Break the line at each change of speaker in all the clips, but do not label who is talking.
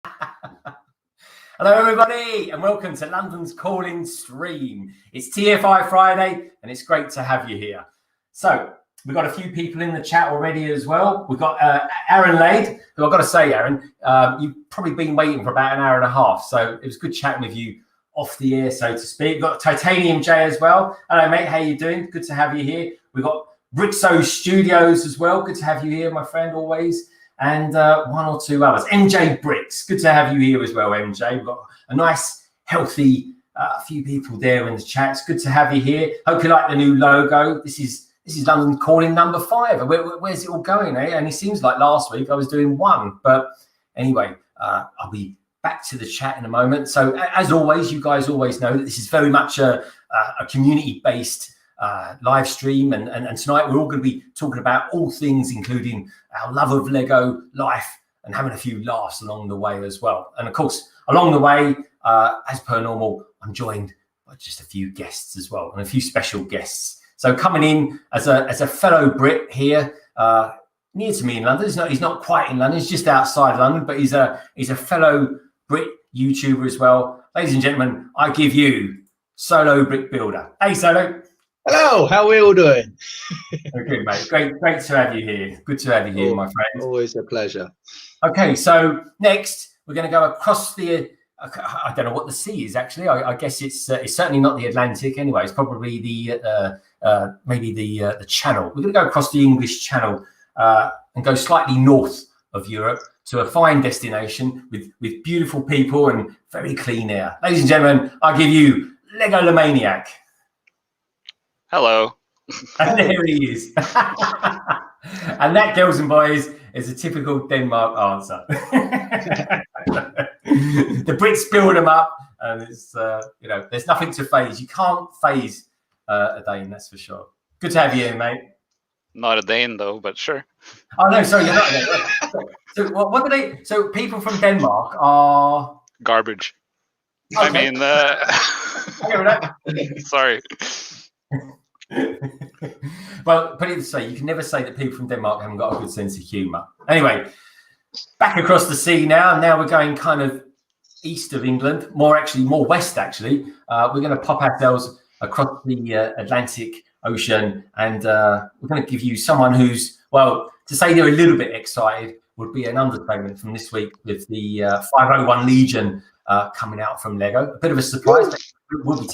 Hello, everybody, and welcome to London's Calling Stream. It's TFI Friday, and it's great to have you here. So, we've got a few people in the chat already as well. We've got Aaron Lade, who I've got to say, Aaron, you've probably been waiting for about an hour and a half, so it was good chatting with you off the air, so to speak. We've got Titanium J as well. Hello, mate, how you doing? Good to have you here. We've got Brixo Studios as well. Good to have you here, my friend, always. And one or two others. MJ Bricks, good to have you here as well, MJ. We've got a nice, healthy few people there in the chat. It's good to have you here. Hope you like the new logo. This is London Calling number 5. Where's it all going, eh? And it seems like last week I was doing 1. But anyway, I'll be back to the chat in a moment. So as always, you guys always know that this is very much a community-based live stream, and tonight we're all going to be talking about all things, including our love of Lego, life, and having a few laughs along the way as well. And of course, along the way, as per normal, I'm joined by just a few guests as well, and a few special guests. So coming in as a fellow Brit here, near to me in London. He's not quite in London. He's just outside London, but he's a fellow Brit YouTuber as well. Ladies and gentlemen, I give you Solo Brick Builder. Hey, Solo.
Hello, how are we all doing?
Good, mate. Great to have you here. Good to have you here, my friend.
Always a pleasure.
Okay, so next we're going to go across the. I don't know what the sea is actually. I guess it's certainly not the Atlantic. Anyway, it's probably the maybe the Channel. We're going to go across the English Channel and go slightly north of Europe to a fine destination with beautiful people and very clean air. Ladies and gentlemen, I give you Lego the Maniac.
Hello.
And there he is. And that, girls and boys, is a typical Denmark answer. The Brits build them up, and it's there's nothing to phase. You can't phase a Dane, that's for sure. Good to have you here, mate.
Not a Dane though, but sure.
Oh no, sorry, you're not. So what do they? So people from Denmark are
garbage.
Okay.
I mean, sorry.
Well, put it this way, you can never say that people from Denmark haven't got a good sense of humour. Anyway, back across the sea now. Now we're going kind of east of England, more west actually. We're going to pop ourselves across the Atlantic Ocean, and we're going to give you someone who's, well, to say they're a little bit excited would be an understatement from this week with the 501 Legion coming out from Lego. A bit of a surprise. We'll be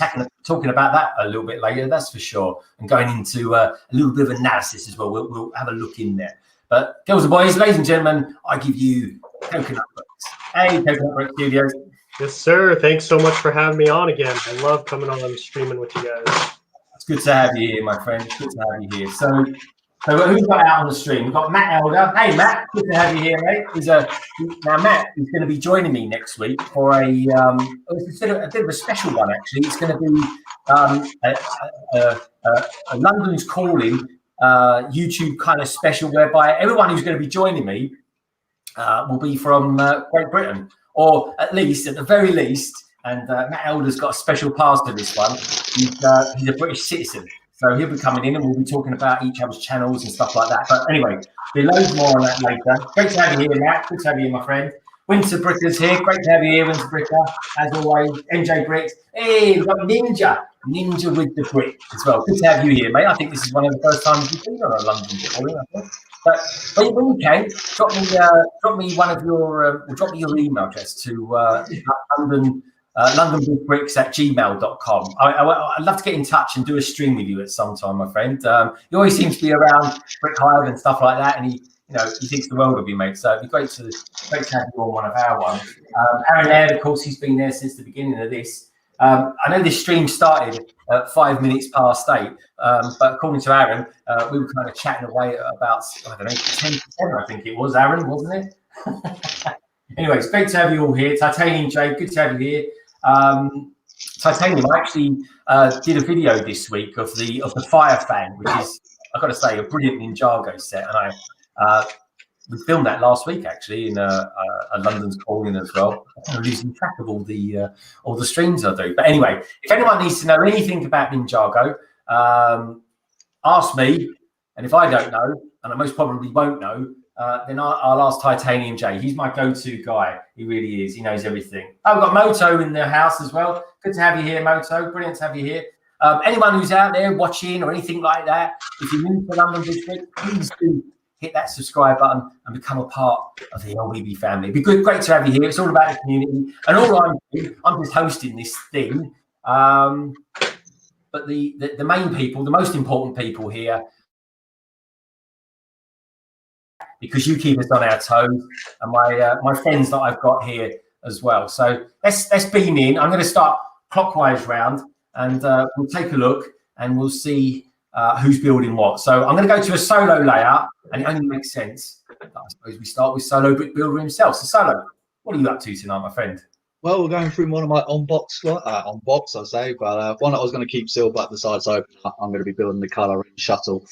talking about that a little bit later, that's for sure, and going into a little bit of analysis as well. We'll have a look in there. But girls and boys, ladies and gentlemen, I give you Coconut Bricks. Hey, Coconut Brick Studios.
Yes, sir. Thanks so much for having me on again. I love coming on and streaming with you guys.
It's good to have you here, my friend. It's good to have you here. So who's got out on the stream? We've got Matt Elder. Hey, Matt. Good to have you here, mate. Now, Matt is going to be joining me next week for a bit of a special one, actually. It's going to be a London's Calling YouTube kind of special, whereby everyone who's going to be joining me will be from Great Britain, or at the very least, and Matt Elder's got a special pass to this one. He's a British citizen. So he'll be coming in and we'll be talking about each other's channels and stuff like that. But anyway, there's loads more on that later. Great to have you here, Matt. Good to have you here, my friend. Winter Bricker's here. Great to have you here, Winter Bricker. As always, MJ Bricks. Hey, we've got Ninja with the brick as well. Good to have you here, mate. I think this is one of the first times you've been on a London calling, I think. But when you can, drop me one of your drop me your email address to LondonBigBricks@gmail.com. I'd love to get in touch and do a stream with you at some time, my friend. He always seems to be around Brick Hive and stuff like that, and he thinks the world of you, mate. So it'd be great to have you on one of our ones. Aaron Laird, of course, he's been there since the beginning of this. I know this stream started at 5 minutes past 8, but according to Aaron, we were kind of chatting away at about, 10 to 7, I think it was, Aaron, wasn't it? Anyway, it's great to have you all here. Titanium J, good to have you here. Titanium, I actually did a video this week of the Fire Fan, which is, I've got to say, a brilliant Ninjago set, and we filmed that last week actually in a London's Calling as well. I'm losing track of all the streams I do. But anyway, if anyone needs to know anything about Ninjago, ask me, and if I don't know, and I most probably won't know, then I'll ask Titanium J. He's my go-to guy. He really is. He knows everything. Oh, we've got Moto in the house as well. Good to have you here, Moto. Brilliant to have you here. Anyone who's out there watching or anything like that, if you're new to London District, please do hit that subscribe button and become a part of the LBB family. It'd be great to have you here. It's all about the community. And all I'm doing, I'm just hosting this thing. But the main people, the most important people here, because you keep us on our toes, and my friends that I've got here as well. So let's beam in. I'm going to start clockwise round, and we'll take a look and we'll see who's building what. So I'm going to go to a solo layout, and it only makes sense that I suppose we start with Solo Brick Builder himself. So Solo, what are you up to tonight, my friend?
Well, we're going through one of my on-box, I say, but one that I was going to keep sealed, but decided to open up. I'm going to be building the colour shuttle.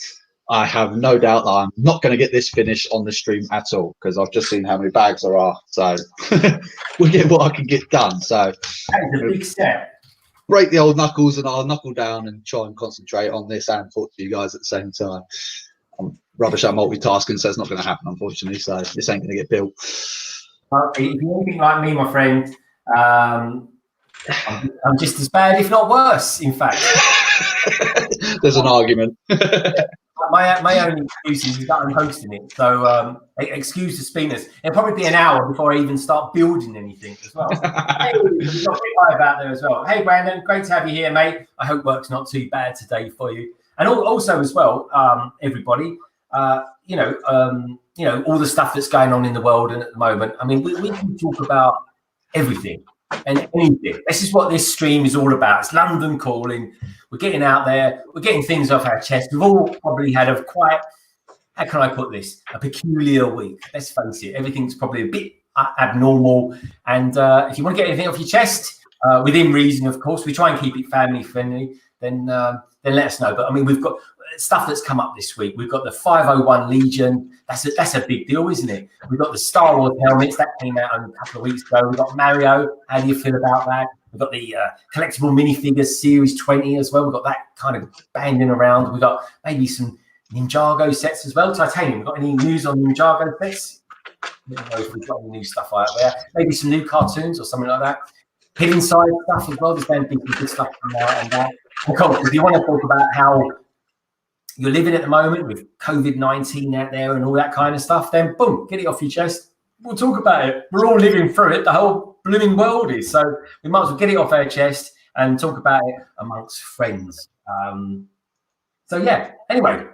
I have no doubt that I'm not going to get this finished on the stream at all, because I've just seen how many bags there are. So we'll get what I can get done. So
that's a big step.
Break the old knuckles, and I'll knuckle down and try and concentrate on this and talk to you guys at the same time. I'm rubbish at multitasking, so it's not going to happen, unfortunately. So this ain't going to get built.
Well, if you're anything like me, my friend, I'm just as bad, if not worse, in fact.
There's an argument.
My only excuse is that I'm hosting it. So excuse the speediness. It'll probably be an hour before I even start building anything as well. Hey, we've got a big vibe out there as well. Hey, Brandon, great to have you here, mate. I hope work's not too bad today for you. And also as well, everybody, you know, all the stuff that's going on in the world and at the moment. I mean, we can talk about everything and anything. This is what this stream is all about. It's London calling. We're getting out there. We're getting things off our chest. We've all probably had a quite, how can I put this, a peculiar week. Let's face it. Everything's probably a bit abnormal. And if you want to get anything off your chest, within reason, of course, we try and keep it family friendly, then let us know. But I mean, we've got stuff that's come up this week. We've got the 501 Legion. That's a big deal, isn't it? We've got the Star Wars helmets that came out a couple of weeks ago. We've got Mario. How do you feel about that? We've got the collectible minifigures Series 20 as well. We've got that kind of banging around. We've got maybe some Ninjago sets as well. Titanium, we've got any news on Ninjago sets? I don't know if we've got any new stuff out there. Maybe some new cartoons or something like that. Hidden side stuff as well. There's going to be some good stuff coming out on that. Of course, if you want to talk about how you're living at the moment with COVID-19 out there and all that kind of stuff, then boom, get it off your chest. We'll talk about it. We're all living through it. The whole blooming world is. So we might as well get it off our chest and talk about it amongst friends. So yeah, anyway,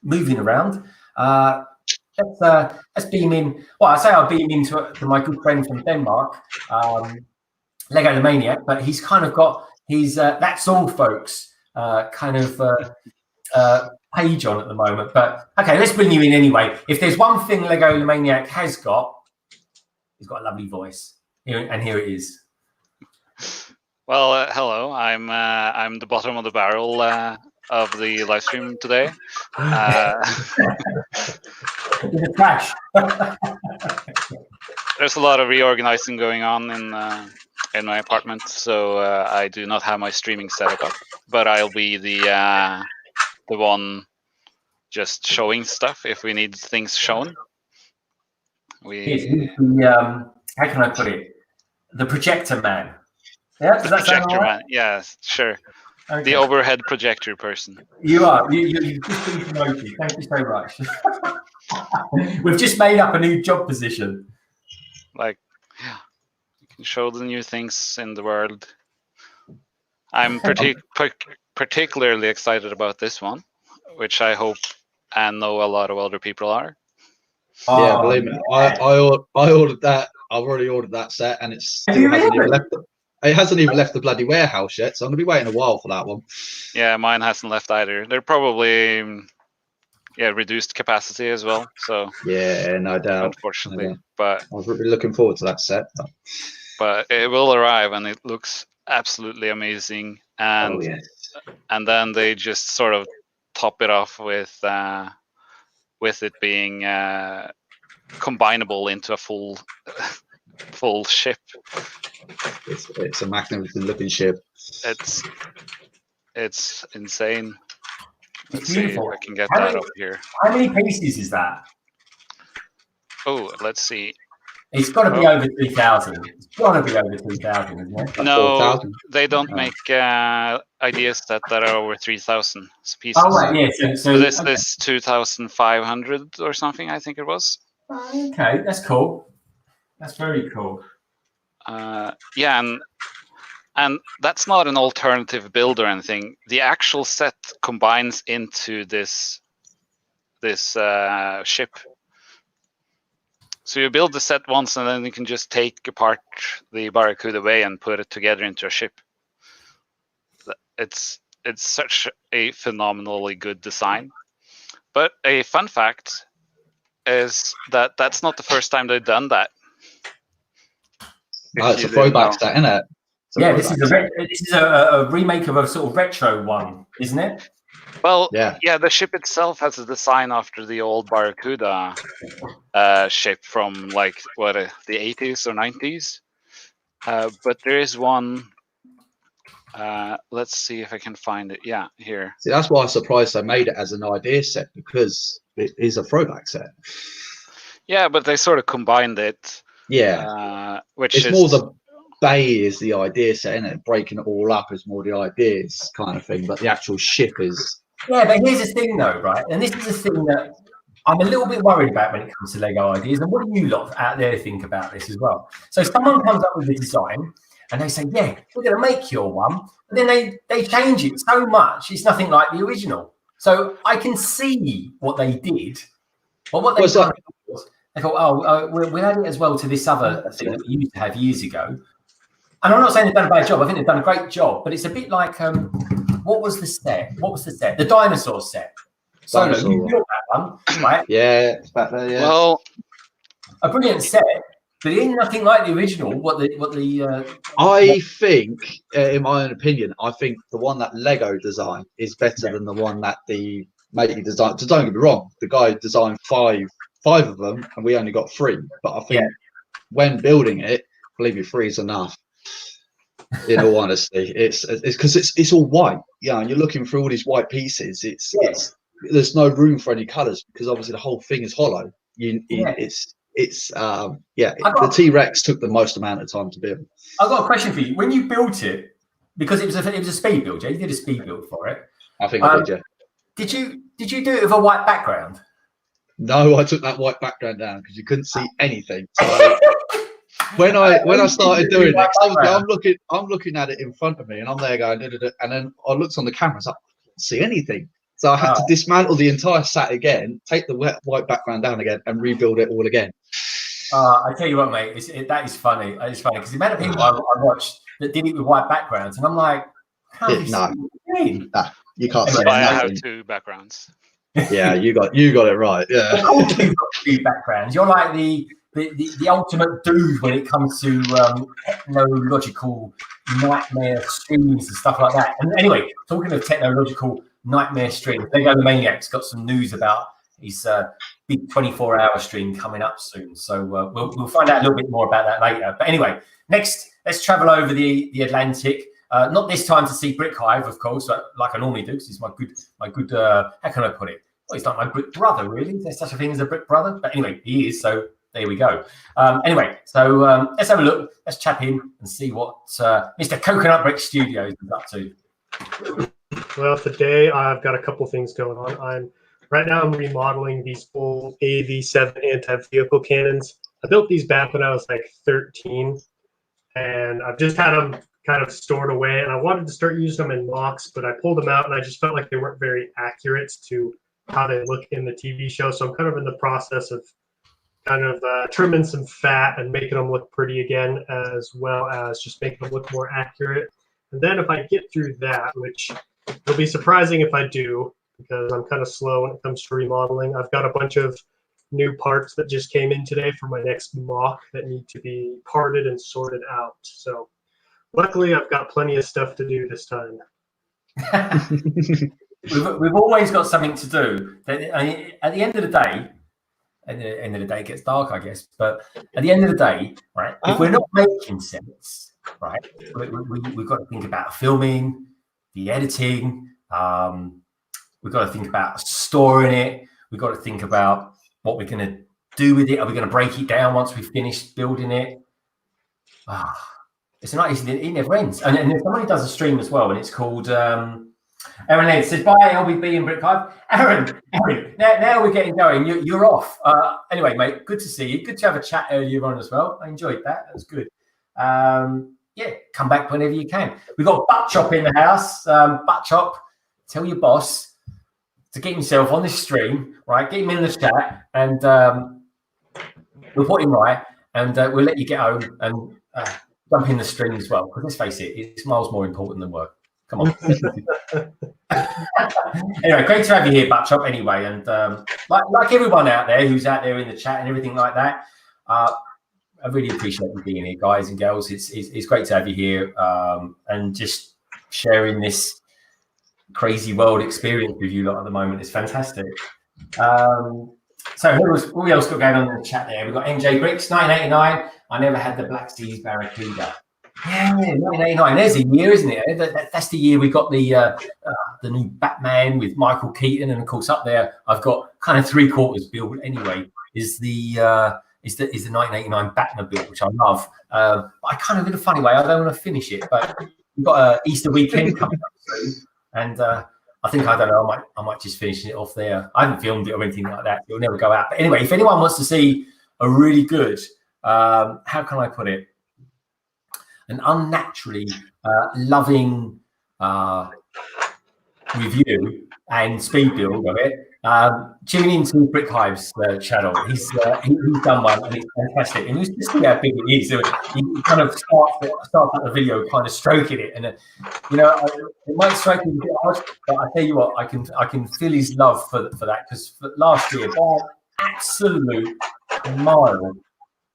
moving around. Let's beam in. Well, I say I'll beam into my good friend from Denmark, Lego the Maniac, but he's kind of got his That's All Folks page on at the moment. But okay, let's bring you in anyway. If there's one thing Lego the Maniac has got, he's got a lovely voice. And here it is.
Well, hello. I'm the bottom of the barrel of the live stream today.
The trash.
There's a lot of reorganizing going on in my apartment, so I do not have my streaming setup up. But I'll be the one just showing stuff if we need things shown.
How can I put it? The projector man. Yeah, does that sound all right?
Man. Yeah, sure.
Okay.
The overhead projector person.
You are. You've just been promoted. Thank you so much. We've just made up a new job position.
Like, yeah, you can show the new things in the world. I'm particularly excited about this one, which I hope and know a lot of other people are.
Yeah, believe me, I ordered that. I've already ordered that set, and it hasn't even left the bloody warehouse yet. So I'm gonna be waiting a while for that one.
Yeah, mine hasn't left either. They're probably reduced capacity as well. So
yeah, no doubt.
Unfortunately, but
I was really looking forward to that set.
But it will arrive, and it looks absolutely amazing. And and then they just sort of top it off with it being combinable into a full ship.
It's a magnificent looking ship.
It's insane. Let's
beautiful.
see if I can get that up here.
How many pieces is that?
Oh, let's see.
It's got to be over 3,000. It's got to be over 3,000, isn't it?
No,
4,000.
they don't
Oh.
make ideas that are over 3,000 pieces.
Oh, right, yeah. So
So this
okay.
is 2,500 or something, I think it was.
Okay, that's cool. That's very cool.
Yeah, and that's not an alternative build or anything. The actual set combines into this ship. So you build the set once, and then you can just take apart the Barracuda Bay and put it together into a ship. It's such a phenomenally good design. But a fun fact is that that's not the first time they've done that.
No, it's a throwback set, isn't it?
Yeah, this is a remake of a sort of retro one, isn't it?
Well,
Yeah.
the ship itself has a design after the old Barracuda ship from like the 80s or 90s. But there is one. Let's see if I can find it. Yeah, here.
See, that's why I'm surprised they made it as an idea set, because it is a throwback set.
Yeah, but they sort of combined it.
Yeah.
Which
It's
is
more the bay is the idea set, isn't it? Breaking it all up is more the ideas kind of thing, but the actual ship is.
Yeah, but here's the thing, though, right? And this is the thing that I'm a little bit worried about when it comes to Lego ideas. And what do you lot out there think about this as well? So someone comes up with a design and they say, yeah, we're going to make your one. But then they change it so much, it's nothing like the original. So I can see what they did. But what they was, they thought, we'll add it as well to this other thing that we used to have years ago. And I'm not saying they've done a bad job. I think they've done a great job. But it's a bit like, what was the set? The dinosaur set. Solo, you built that one, right?
Yeah, it's back there. Yeah.
Well,
a brilliant set, but it ain't nothing like the original.
I think, in my own opinion, I think the one that Lego designed is better than the one that the matey designed. So don't get me wrong, the guy designed five of them, and we only got 3. But I think when building it, believe me, 3 is enough. In all honesty, it's because it's all white. Yeah, and you're looking through all these white pieces. There's no room for any colours because obviously the whole thing is hollow. The T-Rex took the most amount of time to build.
I've got a question for you. When you built it, because it was a speed build, yeah, you did a speed build for it.
I think I did, yeah.
Did you do it with a white background?
No, I took that white background down because you couldn't see anything. So when I started doing it, I'm looking at it in front of me, and I'm there going, and then I looked on the camera, I was like, I can't see anything. So I had to dismantle the entire set again, take the white background down again, and rebuild it all again.
I tell you what, mate, that is funny. It's funny because the amount of people I watched that did it with white backgrounds, and I'm like, you
can't see.
I have 2 backgrounds.
Yeah, you got it right. Yeah,
of course you've got 2 backgrounds. You're like the ultimate dude when it comes to technological nightmare streams and stuff like that. And anyway, talking of technological nightmare streams, Lego the Maniac's got some news about his big 24-hour stream coming up soon. So we'll find out a little bit more about that later. But anyway, next, let's travel over the Atlantic. Not this time to see Brick Hive, of course, like I normally do, because he's my good. How can I put it? Well, he's not my brick brother, really. There's such a thing as a brick brother, but anyway, he is. So there we go. Anyway, so let's have a look. Let's chat in and see what Mr. Coconut Brick Studios is up to.
Well, today I've got a couple things going on. Right now I'm remodeling these old AV7 anti-vehicle cannons. I built these back when I was like 13, and I've just had them kind of stored away, and I wanted to start using them in mocks, but I pulled them out and I just felt like they weren't very accurate to how they look in the TV show. So I'm kind of in the process of trimming some fat and making them look pretty again, as well as just making them look more accurate. And then if I get through that, which it'll be surprising if I do, because I'm kind of slow when it comes to remodeling, I've got a bunch of new parts that just came in today for my next mock that need to be parted and sorted out. So luckily I've got plenty of stuff to do this time.
We've always got something to do. At the end of the day, it gets dark, I guess. But at the end of the day, right, if we're not making sense, right, we've got to think about filming, the editing. We've got to think about storing it. We've got to think about what we're going to do with it? Are we going to break it down once we've finished building it? It's not easy. It never ends. And somebody does a stream as well, and it's called Aaron Ed says, bye, LBB and Brick Hive. Aaron, now we're getting going. You're off. Anyway, mate, good to see you. Good to have a chat earlier on as well. I enjoyed that. That was good. Yeah, come back whenever you can. We've got Butt Chop in the house. Butt Chop, tell your boss to get himself on this stream, right? Get him in the chat, and we'll put him right, and we'll let you get home and jump in the stream as well. Because let's face it, it's miles more important than work. Come on. Anyway, great to have you here, Butt Chop. Anyway, and like everyone out there who's out there in the chat and everything like that, I really appreciate you being here, guys and girls. It's great to have you here and just sharing this crazy world experience with you lot at the moment. It's fantastic. So who else got going on in the chat there? We've got MJ Bricks, 1989. I never had the Black Seas Barracuda. Yeah, 1989. There's a year, isn't it? That's the year we got the new Batman with Michael Keaton, and of course up there I've got kind of 3/4 build anyway. Is the 1989 Batmobile, which I love. But I kind of, in a funny way, I don't want to finish it. But we've got an Easter weekend coming up soon, and I think, I don't know, I might just finish it off there. I haven't filmed it or anything like that. It'll never go out. But anyway, if anyone wants to see a really good, how can I put it, an unnaturally loving review and speed build of it, tune into Brick Hive's channel. He's done one, and it's fantastic. And you just see how big it is. So he kind of starts out the video kind of stroking it, and you know, it might strike me a bit hard, but I tell you what, I can feel his love for that, because last year, by absolute mile,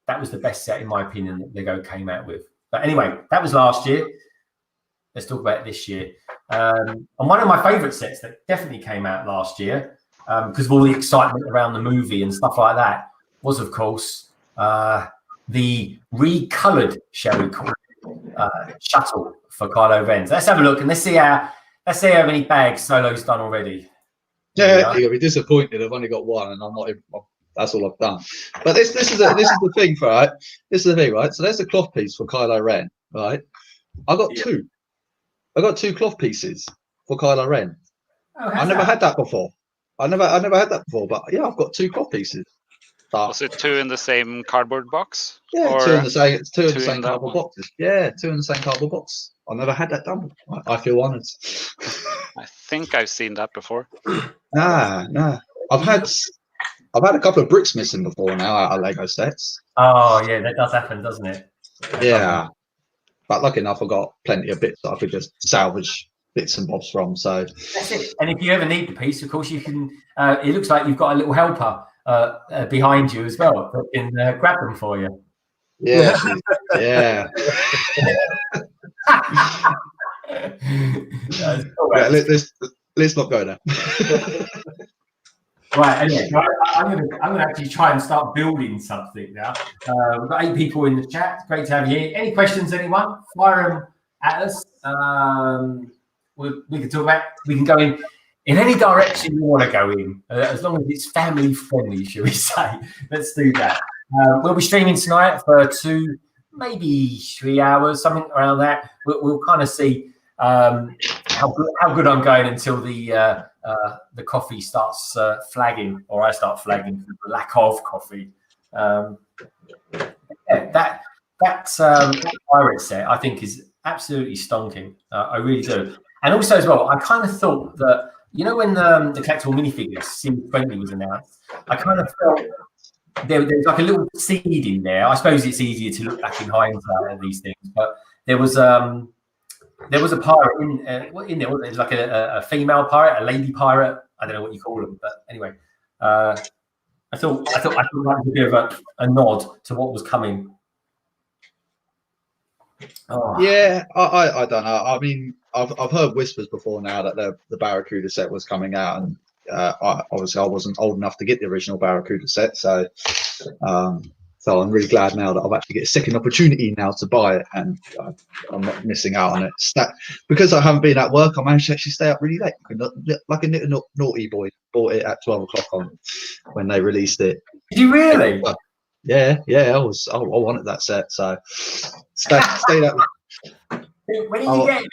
that was the best set in my opinion that Lego came out with. But anyway, that was last year. Let's talk about this year. And one of my favourite sets that definitely came out last year, because of all the excitement around the movie and stuff like that, was, of course, the recoloured, shall we call it, shuttle for Kylo Ren's. Let's have a look and let's see how many bags Solo's done already.
Yeah, you'll be disappointed. I've only got one, and I'm not even. That's all I've done. But this is the thing, right? This is the thing, right? So there's a cloth piece for Kylo Ren, right? I got two. I got two cloth pieces for Kylo Ren.
Oh,
I never had that before. I never had that before. But yeah, I've got two cloth pieces.
Was it two in the same cardboard box?
Yeah,
or
two in the same
that
cardboard
one?
boxes. Yeah, two in the same cardboard box. I never had that done. I feel honoured.
I think I've seen that before.
Nah. I've had a couple of bricks missing before now out of Lego sets.
Oh yeah, that does happen, doesn't it?
Yeah, but lucky enough, I've got plenty of bits that I could just salvage bits and bobs from. So
that's it. And if you ever need the piece, of course you can. It looks like you've got a little helper behind you as well that can grab them for you.
yeah, yeah. Yeah, let's not go there.
Right, anyway, I'm gonna actually try and start building something now. We've got 8 people in the chat. It's great to have you here. Any questions, anyone? Fire them at us. We can talk about. We can go in any direction you want to go in, as long as it's family friendly, shall we say? Let's do that. We'll be streaming tonight for 2, maybe 3 hours, something around that. We'll kind of see how good I'm going until the coffee starts flagging, or I start flagging for the lack of coffee. Yeah, that pirate set I think is absolutely stonking. I really do. And also as well, I kind of thought that, you know, when the collectible minifigures Sim 20 was announced, I kind of felt there's like a little seed in there. I suppose it's easier to look back in hindsight at these things, but there was a pirate in there. Wasn't it? Like a female pirate, a lady pirate. I don't know what you call them, but anyway, I thought that was a bit of a nod to what was coming. Oh.
Yeah, I don't know. I mean, I've heard whispers before now that the Barracuda set was coming out, and obviously I wasn't old enough to get the original Barracuda set, so So I'm really glad now that I've actually get a second opportunity now to buy it, and I'm not missing out on it. Because I haven't been at work, I managed to actually stay up really late, like a little naughty boy. Bought it at 12 o'clock on when they released it.
Did you really?
Yeah. I wanted that set, so stayed up.
When are you getting it?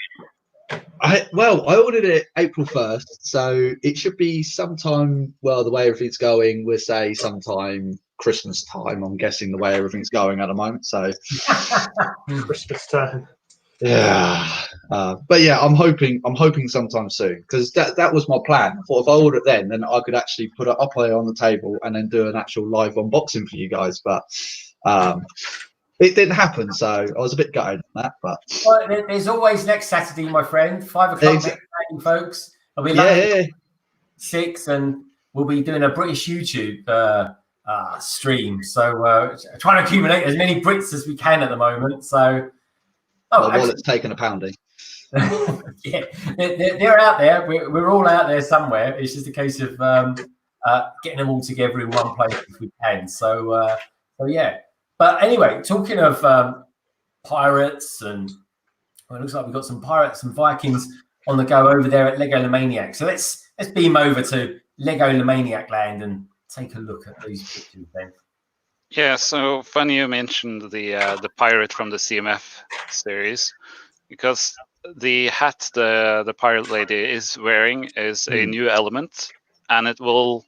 I ordered it April 1st, so it should be sometime. Well, the way everything's going, we'll say sometime Christmas time. I'm guessing the way everything's going at the moment. So
Christmas time.
yeah, but yeah, I'm hoping sometime soon, because that was my plan. I thought if I order it then I could actually put it up there on the table and then do an actual live unboxing for you guys. But it didn't happen, so I was a bit gutted on that. But
well, there's always next Saturday, my friend, 5 o'clock next Saturday, folks. I'll be like 6, and we'll be doing a British YouTube stream. So trying to accumulate as many Brits as we can at the moment. So,
my wallet's taking a pounding.
Yeah, they're out there. We're all out there somewhere. It's just a case of getting them all together in one place if we can. So yeah. But anyway, talking of pirates, and it looks like we've got some pirates and Vikings on the go over there at Lego Maniac. So let's beam over to Lego Maniac land and take a look at these pictures then.
Yeah, so funny you mentioned the pirate from the CMF series, because the hat the pirate lady is wearing is a new element, and it will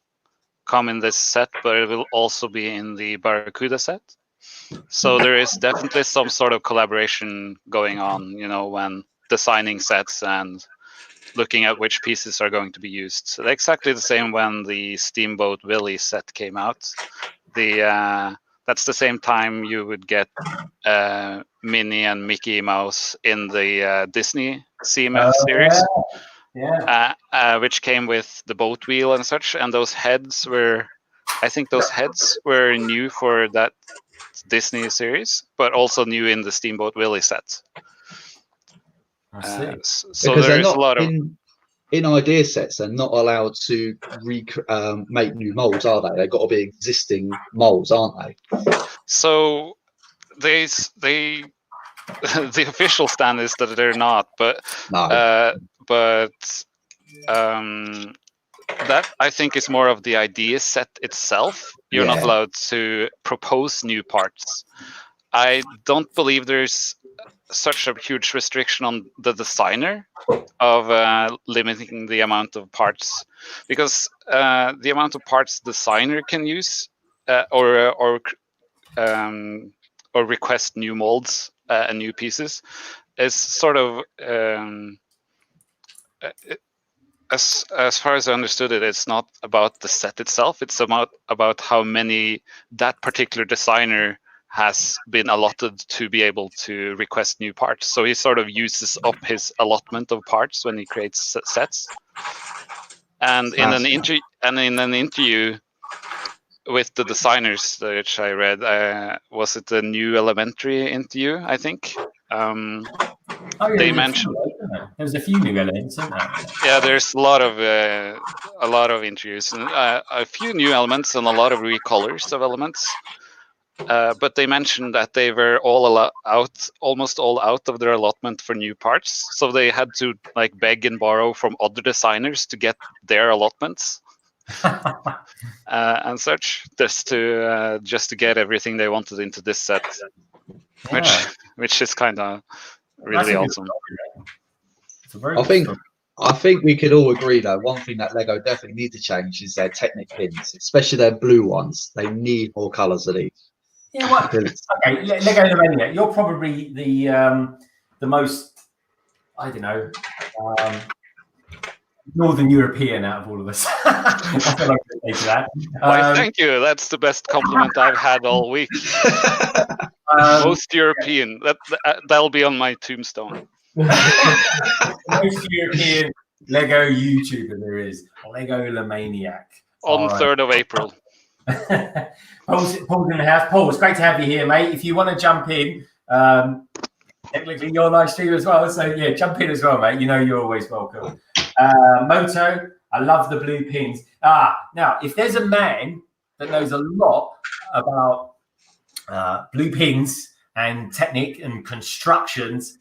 come in this set, but it will also be in the Barracuda set. So there is definitely some sort of collaboration going on, when designing sets and looking at which pieces are going to be used. So exactly the same when the Steamboat Willie set came out. That's the same time you would get Minnie and Mickey Mouse in the Disney CMF series, which came with the boat wheel and such. And those heads were new for that Disney series, but also new in the Steamboat Willie set.
I see.
So there's a lot of
in idea sets. They're not allowed to make new molds, are they? They've got to be existing molds, aren't they?
So they the official stand is that they're not, but that I think is more of the idea set itself. You're not allowed to propose new parts. I don't believe there's such a huge restriction on the designer of limiting the amount of parts, because the amount of parts designer can use or request new molds and new pieces is sort of as far as I understood it, it's not about the set itself. It's about how many that particular designer has been allotted to be able to request new parts. So he sort of uses up his allotment of parts when he creates sets. And in an interview with the designers, which I read, was it a New Elementary interview? I think. They mentioned
there's a few new elements, isn't there?
Yeah, there's a lot of interviews, and a few new elements and a lot of recolors of elements. But they mentioned that they were almost all out of their allotment for new parts, so they had to beg and borrow from other designers to get their allotments and such, just to get everything they wanted into this set, which is kind of really awesome.
I think we could all agree though. One thing that Lego definitely need to change is their Technic pins, especially their blue ones. They need more colours of these.
Yeah, what? Okay, Lego Maniac. You're probably the most, I don't know, Northern European out of all of us. That's what I'm going to say to that.
Why, thank you. That's the best compliment I've had all week. Most European. That'll be on my tombstone.
Most European Lego YouTuber there is. Lego Maniac.
On 3rd of April.
Paul's in the house. Paul, it's great to have you here, mate. If you want to jump in, technically you're live stream as well, so yeah, jump in as well, mate. You're always welcome. Moto, I love the blue pins. Now, if there's a man that knows a lot about blue pins and Technic and constructions,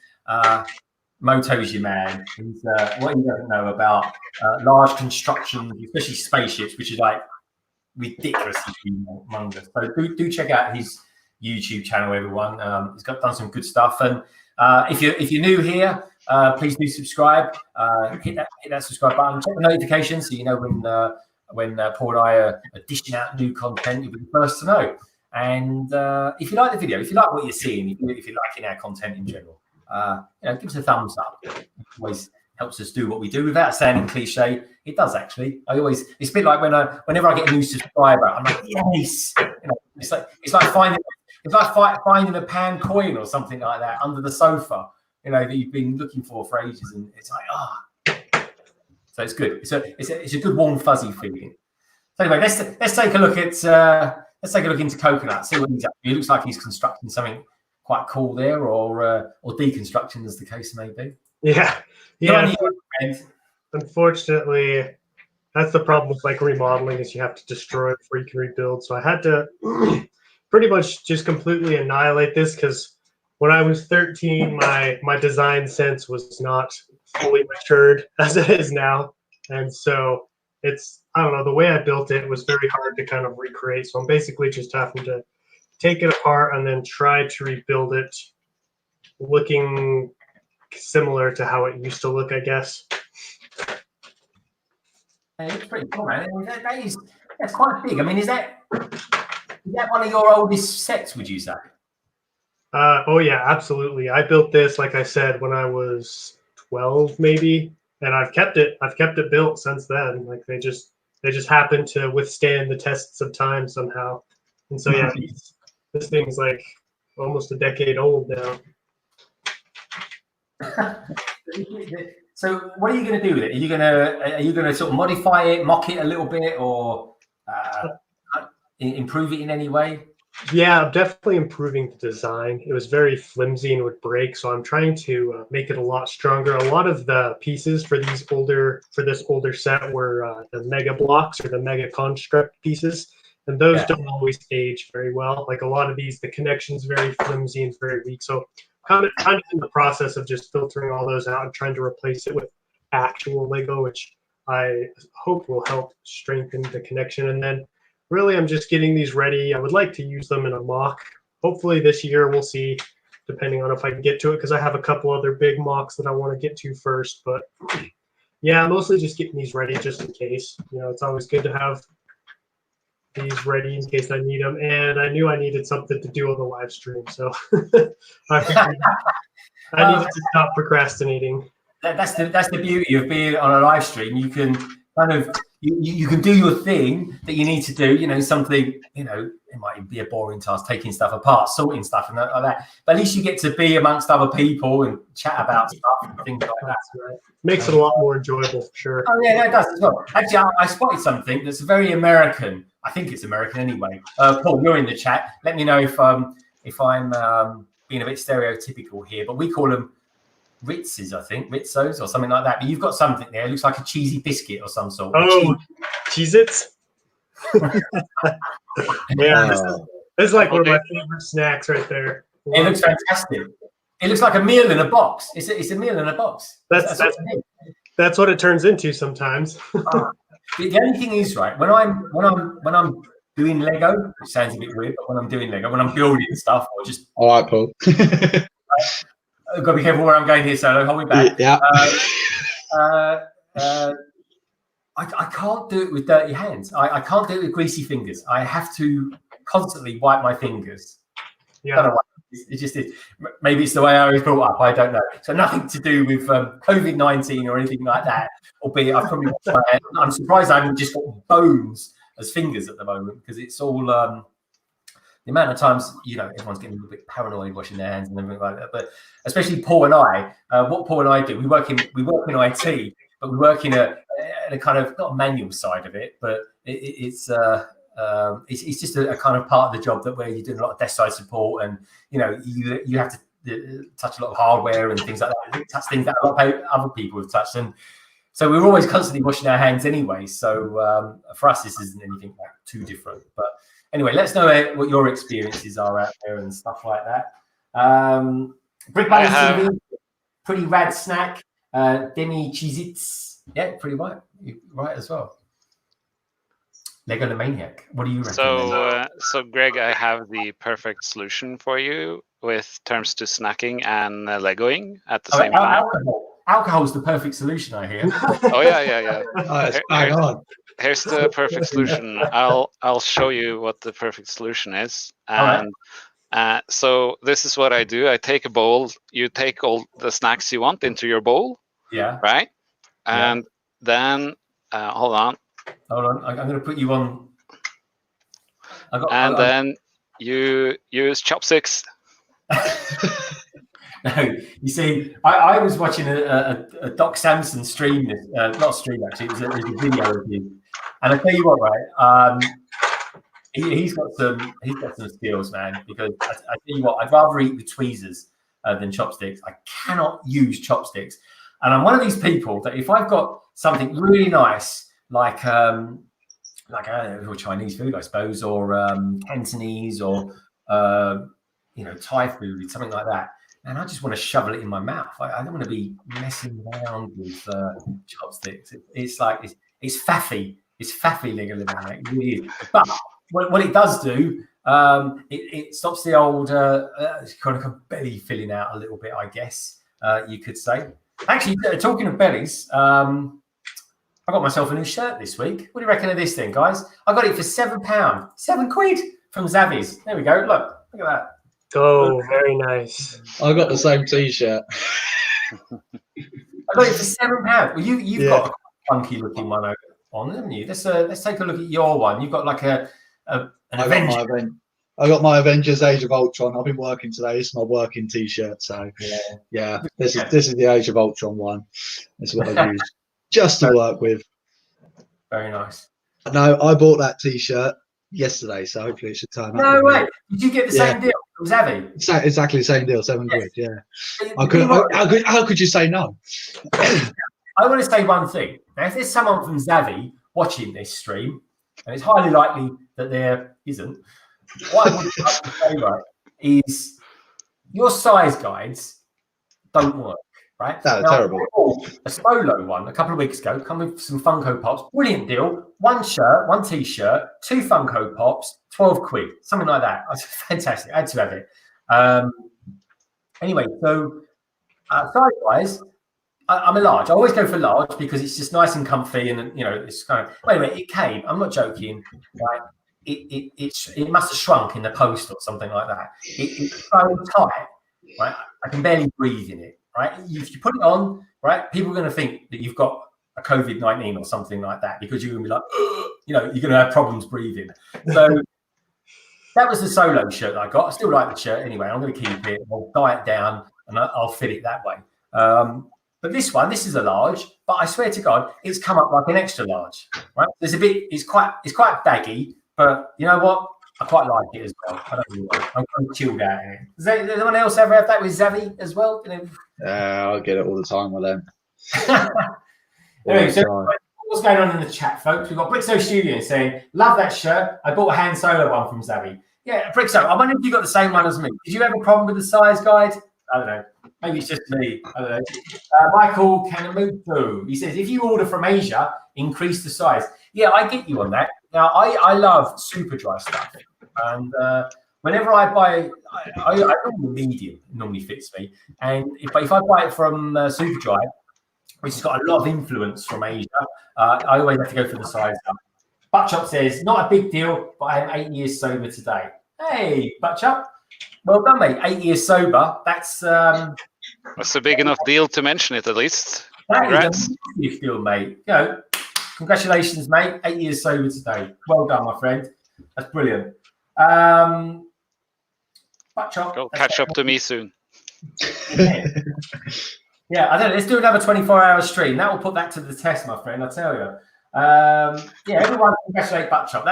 Moto's your man. He's, what he doesn't know about large constructions, especially spaceships, which is like ridiculously humongous. So do check out his YouTube channel, everyone. He's done some good stuff. And if you're new here, please do subscribe. Hit that subscribe button. Check the notifications so you know when Paul and I are dishing out new content. You'll be the first to know. And if you like the video, if you like what you're seeing, if you're liking our content in general, give us a thumbs up. It always helps us do what we do without sounding cliche. It does actually. It's a bit like whenever I get a new subscriber, I'm like, yes. It's like finding a pound coin or something like that under the sofa, that you've been looking for ages, and it's like So it's good. It's a good warm fuzzy feeling. So anyway, let's take a look at into Coconut. See what he's up to. It looks like he's constructing something quite cool there, or deconstruction, as the case may be.
Yeah. Unfortunately, that's the problem with like remodeling, is you have to destroy it before you can rebuild. So I had to pretty much just completely annihilate this, because when I was 13, my design sense was not fully matured as it is now. And so I don't know, the way I built it was very hard to kind of recreate. So I'm basically just having to take it apart and then try to rebuild it looking similar to how it used to look, I guess.
It's pretty cool, man. That's quite big. I mean, is that one of your oldest sets, would you say?
Oh yeah, absolutely. I built this, like I said, when I was 12, maybe, and I've kept it built since then. Like they just happened to withstand the tests of time somehow. And so yeah, this thing's like almost a decade old now.
So what are you going to do with it? Are you going to sort of modify it, mock it a little bit, or improve it in any way?
Yeah, I'm definitely improving the design. It was very flimsy and would break, so I'm trying to make it a lot stronger. A lot of the pieces for this older set were the mega blocks or the mega construct pieces, and those don't always age very well. Like a lot of these, the connection's very flimsy and very weak. So kind of in the process of just filtering all those out and trying to replace it with actual Lego, which I hope will help strengthen the connection. And then really, I'm just getting these ready. I would like to use them in a mock. Hopefully this year, we'll see, depending on if I can get to it, because I have a couple other big mocks that I want to get to first. But yeah, mostly just getting these ready just in case. It's always good to have these ready in case I need them. And I knew I needed something to do on the live stream, so I figured I needed to stop procrastinating.
That's the beauty of being on a live stream. You can kind of you can do your thing that you need to do. Something. It might be a boring task, taking stuff apart, sorting stuff, and like that. But at least you get to be amongst other people and chat about stuff and things like that.
Right. Makes it a lot more enjoyable, for sure.
Oh yeah, it does as well. Actually, I spotted something that's very American. I think it's American anyway. Paul, you're in the chat. Let me know if I'm being a bit stereotypical here, but we call them Ritzes, I think, Ritzos or something like that. But you've got something there. It looks like a cheesy biscuit or some sort.
Oh, Cheez-Its? Yeah, this is like one of my favorite snacks right there.
It looks fantastic. It looks like a meal in a box. It's a meal in a box.
That's what it turns into sometimes.
The only thing is, right, when I'm doing Lego, which sounds a bit weird, but when I'm doing Lego, when I'm building stuff, or just
all right, Paul.
I've got to be careful where I'm going here, so hold me back.
Yeah.
I can't do it with dirty hands. I can't do it with greasy fingers. I have to constantly wipe my fingers.
Yeah.
I don't know why. It just is. Maybe it's the way I was brought up. I don't know. So nothing to do with COVID-19 or anything like that. Albeit I've probably I'm surprised I haven't just got bones as fingers at the moment, because it's all the amount of times everyone's getting a little bit paranoid washing their hands and everything like that. But especially Paul and I, what Paul and I do, we work in IT, but we work in a kind of not a manual side of it, but it's just a kind of part of the job where you're doing a lot of desk side support, and you have to touch a lot of hardware and things like that. Touch things that a lot of other people have touched, and so we're always constantly washing our hands anyway. So for us, this isn't anything like too different. But anyway, let's know what your experiences are out there and stuff like that. Brick Bunny TV, pretty rad snack. Demi Cheez-Its, yeah, pretty right. You're right as well. Lego the Maniac, what do you recommend?
So Greg, I have the perfect solution for you with terms to snacking and Legoing at the same time.
Alcohol's the perfect solution, I hear.
Oh yeah.
Hang on.
Here's the perfect solution. I'll show you what the perfect solution is. And so this is what I do. I take a bowl. You take all the snacks you want into your bowl.
Yeah.
Right. And then hold on.
I'm going to put you on.
Then you use chopsticks.
No, you see, I was watching a Doc Samson stream, not stream actually, it was a video review, and I tell you what, right, he's got some skills, man. Because I tell you what, I'd rather eat the tweezers than chopsticks. I cannot use chopsticks, and I'm one of these people that if I've got something really nice, like I don't know, Chinese food, I suppose, or Cantonese, or Thai food, something like that. And I just want to shovel it in my mouth. I don't want to be messing around with chopsticks. It's like it's faffy. It's faffy, Lego Living. It really is. But what it does do, it stops the old kind of belly filling out a little bit, I guess you could say. Actually, talking of bellies, I got myself a new shirt this week. What do you reckon of this thing, guys? I got it for £7, £7 from Zavi's. There we go. Look at that.
Oh, very nice.
I got the same T-shirt.
I got it for £7. Well, you've got a funky looking one on, haven't you? Let's take a look at your one. You've got like an Avenger.
I got my Avengers Age of Ultron. I've been working today. It's my working T-shirt. So yeah, this is the Age of Ultron one. This is what I use just to work with.
Very nice.
No, I bought that T-shirt yesterday, so hopefully it should turn up.
No way! Did you get the same deal from Zavi?
Exactly the same deal, £7. Yeah. How could you say no?
I want to say one thing. Now, if there's someone from Zavi watching this stream, and it's highly likely that there isn't, what I would like to say, right, is your size guides don't work, right?
No, terrible.
I bought a Spolo one a couple of weeks ago, come with some Funko Pops. Brilliant deal. One shirt, one T-shirt, 2 Funko Pops, £12, something like that. That's fantastic. I had to have it. Anyway, so size-wise, I'm a large. I always go for large because it's just nice and comfy, and it's kind of. Anyway, it came. I'm not joking. Right? It must have shrunk in the post or something like that. It's so tight, right? I can barely breathe in it. Right? If you put it on, right, people are going to think that you've got a COVID-19 or something like that, because you're going to be like, you're going to have problems breathing. So that was the Solo shirt that I got. I still like the shirt anyway. I'm going to keep it. I'll dye it down and I'll fit it that way. But this is a large, but I swear to God, it's come up like an extra large. Right? There's a bit. It's quite baggy, but you know what? I quite like it as well. I don't really like it. I'm kind of chilled out in it. Does anyone else ever have that with Zavi as well?
I get it all the time with them.
Anyway, so what's going on in the chat, folks? We've got Brixo Studio saying, love that shirt. I bought a Han Solo one from Zavi. Yeah, Brixo, I wonder if you got the same one as me. Did you have a problem with the size guide? I don't know. Maybe it's just me. I don't know. Michael Kanamuto, he says, if you order from Asia, increase the size. Yeah, I get you on that. Now, I love super dry stuff. And whenever I buy, I go the medium. It normally fits me. And if I buy it from Superdry, which has got a lot of influence from Asia, I always have to go for the size up. Butchup says, not a big deal, but I am 8 years sober today. Hey, Butchup. Well done, mate. 8 years sober. That's a
big enough deal to mention it, at least.
That is a massive deal, mate. Congratulations, mate. 8 years sober today. Well done, my friend. That's brilliant. Butchup.
Go catch up to me soon.
Yeah, I don't know. Let's do another 24-hour stream. That will put that to the test, my friend. I tell you. Everyone congratulate Butchup.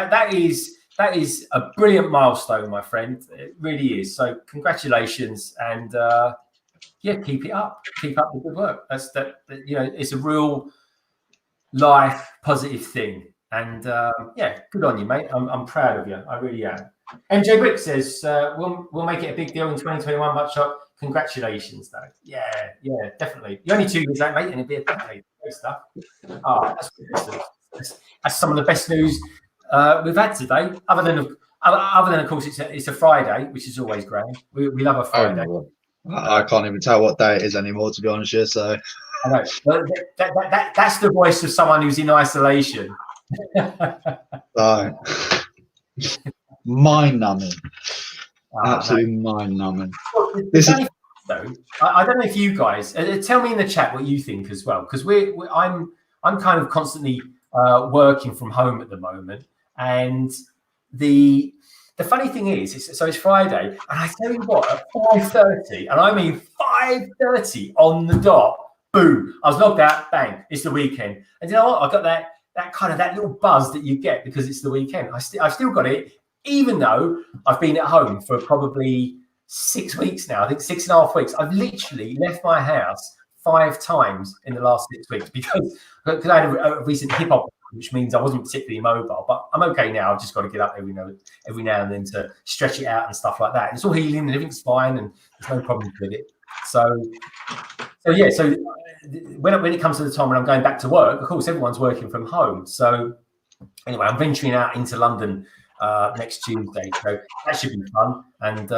That is a brilliant milestone, my friend. It really is. So congratulations, and keep it up. Keep up the good work. It's a real life positive thing. And yeah, good on you, mate. I'm proud of you. I really am. MJ Brick says we'll make it a big deal in 2021. Much shot. Congratulations, though. Yeah, definitely. You're only 2 years out, mate, and it'll be a decade. Great stuff. Oh, that's some of the best news we've had today. Other than, of course, it's a Friday, which is always great. We love a Friday.
I can't even tell what day it is anymore, to be honest with you. So
I know. But that's the voice of someone who's in isolation.
Mind numbing. Absolutely mind numbing.
I don't know if you guys tell me in the chat what you think as well, because I'm kind of constantly working from home at the moment, and the funny thing is, it's Friday, and I tell you what, at 5:30, and I mean 5:30 on the dot, boom, I was logged out, bang, it's the weekend, and you know what? I got that little buzz that you get because it's the weekend. I've still got it, even though I've been at home for probably 6 weeks now. I think 6.5 weeks. I've literally left my house 5 times in the last 6 weeks because I had a recent hip hop, which means I wasn't particularly mobile. But I'm okay now. I've just got to get up every now and then to stretch it out and stuff like that. And it's all healing and everything's fine and there's no problem with it. So yeah. So when it comes to the time when I'm going back to work, of course everyone's working from home. So anyway, I'm venturing out into London next Tuesday, so that should be fun. And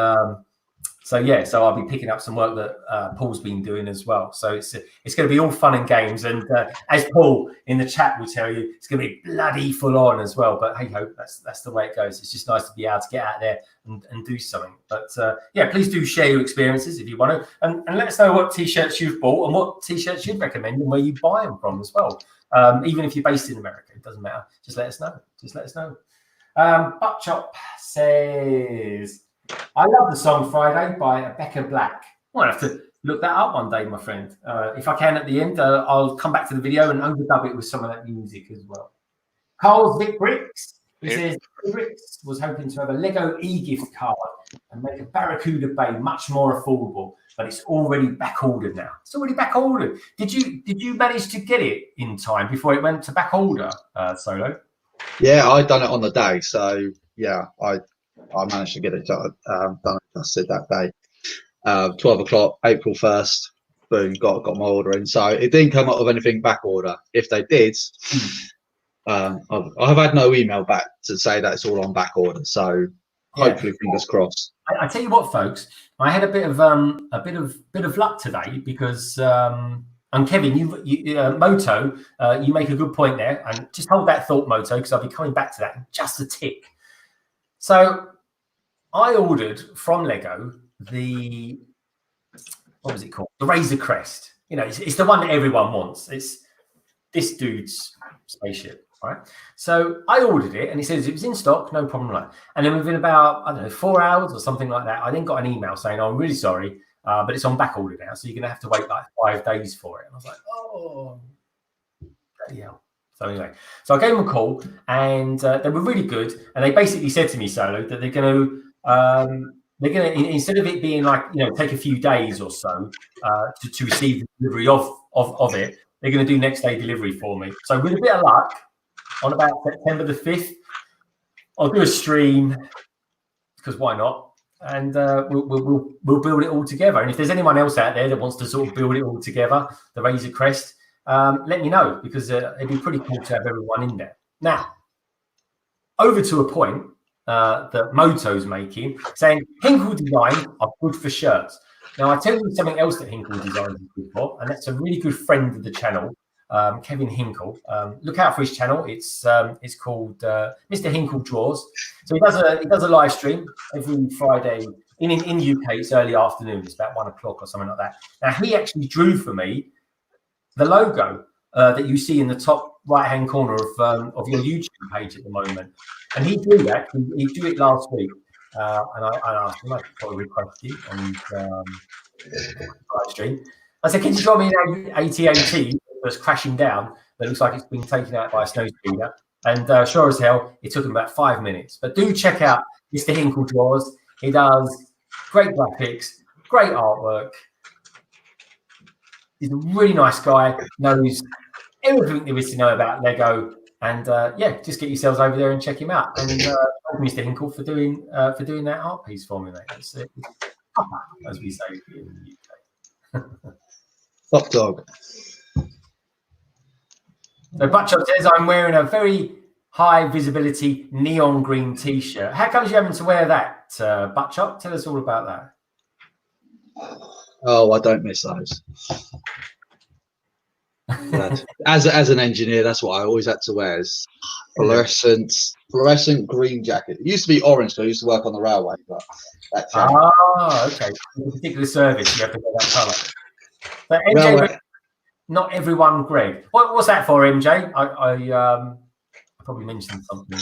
so I'll be picking up some work that Paul's been doing as well. So it's going to be all fun and games. And as Paul in the chat will tell you, it's going to be bloody full on as well. But hey ho, that's the way it goes. It's just nice to be able to get out there and do something. But yeah, please do share your experiences if you want to, and let us know what t-shirts you've bought and what t-shirts you'd recommend and where you buy them from as well. Even if you're based in America, it doesn't matter. Just let us know. Buckchop says, I love the song Friday by Becca Black. I'll have to look that up one day, my friend. If I can at the end, I'll come back to the video and overdub it with some of that music as well. Carl Vic Bricks, he says, Bricks was hoping to have a Lego e-gift card and make a Barracuda Bay much more affordable, but it's already back ordered now. It's already back ordered. Did you manage to get it in time before it went to back order, Solo?
Yeah, I done it on the day, so yeah, I managed to get it done dusted that day. 12 o'clock, April 1st, boom, got my order in. So it didn't come up with anything back order. If they did, I've had no email back to say that it's all on back order. So hopefully, fingers crossed.
I tell you what, folks, I had a bit of luck today because. And Kevin, you Moto, you make a good point there, and just hold that thought, Moto, because I'll be coming back to that in just a tick. So, I ordered from Lego the what was it called? The Razor Crest. You know, it's the one that everyone wants. It's this dude's spaceship, right? So I ordered it, and it says it was in stock, no problem, like. And then within about 4 hours or something like that, I then got an email saying, "Oh, I'm really sorry." But it's on back order now, so you're going to have to wait like 5 days for it. And I was like, oh, bloody hell. So anyway, so I gave them a call, and they were really good. And they basically said to me, Solo, that they're going to instead of it being like take a few days or so to receive the delivery of it, they're going to do next day delivery for me. So with a bit of luck, on about September the 5th, I'll do a stream because why not? And we'll build it all together. And if there's anyone else out there that wants to sort of build it all together, the Razor Crest, let me know, because it'd be pretty cool to have everyone in there. Now, over to a point that Moto's making, saying Hinkle designs are good for shirts. Now, I tell you something else that Hinkle designs is good for, and that's a really good friend of the channel, Kevin Hinkle. Look out for his channel. It's called Mr Hinkle Draws. So he does a live stream every Friday in UK. It's early afternoon. It's about 1 o'clock or something like that. Now he actually drew for me the logo that you see in the top right hand corner of your YouTube page at the moment. And he drew that. He drew it last week, and I asked him, I probably requested on live stream. I said, "Can you draw me an ATAT that's crashing down that looks like it's been taken out by a snow speeder?" And sure as hell, it took him about 5 minutes. But do check out Mr. Hinkle Draws. He does great graphics, great artwork. He's a really nice guy, knows everything there is to know about Lego. And yeah, just get yourselves over there and check him out. And thank you, Mr. Hinkle, for doing that art piece for me, mate. It's as we say in the UK.
Top dog.
So Butchop says, I'm wearing a very high visibility neon green t-shirt. How comes you're having to wear that, Butchop? Tell us all about that.
Oh, I don't miss those. But as an engineer, that's what I always had to wear is fluorescent green jacket. It used to be orange because I used to work on the railway, but that changed.
Okay. In a particular service, you have to wear that colour. So MJ, not everyone, Greg. What's that for, MJ? I probably mentioned something.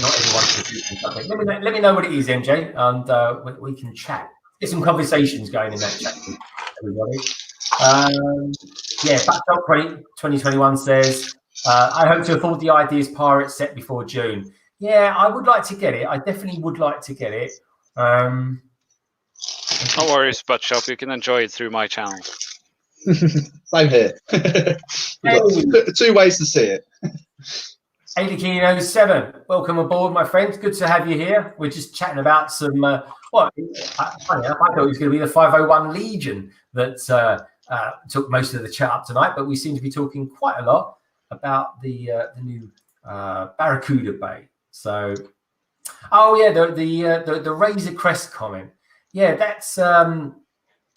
Not everyone's producing something. Let me know what it is, MJ, and we can chat. Get some conversations going in that chat with everybody. Yeah, Backtop 2021 says, I hope to afford the Ideas Pirate set before June. Yeah, I would like to get it. I definitely would like to get it.
No worries, Butchop. You can enjoy it through my channel.
Same here. Two ways to see it.
Adikino7, welcome aboard, my friend. Good to have you here. We're just chatting about some. Funny enough, I thought it was going to be the 501 Legion that took most of the chat up tonight, but we seem to be talking quite a lot about the new Barracuda Bay. So, oh yeah, the Razor Crest comment. Yeah, that's yeah.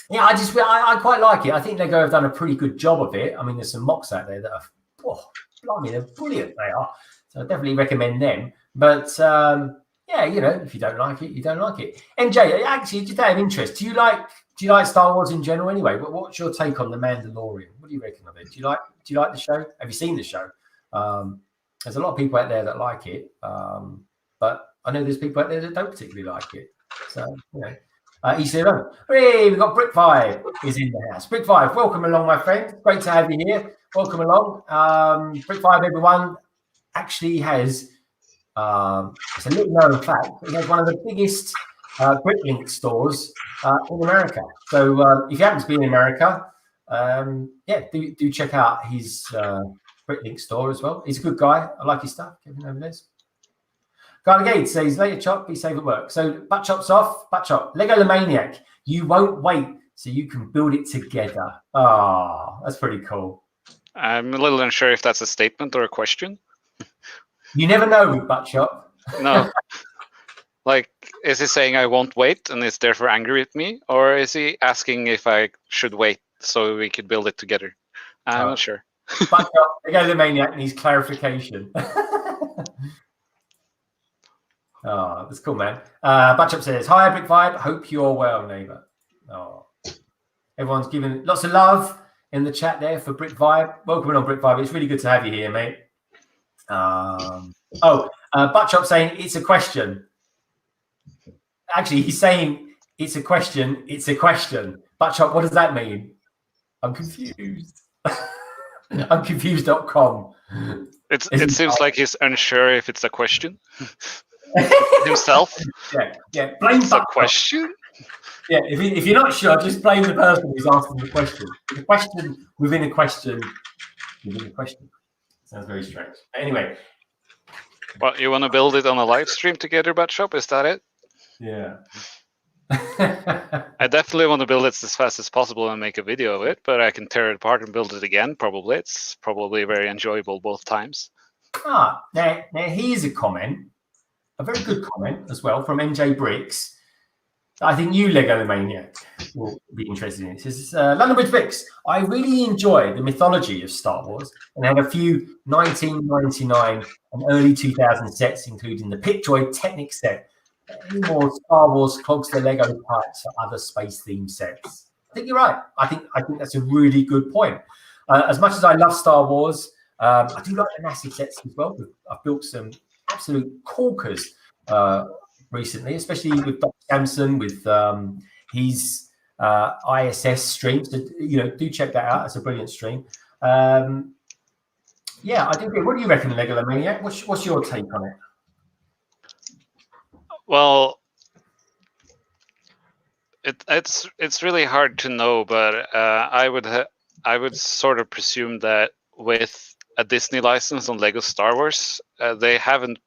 I quite like it. I think Lego have done a pretty good job of it. I mean, there's some mocks out there that are, blimey, they're brilliant. They are. So I definitely recommend them. But yeah, you know, if you don't like it, you don't like it. MJ, actually, just out of interest, do you like Star Wars in general anyway? What's your take on The Mandalorian? What do you reckon of it? Do you like the show? Have you seen the show? There's a lot of people out there that like it, but I know there's people out there that don't particularly like it. So, you know. E7. Hey, we've got Brick5 is in the house. Brick5, welcome along, my friend. Great to have you here. Welcome along. Brick5, everyone, actually has, it's a little known fact, he has one of the biggest Bricklink stores in America. So if you happen to be in America, yeah, do check out his Bricklink store as well. He's a good guy. I like his stuff. Kevin over there. Guy Gates says, later chop, be safe at work. So Butt Chop's off. Butt Chop, Lego the Maniac. You won't wait so you can build it together. Oh, that's pretty cool.
I'm a little unsure if that's a statement or a question.
You never know with Butt Chop.
No. Like, is he saying I won't wait and is therefore angry at me? Or is he asking if I should wait so we could build it together? I'm not sure.
Butt Chop, Lego the Maniac needs clarification. Oh, that's cool, man. Butchup says, hi, Brick5. Hope you're well, neighbor. Oh, everyone's giving lots of love in the chat there for Brick5. Welcome on, Brick5. It's really good to have you here, mate. Butchup saying it's a question. Actually, he's saying it's a question. It's a question. Butchup, what does that mean? I'm confused. I'm confused.com.
It seems like he's unsure if it's a question. Himself.
Yeah. Blame
it's a question.
Yeah, if you're not sure, just blame the person who's asking the question. The question within a question within a question. Sounds very strange. Anyway.
Well, you want to build it on a live stream together, Butchop? Is that it?
Yeah.
I definitely want to build it as fast as possible and make a video of it, but I can tear it apart and build it again, probably. It's probably very enjoyable both times.
Now here's a comment. A very good comment as well from MJ Bricks. I think you, Lego the Maniac, will be interested in it. It says, London Bridge Bricks, I really enjoy the mythology of Star Wars and have a few 1999 and early 2000 sets, including the Pitjoy Technic set. Any more Star Wars clogs the Lego types or other space-themed sets? I think you're right. I think that's a really good point. As much as I love Star Wars, I do like the massive sets as well. I've built some absolute corkers recently, especially with Dr. Samson with his ISS stream. So, you know, do check that out. It's a brilliant stream. Yeah, I do agree. What do you reckon, Lego the Maniac? What's your take on it?
Well, it's really hard to know, but I I would sort of presume that with a Disney license on Lego Star Wars, they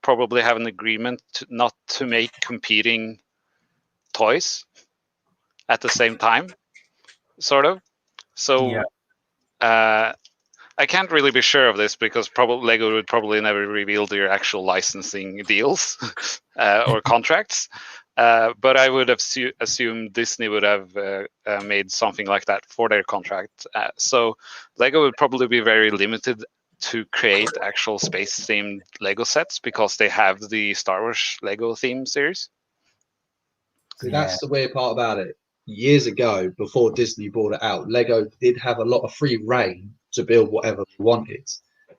probably have an agreement not to make competing toys at the same time, sort of. So I can't really be sure of this because probably Lego would probably never reveal their actual licensing deals or contracts. But I would have assumed Disney would have made something like that for their contract. So Lego would probably be very limited to create actual space-themed Lego sets because they have the Star Wars Lego theme series.
See, that's the weird part about it. Years ago, before Disney brought it out, Lego did have a lot of free reign to build whatever they wanted.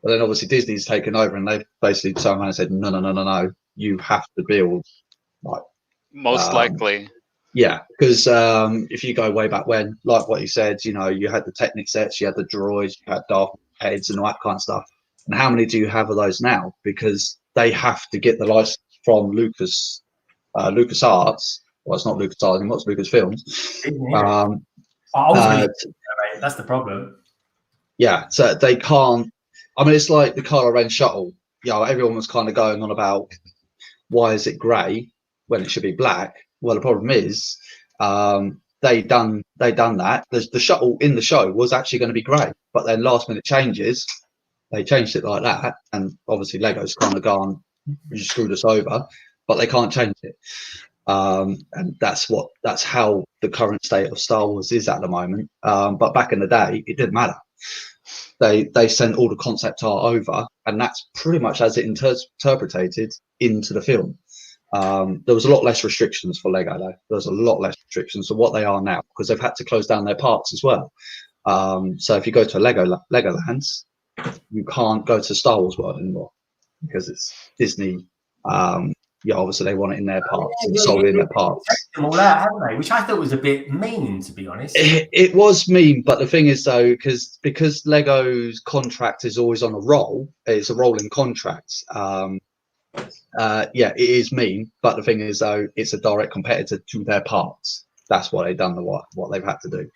But then obviously Disney's taken over and they've basically turned around and said, no, you have to build like
most likely.
Yeah, because if you go way back when, like what you said, you know, you had the Technic sets, you had the droids, you had Darth heads and all that kind of stuff. And how many do you have of those now? Because they have to get the license from LucasArts. Well, it's not LucasArts anymore, it's Lucasfilms.
That's the problem.
Yeah, so they can't. I mean, it's like the Kylo Ren shuttle. You know, everyone was kind of going on about why is it grey when it should be black. Well, the problem is they done that. The shuttle in the show was actually going to be grey, but then last minute changes, they changed it like that. And obviously Lego's kind of gone, you screwed us over, but they can't change it. And that's how the current state of Star Wars is at the moment. But back in the day, it didn't matter. They sent all the concept art over, and that's pretty much as it interpreted into the film. There was a lot less restrictions for Lego, though. There was a lot less restrictions than what they are now because they've had to close down their parks as well. So if you go to Legolands, you can't go to Star Wars World anymore because it's Disney. Yeah, obviously they want it in their parks and sold in their parks.
Them all out, haven't they? Which I thought was a bit mean, to be honest.
It was mean, but the thing is though, because Lego's contract is always on a roll, it's a rolling contract. Yeah, it is mean, but the thing is though, it's a direct competitor to their parks. That's what they've done. What they've had to do,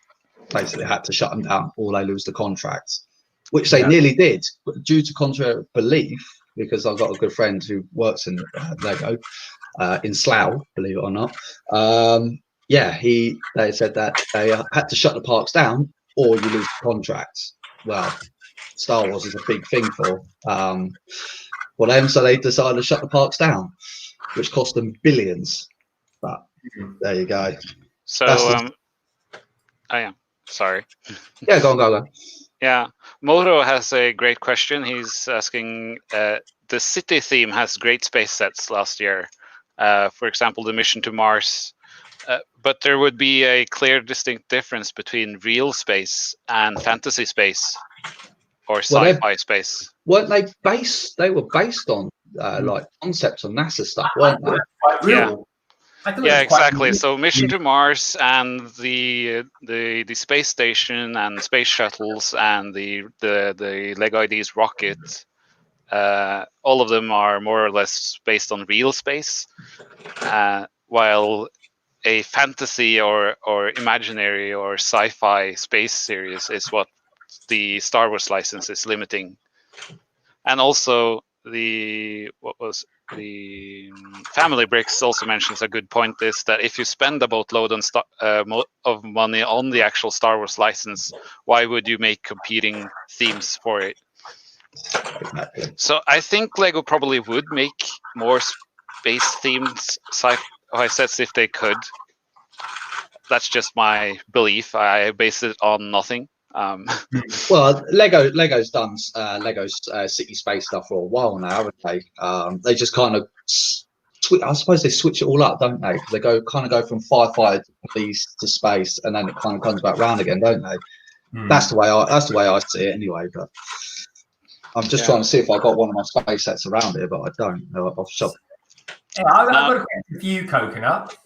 basically, had to shut them down, or they lose the contracts, which they nearly did, but due to contrary belief. Because I've got a good friend who works in Lego in Slough, believe it or not. Yeah, they said that they had to shut the parks down or you lose the contracts. Well, Star Wars is a big thing for them, so they decided to shut the parks down, which cost them billions. But there you go.
So, sorry.
Yeah, go on.
Yeah, Moto has a great question. He's asking, the city theme has great space sets last year. For example, the Mission to Mars. But there would be a clear, distinct difference between real space and fantasy space or sci-fi space.
Weren't they based? They were based on like concepts of NASA stuff, weren't they?
Quite real.
Yeah, exactly. So Mission to Mars and the space station and space shuttles and the Lego ID's rocket, all of them are more or less based on real space, while a fantasy or imaginary or sci-fi space series is what the Star Wars license is limiting. And also the Family Bricks also mentions a good point is that if you spend a boatload of money on the actual Star Wars license, why would you make competing themes for it? So I think Lego probably would make more space-themed sci-fi sets if they could. That's just my belief. I base it on nothing.
Well, Lego's done Lego's city space stuff for a while now, haven't they? They just kind of I suppose they switch it all up, don't they? They go from firefighter to police to space, and then it kind of comes back round again, don't they? That's the way I see it anyway. But I'm just trying to see if I got one of my space sets around here, but I don't. No, off shop.
Yeah, I've got a question for you, Coconut.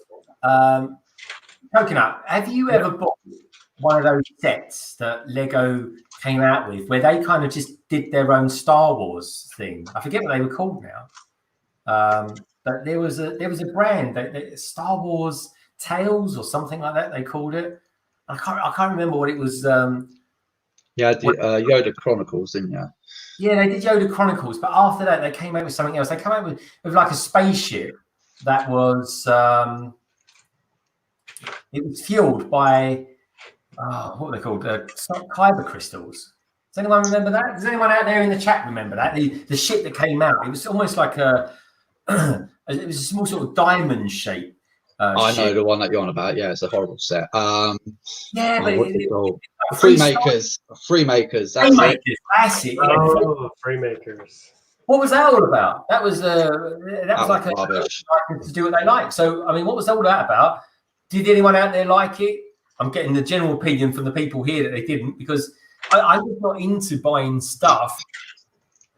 Coconut, have you ever bought one of those sets that Lego came out with where they kind of just did their own Star Wars thing? I forget what they were called now. But there was a brand that Star Wars Tales or something like that they called it. I can't remember what it was.
Yeah, the Yoda Chronicles, didn't you?
Yeah, they did Yoda Chronicles, but after that they came out with something else. They came out with like a spaceship that was it was fueled by what are they called? Kyber crystals. Does anyone remember that? Does anyone out there in the chat remember that? The ship that came out, it was almost like it was a small sort of diamond shape.
I
ship.
know the one that you're on about. Yeah, it's a horrible set.
Yeah, but
what's it called?
Freemakers.
Freemakers.
Freemakers. That's it. Yeah.
Oh, Freemakers.
What was that all about? That was like
rubbish.
to do what they like. So, I mean, what was all that about? Did anyone out there like it? I'm getting the general opinion from the people here that they didn't, because I'm just not into buying stuff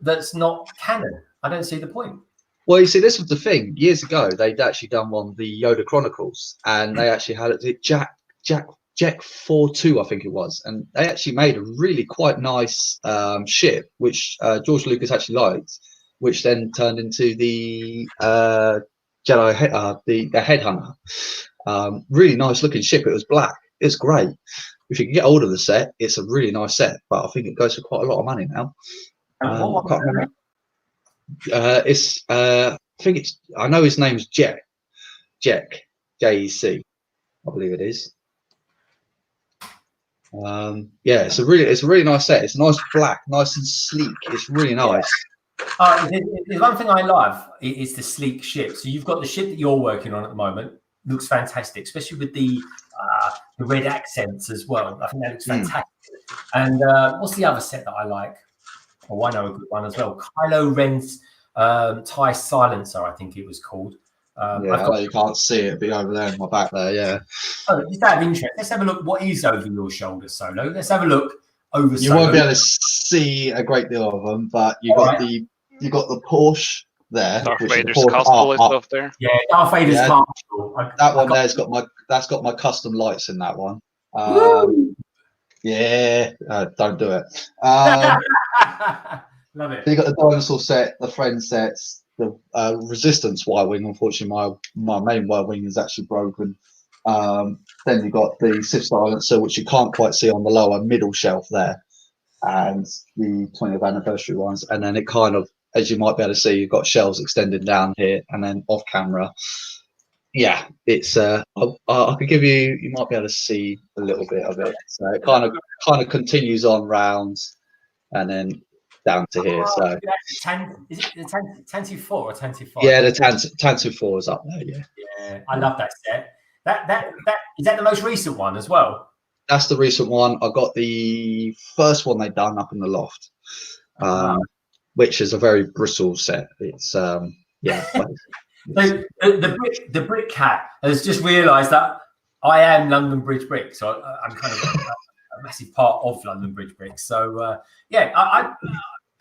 that's not canon. I don't see the point.
Well, you see, this was the thing. Years ago, they'd actually done one, the Yoda Chronicles, and they actually had it Jack 4-2, I think it was, and they actually made a really quite nice ship, which George Lucas actually liked, which then turned into the Jedi the Headhunter. Really nice looking ship. It was black. It's great. If you can get hold of the set, it's a really nice set, but I think it goes for quite a lot of money now. I can't remember. I know his name's Jack, JEC, I believe it is. Yeah, it's a really nice set. It's nice black, nice and sleek. It's really nice.
The one thing I love is the sleek ship. So you've got the ship that you're working on at the moment. Looks fantastic, especially with the red accents as well. I think that looks fantastic. And what's the other set that I like? Oh, I know a good one as well. Kylo Ren's TIE Silencer, I think it was called.
You can't see it, but over there in my back there, yeah.
Oh, just out of interest, let's have a look. What is over your shoulder, Solo? Let's have a look over.
You won't be able to see a great deal of them, but you got the Porsche there.
Darth Vader's castle is up there.
Yeah, Darth Vader's castle.
That one there's got my custom lights in that one. Yeah, don't do it.
Love it.
So you got the dinosaur set, the friend sets, the resistance Y-wing. Unfortunately, my main Y-wing is actually broken. Then you got the Sith Silencer, which you can't quite see on the lower middle shelf there, and the 20th anniversary ones. And then it kind of, as you might be able to see, you've got shelves extended down here, and then off camera. Yeah, it's I could give you. You might be able to see a little bit of it. So it kind of continues on rounds, and then down to here. So
is it the Tantu 4 or Tantu 5?
Yeah, the Tantu 4 is up there.
Yeah, I love that set. That is that the most recent one as well?
That's the recent one. I got the first one they done up in the loft, which is a very bristle set. It's yeah.
So the brick cat has just realised that I am London Bridge Brick, so I'm kind of a massive part of London Bridge Brick. So yeah,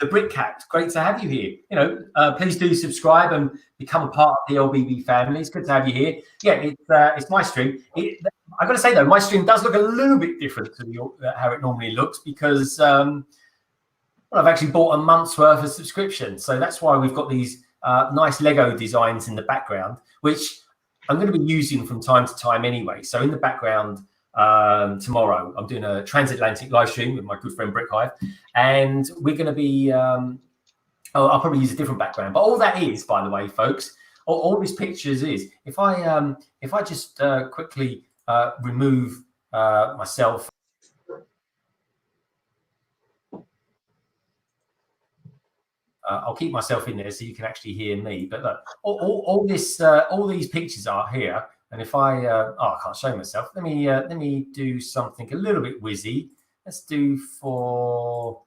the brick cat, great to have you here. You know, please do subscribe and become a part of the LBB family. It's good to have you here. Yeah, it's my stream. I've got to say though, my stream does look a little bit different to how it normally looks because well, I've actually bought a month's worth of subscription, so that's why we've got these nice Lego designs in the background, which I'm going to be using from time to time anyway. So in the background tomorrow, I'm doing a transatlantic live stream with my good friend Brick Hive, and we're going to be. I'll probably use a different background, but all that is, by the way, folks, all these pictures is. If I just quickly remove myself. I'll keep myself in there so you can actually hear me. But look, all these pictures are here. And if I can't show myself. Let me do something a little bit whizzy. Let's do for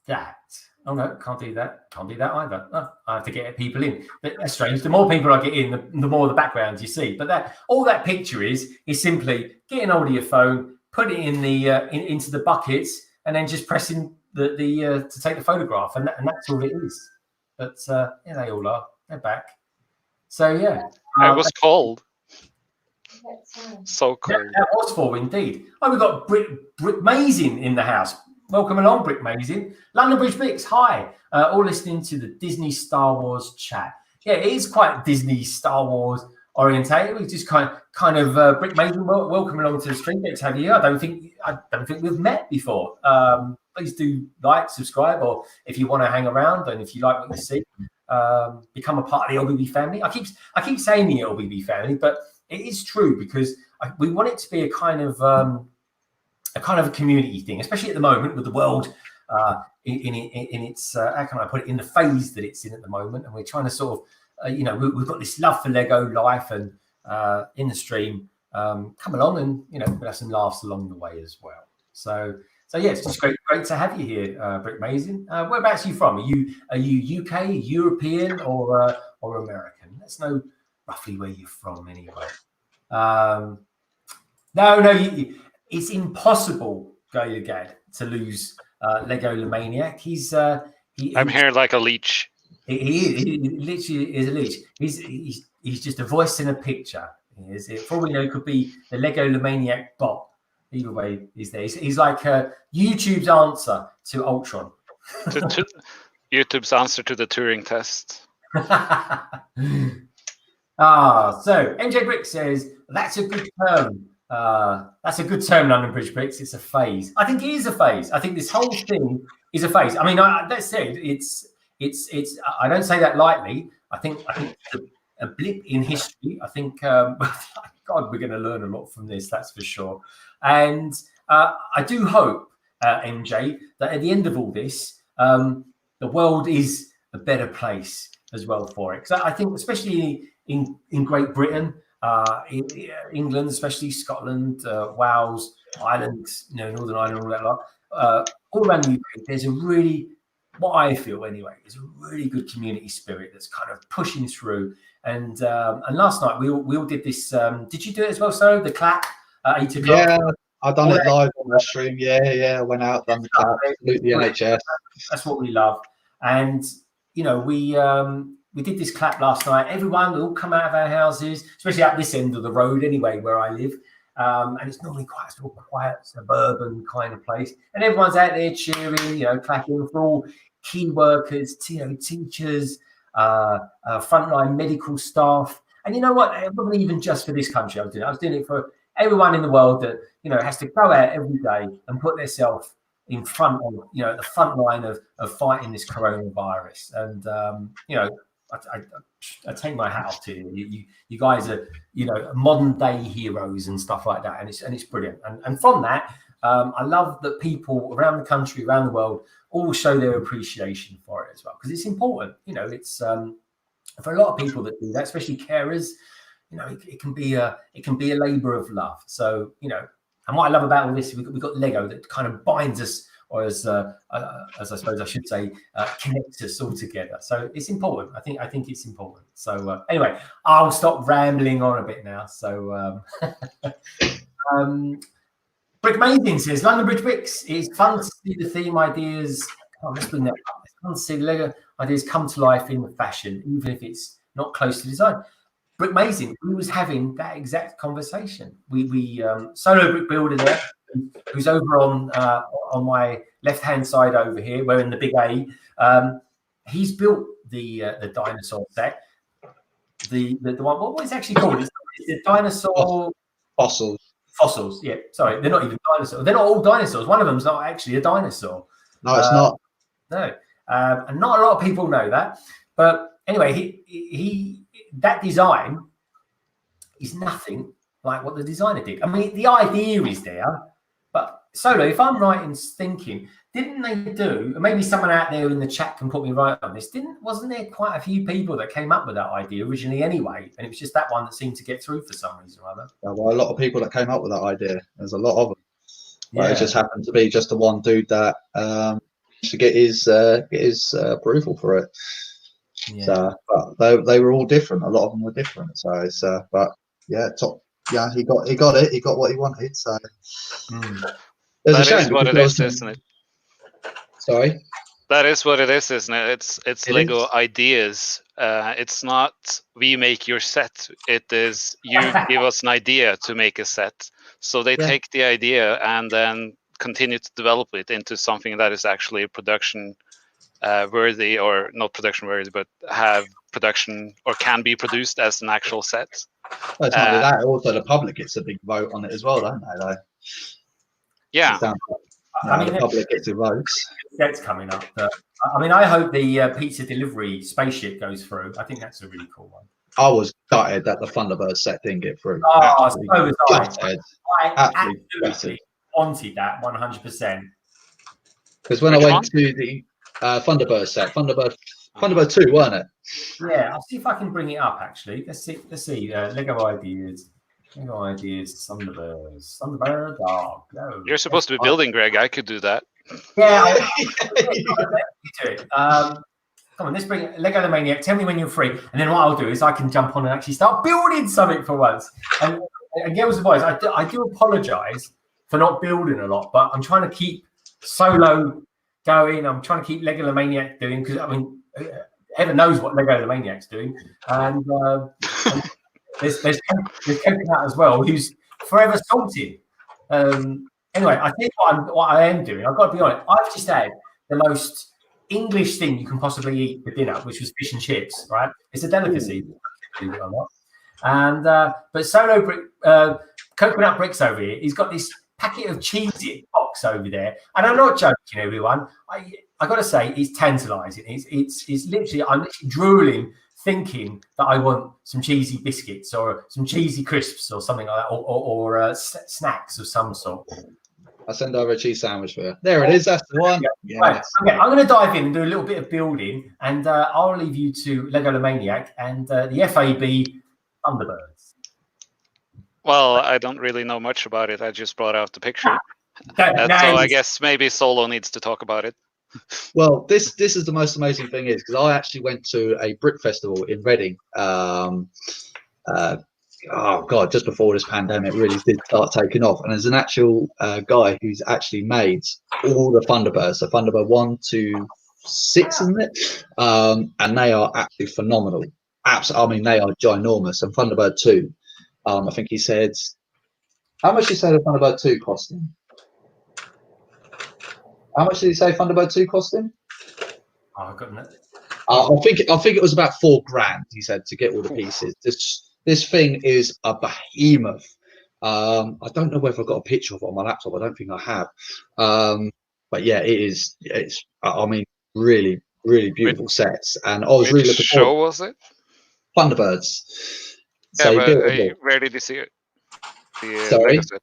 that. Oh no, can't do that. Can't do that either. Oh, I have to get people in. But that's strange. The more people I get in, the more the backgrounds you see. But all that picture is simply getting hold of your phone, put it in the into the buckets, and then just pressing the to take the photograph, and that's all it is. But yeah, they all are. They're back. So yeah,
it was cold. So cold.
That was full indeed. Oh, we've got Brick Mazing in the house. Welcome along, Brick Mazing. London Bridge Bricks, hi. All listening to the Disney Star Wars chat. Yeah, it is quite Disney Star Wars. orientated. We just kind of Brick Mason, welcome along to the stream. Great to have you. I don't think we've met before. Please do like, subscribe, or if you want to hang around and if you like what you see, become a part of the LBB family. I keep saying the LBB family, but it is true because we want it to be a kind of a community thing, especially at the moment with the world in its how can I put it, in the phase that it's in at the moment, and we're trying to sort of we've got this love for Lego life, and in the stream, come along and we'll have some laughs along the way as well. So yeah, it's just great to have you here, Brick Mason. Whereabouts are you from? Are you UK, European, or American? Let's know roughly where you're from, anyway. No, it's impossible, Gad, to lose Lego Maniac.
I'm here like a leech.
He literally is a leech. He's just a voice in a picture. For all we know, it could be the Lego Maniac bot. Either way, he's there. He's like YouTube's answer to Ultron.
YouTube's answer to the Turing test.
So MJ Brick says that's a good term. That's a good term, London Bridge Bricks. It's a phase. I think it is a phase. I think this whole thing is a phase. I mean, that said, it's. I don't say that lightly. I think it's a blip in history. I think, God, we're going to learn a lot from this. That's for sure. And I do hope, MJ, that at the end of all this, the world is a better place as well for it. Because I think, especially in Great Britain, in England, especially Scotland, Wales, Ireland, Northern Ireland, all that lot, all around the UK, there's a really, what I feel anyway, is a really good community spirit that's kind of pushing through. And last night we all did this. Did you do it as well, so the clap at 8 o'clock?
Yeah, I done it live on the stream. Yeah, went out, done the clap, salute the NHS.
That's what we love. And we did this clap last night. Everyone will all come out of our houses, especially at this end of the road anyway, where I live. And it's normally quite a sort of quiet suburban kind of place. And everyone's out there cheering, clapping for all key workers, teachers, frontline medical staff. And you know what? It wasn't even just for this country I was doing it for everyone in the world that, has to go out every day and put themselves in front of, the front line of fighting this coronavirus. And, I take my hat off to you. You guys are, modern day heroes and stuff like that, and it's brilliant. And from that, I love that people around the country, around the world, all show their appreciation for it as well, because it's important. It's for a lot of people that do that, especially carers. It can be a labour of love. So and what I love about all this, we've got Lego that kind of binds us, or as I suppose I should say, connects us all together. So it's important. I think it's important. So anyway, I'll stop rambling on a bit now. So Brick Mason says, London Bridge Bricks, it's fun to see the theme ideas. Let's bring that up. It's fun to see the Lego ideas come to life in fashion, even if it's not close to design. Brick Mason, we was having that exact conversation. We solo brick builder there, who's over on my left-hand side over here, we're in the big A. He's built the dinosaur set. The one, what is it actually called? It's the dinosaur fossils. Yeah, sorry, they're not even dinosaurs. They're not all dinosaurs. One of them's not actually a dinosaur.
No, it's not.
No, and not a lot of people know that. But anyway, he that design is nothing like what the designer did. I mean, the idea is there, but Solo, if I'm right in thinking, didn't they do? Maybe someone out there in the chat can put me right on this. Wasn't there quite a few people that came up with that idea originally anyway? And it was just that one that seemed to get through for some reason or other.
Yeah, well, a lot of people that came up with that idea. There's a lot of them. But it just happened to be just the one dude that to get his approval for it. Yeah. So, but they were all different. A lot of them were different. So it's but yeah, he got it. He got what he wanted. So
that is what it is, isn't it?
Sorry.
That is what it is, isn't it? It's Lego ideas. It's not we make your set. It is you give us an idea to make a set. So they take the idea and then continue to develop it into something that is actually a production worthy, or not production worthy, but have production or can be produced as an actual set.
Well, it's not only that, also the public gets a big vote on it as well, don't they? Though.
Yeah.
I mean, the public gets the votes.
Sets coming up. I mean, I hope the pizza delivery spaceship goes through. I think that's a really cool one.
I was gutted that the Thunderbird set didn't get through.
Oh, so was
gutted.
I
Absolutely
absolutely wanted that 100%.
Because when
Which
I went
one?
to the Thunderbird set, Thunderbird 2, weren't it?
Yeah, I'll see if I can bring it up. Actually, let's see. Lego ideas, Thunderbirds, Thunderbird. Oh, no.
You're supposed to be building, Greg. I could do that.
Yeah, do it. Come on, let's bring Lego the Maniac. Tell me when you're free, and then what I'll do is I can jump on and actually start building something for once. And girls and boys, I do apologise for not building a lot, but I'm trying to keep solo going. I'm trying to keep Lego the Maniac doing, because I mean, heaven knows what Lego the Maniac's doing, and there's Coconut as well, who's forever salty. Anyway, I think what I am doing, I've got to be honest, I've just had the most English thing you can possibly eat for dinner, which was fish and chips, right? It's a delicacy, believe it or not. And but Solo Coconut Bricks over here, he's got this packet of cheesy box over there, and I'm not joking, everyone. I got to say, it's tantalising. It's literally, I'm literally drooling, thinking that I want some cheesy biscuits or some cheesy crisps or something like that, or snacks of some sort.
I'll send over a cheese sandwich for you. There it is. That's the one.
Yeah. Right. Okay, I'm going to dive in and do a little bit of building, and I'll leave you to Lego the Maniac and the FAB Thunderbirds.
Well, I don't really know much about it. I just brought out the picture. So
Nice.
I guess maybe Solo needs to talk about it.
Well, this is the most amazing thing is because I actually went to a brick festival in Reading. Oh God, just before this pandemic really did start taking off, and there's an actual guy who's actually made all the Thunderbirds, so Thunderbird 1 to 6, isn't it? And they are absolutely phenomenal. I mean, they are ginormous. And Thunderbird 2, I think he said, how much did he say the Thunderbird 2 cost him? How much did he say Thunderbird 2 cost him?
Oh, I've got that.
I think it was about $4,000. He said to get all the pieces. This thing is a behemoth. I don't know whether I've got a picture of it on my laptop. I don't think I have. But yeah, it's. I mean, really, really beautiful sets. And I was really looking
show
forward.
Was it?
Thunderbirds.
Yeah,
So
but where did you see it?
Sorry.
Lego set.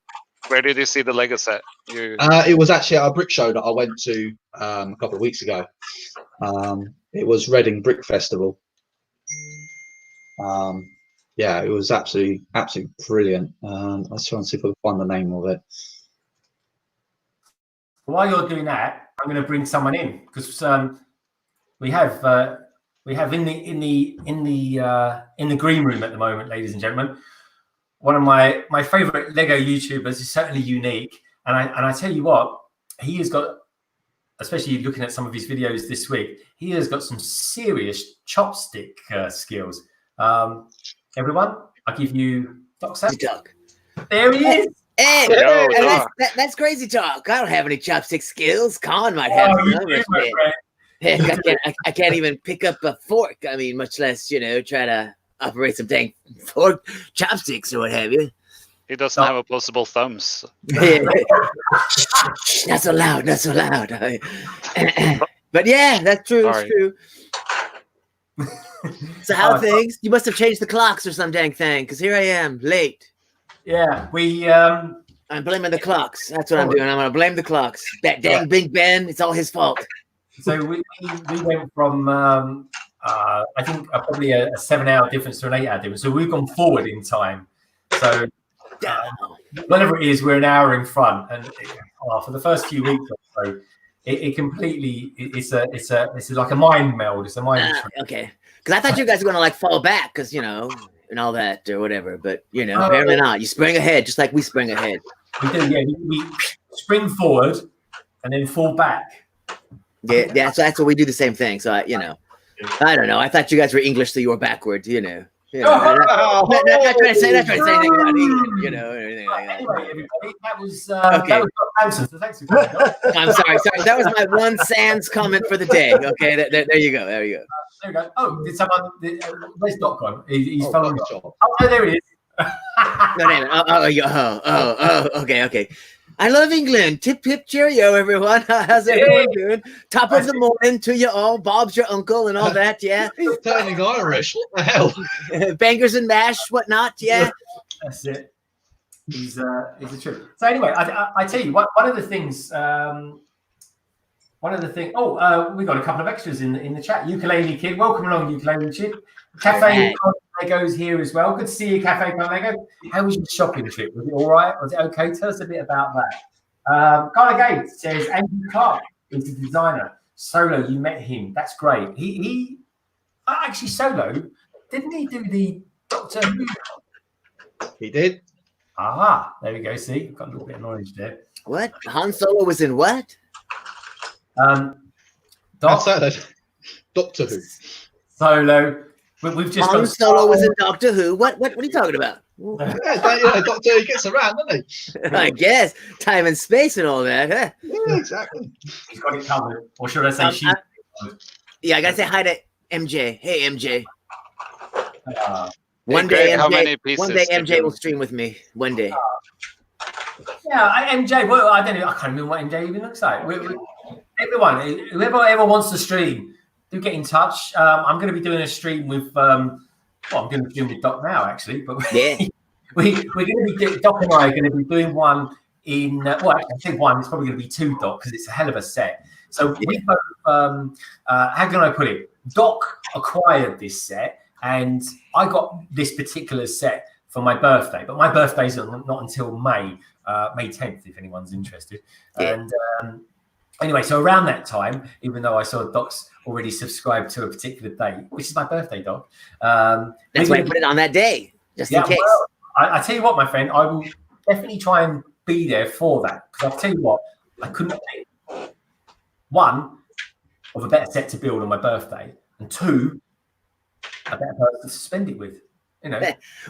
Where did you see the Lego set?
It was actually at a brick show that I went to a couple of weeks ago. It was Reading Brick Festival. Yeah, it was absolutely brilliant. Let's try and see if I can find the name of it.
While you're doing that, I'm going to bring someone in because we have in the green room at the moment, ladies and gentlemen, one of my favorite Lego YouTubers is certainly unique, and I tell you what, he has got, especially looking at some of his videos this week, he has got some serious chopstick skills. Everyone, I give you Doc Sam.
Doc.
There he is.
Hey,
Yo,
that's crazy talk. I don't have any chopstick skills. Con might have some other shit. Heck, I can't even pick up a fork. I mean, much less, try to operate some dang fork chopsticks or what have you.
He doesn't have opposable thumbs.
Not so loud, not so loud. But yeah, that's true.
Sorry.
It's true. So how things? You must have changed the clocks or some dang thing, because here I am, late.
Yeah,
I'm blaming the clocks. That's what I'm doing. I'm gonna blame the clocks. That dang Big Ben, it's all his fault.
So we went from I think probably a 7-hour difference to an 8-hour difference. So we've gone forward in time. So whatever it is, we're an hour in front, and for the first few weeks or so, it completely it's like a mind meld. It's a mind.
Okay, because I thought you guys were gonna fall back, because and all that or whatever, but apparently not. You spring ahead, just like we spring ahead.
We do, yeah. We spring forward and then fall back.
Yeah, so that's what we do, the same thing. So I don't know. I thought you guys were English, so you were backward.
No,
You know, not trying to say anything about England, you know, or anything like that.
Anyway, everybody, that was Doc Hanson. So thanks for coming, Doc.
I'm sorry. That was my one sans comment for the day. Okay, there you go. There you go.
There we go. Oh, did someone? Where's Doc gone? He's following.
Doc.
Oh, there he is.
No, name it. Okay. I love England. Tip hip cheerio, everyone. How's everyone doing? Top of the morning to you all. Bob's your uncle and all that. Yeah.
He's turning Irish. What the hell?
Bangers and mash, whatnot. Yeah.
That's it. He's a trip. So anyway, I tell you, one of the things. Oh, we got a couple of extras in the chat. Ukulele Kid, welcome along, Ukulele Kid. Cafe Lego's here as well. Good to see you, Cafe Lego. How was your shopping trip? Was it all right? Was it okay? Tell us a bit about that. Carla Gates says Andrew Clark is the designer. Solo, you met him. That's great. He actually Solo, didn't he do the Doctor Who?
He did.
Ah, there we go. See, I've got a little bit of knowledge there.
What? Han Solo was in what?
Doctor Who.
Solo. We've just
Han Solo was in Doctor Who. What are you talking about?
Yeah, Doctor Who gets around, doesn't he?
I guess time and space and all that. Huh?
Yeah, exactly.
He's got it covered, or should I say she?
Yeah, I gotta say hi to MJ. Hey, MJ.
One day
MJ will stream with me. One day.
Yeah, MJ. Well, I don't know. I can't remember what MJ even looks like. Everyone, whoever wants to stream, do get in touch. I'm going to be doing a stream with. I'm going to stream with Doc now, actually. But
yeah,
we're going to be Doc and I are going to be doing one in. I think one. It's probably going to be two, Doc, because it's a hell of a set. So we both. How can I put it? Doc acquired this set, and I got this particular set for my birthday. But my birthday's not until May 10th, if anyone's interested.
Yeah.
And anyway, so around that time, even though I saw Doc's already subscribed to a particular date, which is my birthday, Doc.
That's why I put it on that day, just in case.
Well, I tell you what, my friend, I will definitely try and be there for that. Because I'll tell you what, I couldn't pick one of a better set to build on my birthday, and two, a better person to spend it with. You know.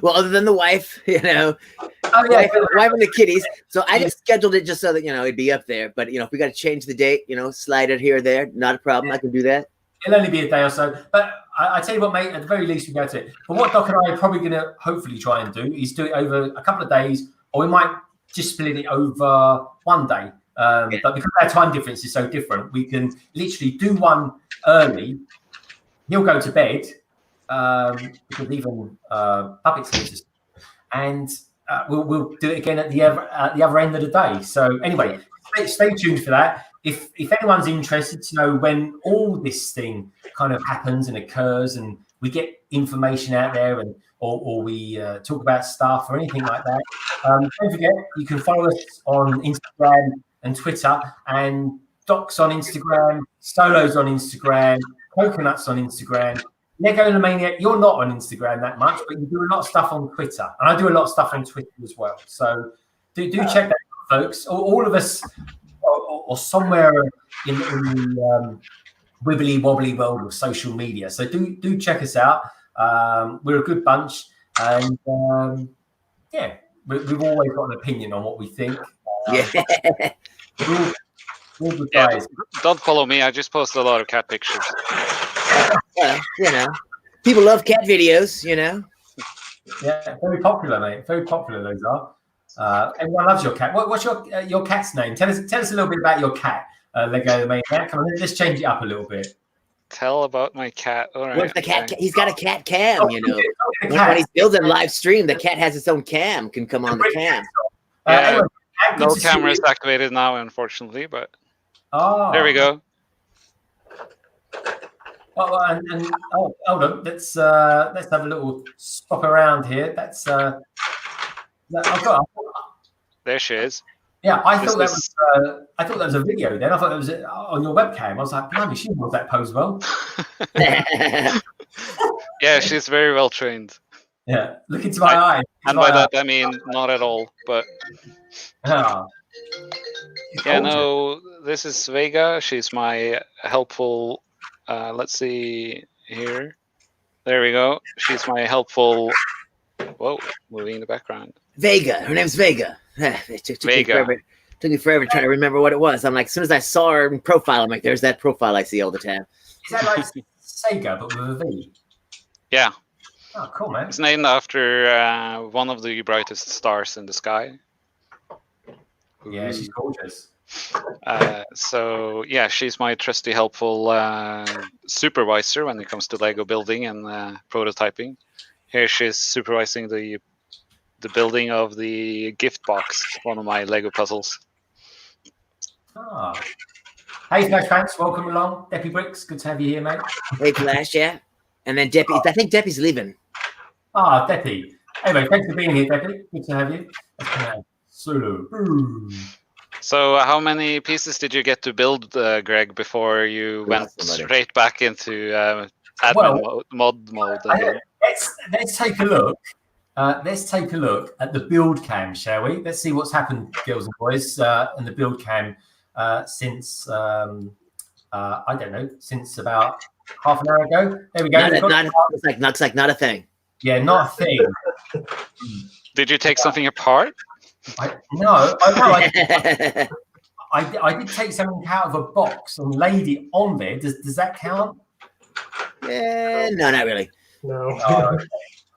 Well, other than the wife, you know,
wife
and the kiddies. So I just scheduled it just so that, you know, it'd be up there. But, you know, if we got to change the date, you know, slide it here or there, not a problem. I can do that.
It'll only be a day or so. But I tell you what, mate, at the very least, we go to it. But what Doc and I are probably going to hopefully try and do is do it over a couple of days, or we might just split it over one day. But because our time difference is so different, we can literally do one early. He'll go to bed. Because even puppets need to, and we'll do it again at the other end of the day. So anyway, stay tuned for that. If anyone's interested to know when all this thing kind of happens and occurs, and we get information out there, and or we talk about stuff or anything like that, don't forget you can follow us on Instagram and Twitter, and Doc's on Instagram, Solo's on Instagram, Coconut's on Instagram. Lego the Maniac, you're not on Instagram that much, but you do a lot of stuff on Twitter, and I do a lot of stuff on Twitter as well. So do check that out, folks. All of us, or somewhere in the wibbly wobbly world of social media. So do check us out. We're a good bunch, and we've always got an opinion on what we think. We're good guys.
Don't follow me. I just post a lot of cat pictures.
Well, you know, people love cat videos, you know.
Yeah, very popular, mate. Very popular, those are. Everyone loves your cat. What's your cat's name? Tell us a little bit about your cat, Lego the Maniac. Come on, let's change it up a little bit.
Tell about my cat. All right.
What's the cat? He's got a cat cam, you know. When he's building live stream, the cat has its own cam, can come on the cam.
Anyway, no camera is activated now, unfortunately, but there we go.
Hold on. Let's have a little stop around here.
There she is.
Yeah, I thought that was a video. Then I thought it was on your webcam. I was like, blimey, she knows that pose well.
Yeah, she's very well trained.
Yeah, look into my eye.
And by that I mean not at all, but. Yeah, no, this is Vega. She's my helpful. Let's see here. There we go. She's my helpful. Whoa, moving in the background.
Vega. Her name's Vega. It took
Vega.
me forever trying to remember what it was. I'm like, as soon as I saw her in profile, I'm like, there's that profile I see all the time.
Is that like Sega but with a V?
Yeah.
Oh, cool, man.
It's named after one of the brightest stars in the sky.
Yeah, she's gorgeous.
So yeah, she's my trusty, helpful supervisor when it comes to Lego building and prototyping. Here she's supervising the building of the gift box, one of my Lego puzzles.
Ah. Hey, Flash fans, welcome along. Deppy Bricks, good to have you here, mate.
Hey, Flash, yeah. And then Deppy, I think Deppy's leaving.
Ah, Deppy. Anyway, thanks for being here, Deppy. Good to have you. Solo.
So how many pieces did you get to build, Greg, before you went straight back into admin mode again?
Let's take a look. Let's take a look at the build cam, shall we? Let's see what's happened, girls and boys, in the build cam since I don't know, since about half an hour ago. There we go.
Looks like not a thing.
Yeah, not a thing.
Did you take something apart?
I did take something out of a box and laid it on there. Does that count?
No, not really.
No.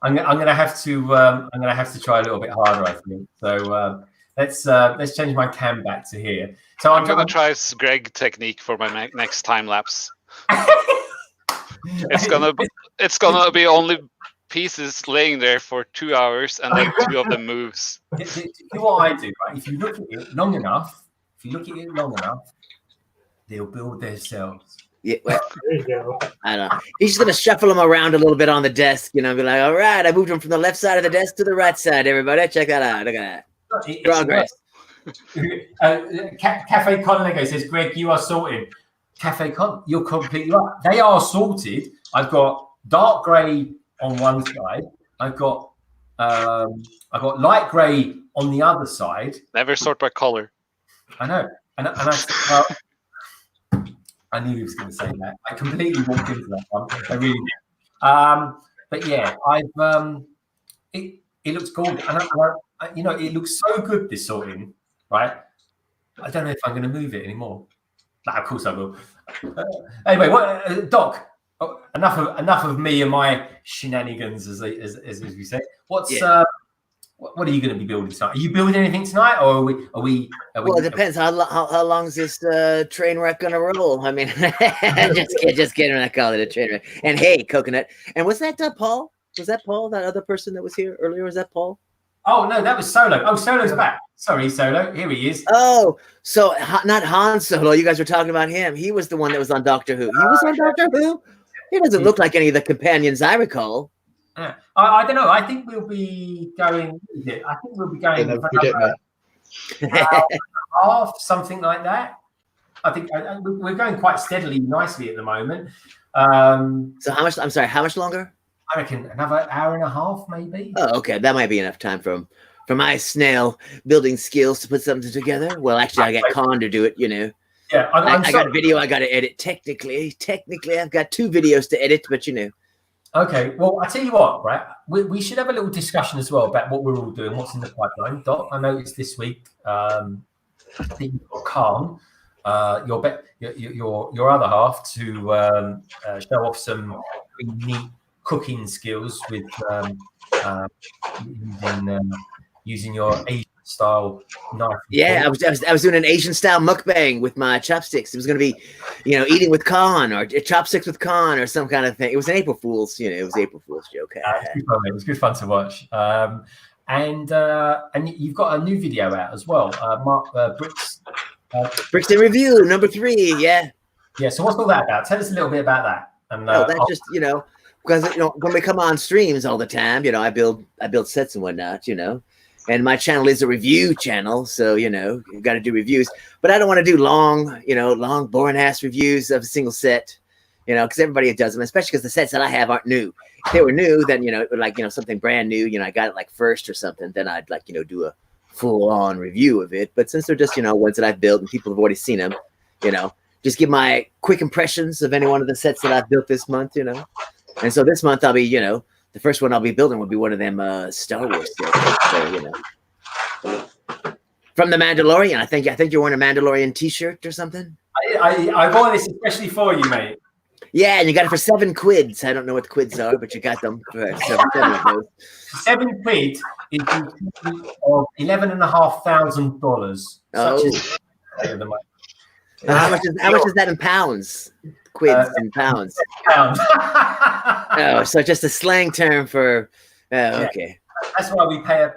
I'm gonna have to try a little bit harder, I think. So let's change my cam back to here. So
I'm gonna try Greg technique for my next time lapse. It's gonna be only pieces laying there for 2 hours, and then 2 of them moves.
You know what I do, right? If you look at it long enough, they'll build themselves.
Yeah, well,
There you go.
I don't know. He's just gonna shuffle them around a little bit on the desk, be like, all right, I moved them from the left side of the desk to the right side. Everybody, check that out. Look at that. Progress.
Cafe Con Lego says, Greg, you are sorted. Cafe Con, you're completely right. They are sorted. I've got dark grey on one side. I've got light grey on the other side.
Never sort by color.
I know, and I knew he was going to say that. I completely walked into that one. I really did. But yeah, it looks gorgeous, and it looks so good, this sorting, right? I don't know if I'm going to move it anymore. Nah, of course I will. Anyway, Doc? Enough of me and my shenanigans, as we say. What are you going to be building tonight? Are you building anything tonight, or are we?
Well, it depends. How long is this train wreck going to roll? I mean, just kidding. I call it a train wreck. And hey, Coconut. And was that Paul? Was that Paul? That other person that was here earlier? Was that Paul?
Oh no, that was Solo. Oh, Solo's back. Sorry, Solo. Here he is.
Oh, so not Han Solo. You guys were talking about him. He was the one that was on Doctor Who. He was on Doctor Who. He doesn't look like any of the companions I recall.
Yeah. I don't know. I think we'll be going. I think we'll be going. Half, something like that. I think we're going quite steadily, nicely at the moment.
So how much? I'm sorry. How much longer?
I reckon another hour and a half, maybe.
Oh, okay. That might be enough time for my snail building skills to put something together. Well, actually, I got Con to do it.
Yeah,
I got a video I got to edit. Technically, I've got 2 videos to edit, but
Okay, well, I tell you what, right? We should have a little discussion as well about what we're all doing, what's in the pipeline. Doc, I noticed this week, I think you've got Khan, your other half, to show off some neat cooking skills with using your Asian style knife.
Yeah, I was doing an Asian style mukbang with my chopsticks. It was going to be, eating with Khan or chopsticks with Khan or some kind of thing. It was an April Fool's, it was April Fool's joke.
It was good fun to watch. And you've got a new video out as well, Mark
Bricks in Review number 3. Yeah.
So what's all that about? Tell us a little bit about that. And
that's just because when we come on streams all the time, I build sets and whatnot, and my channel is a review channel, so you got to do reviews. But I don't want to do long, boring ass reviews of a single set, because everybody does them, especially because the sets that I have aren't new. If they were new, then something brand new, I got it like first or something, then I'd do a full on review of it. But since they're just ones that I've built and people have already seen them, just give my quick impressions of any one of the sets that I've built this month, And so this month I'll be, the first one I'll be building will be one of them Star Wars sets. So, from the Mandalorian. I think you're wearing a Mandalorian T-shirt or something.
I bought this especially for you, mate.
Yeah, and you got it for 7 quids. I don't know what quids are, but you got them for 7 quid.
7 quid is of $11,500.
Oh. How much is that in pounds? Quids in pounds.
Pounds.
Oh, so just a slang term for. Oh, okay.
That's why we pay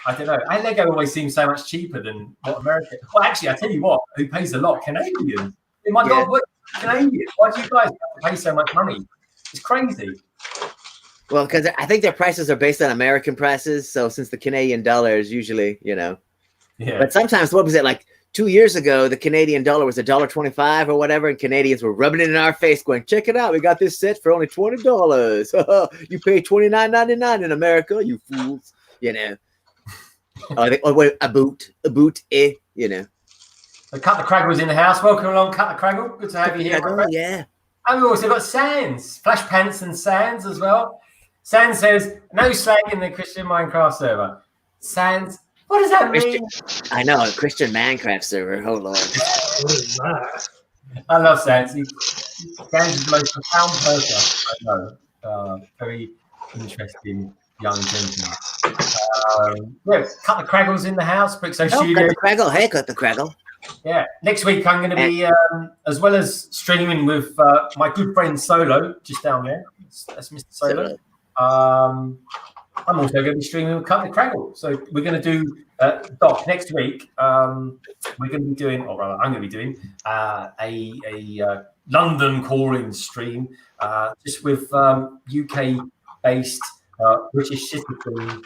I don't know. Lego always seems so much cheaper than what America. Well, actually, I tell you what, who pays a lot? Canadians. Oh my God, what Canadians? Why do you guys have to pay so much money? It's crazy.
Well, because I think their prices are based on American prices. So since the Canadian dollar is usually, Yeah. But sometimes, what was it like 2 years ago? The Canadian dollar was $1.25 or whatever, and Canadians were rubbing it in our face, going, "Check it out, we got this set for only $20. You pay $29.99 in America, you fools." A boot,
So Cut the Craggle was in the house. Welcome along, Cut the Craggle. Good to have you here.
Yeah.
And we've also got Sans, Flash Pants and Sans as well. Sans says, no slag in the Christian Minecraft server. Sans, what does that mean?
I know, a Christian Minecraft server. Oh, Lord.
What is that?
I love Sans. Sans is the most profound person I know. Very interesting young gentleman. Cut the Craggle's in the house. Brixo Studio.
Cut the Craggle. Hey, Cut the Craggle.
Yeah. Next week I'm going to be, as well as streaming with my good friend Solo, just down there. That's Mr. Solo. I'm also going to be streaming with Cut the Craggle. So we're going to do Doc next week. We're going to be doing, or rather, I'm going to be doing a London calling stream, just with UK-based British citizen.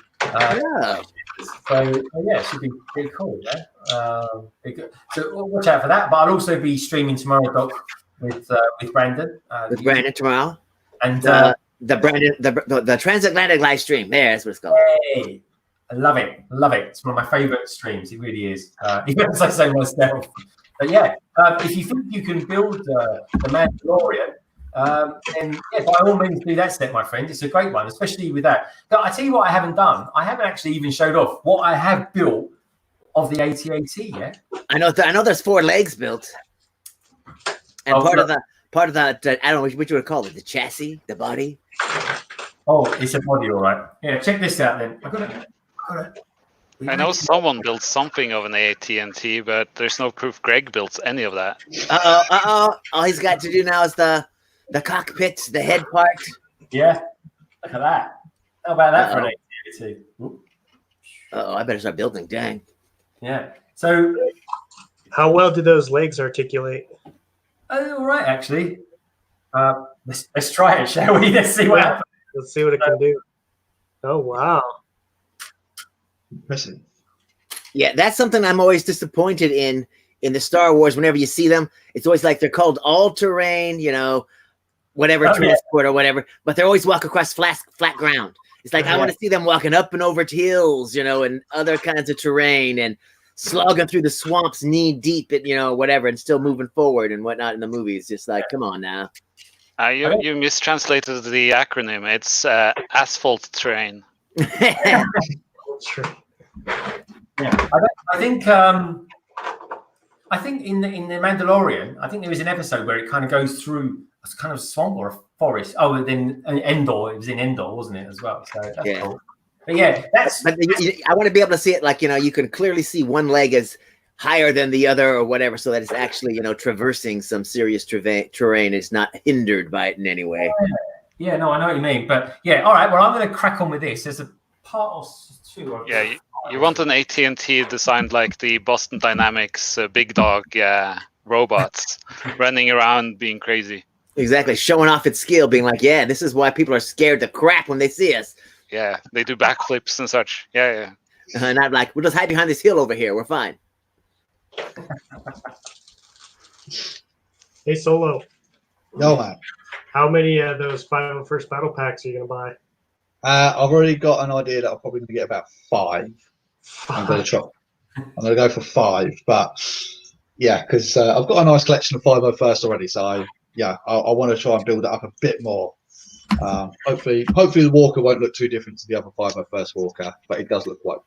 So yeah, it should be pretty cool. Yeah. So we'll watch out for that. But I'll also be streaming tomorrow, Doc, with Brandon.
With Brandon tomorrow,
and
the transatlantic live stream. That's what it's called.
Hey, I love it. It's one of my favorite streams. It really is. Even as I say myself. But yeah, if you think you can build the Mandalorian, then yeah, by all means do that set, my friend. It's a great one, especially with that. But I tell you what, I haven't done. I haven't actually even showed off what I have built of the AT-AT yet.
I know there's 4 legs built, and part of that. I don't know what you would call it. The chassis, the body.
Oh, it's a body, all right. Yeah, check this out then. I got it.
I know someone built something of an AT&T, but there's no proof Greg built any of that.
All he's got to do now is the cockpit, the head part.
Yeah, look at that. How about that for an AT-AT?
Oh, I better start building. Dang.
Yeah. So,
how well do those legs articulate?
All right, actually. Let's try it, shall we? Let's see what happens.
Let's see what it can do. Oh wow.
Impressive.
Yeah, that's something I'm always disappointed in the Star Wars. Whenever you see them, it's always like they're called all-terrain, whatever transport or whatever, but they always walk across flat ground. It's like I want to see them walking up and over hills, and other kinds of terrain and slogging through the swamps knee deep and whatever and still moving forward and whatnot in the movies. Just like, come on now.
You mistranslated the acronym. It's asphalt terrain.
Yeah, I think in the Mandalorian, I think there was an episode where it kind of goes through a kind of swamp or a forest. Oh, and then Endor. It was in Endor, wasn't it, as well? So that's cool. But yeah, But
I want to be able to see it like you can clearly see one leg is higher than the other or whatever, so that it's actually traversing some serious terrain. It's not hindered by it in any way.
Yeah, no, I know what you mean. But yeah, all right. Well, I'm going to crack on with this. There's a part or two.
Yeah, you want an AT&T designed like the Boston Dynamics big dog robots running around being crazy.
Exactly, showing off its skill, being like, yeah, this is why people are scared to crap when they see us.
Yeah, they do backflips and such. Yeah.
And I'm like, we'll just hide behind this hill over here. We're fine.
Hey, Solo.
No, man.
How many of those 501st battle packs are you going to buy?
I've already got an idea that I'm probably going to get about 5. I'm going to go for 5, but yeah, because I've got a nice collection of 501st already. So I want to try and build it up a bit more. Hopefully the Walker won't look too different to the other 501st Walker, but it does look quite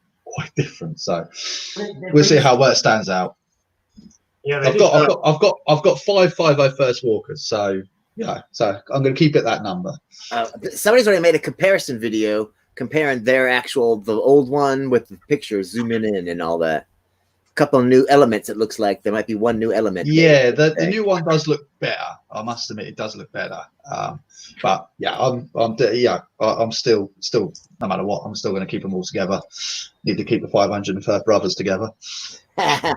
different. So we'll see how well it stands out.
Yeah,
I've got 5 501st Walkers, so yeah, so I'm going to keep it that number.
Somebody's already made a comparison video comparing the old one with the pictures, zooming in and all that. Couple of new elements. It looks like there might be one new element.
Yeah, the new one does look better. I must admit, it does look better. But yeah, I'm still no matter what, I'm still going to keep them all together. Need to keep the 501st brothers together.
and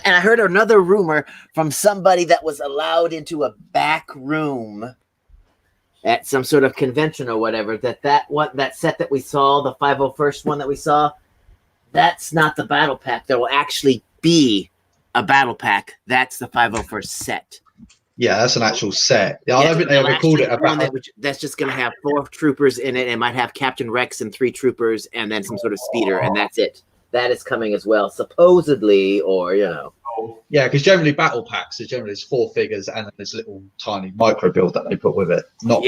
I heard another rumor from somebody that was allowed into a back room at some sort of convention or whatever. That set that we saw, the 501st one that we saw. That's not the battle pack. There will actually be a battle pack. That's the 501st set.
Yeah, that's an actual set. Yeah, I don't think they ever called it a battle.
That's just going to have 4 troopers in it. It might have Captain Rex and 3 troopers and then some sort of speeder, and that's it. That is coming as well, supposedly, or, you know.
Yeah, because generally battle packs is generally 4 figures and then this little tiny micro build that they put with it.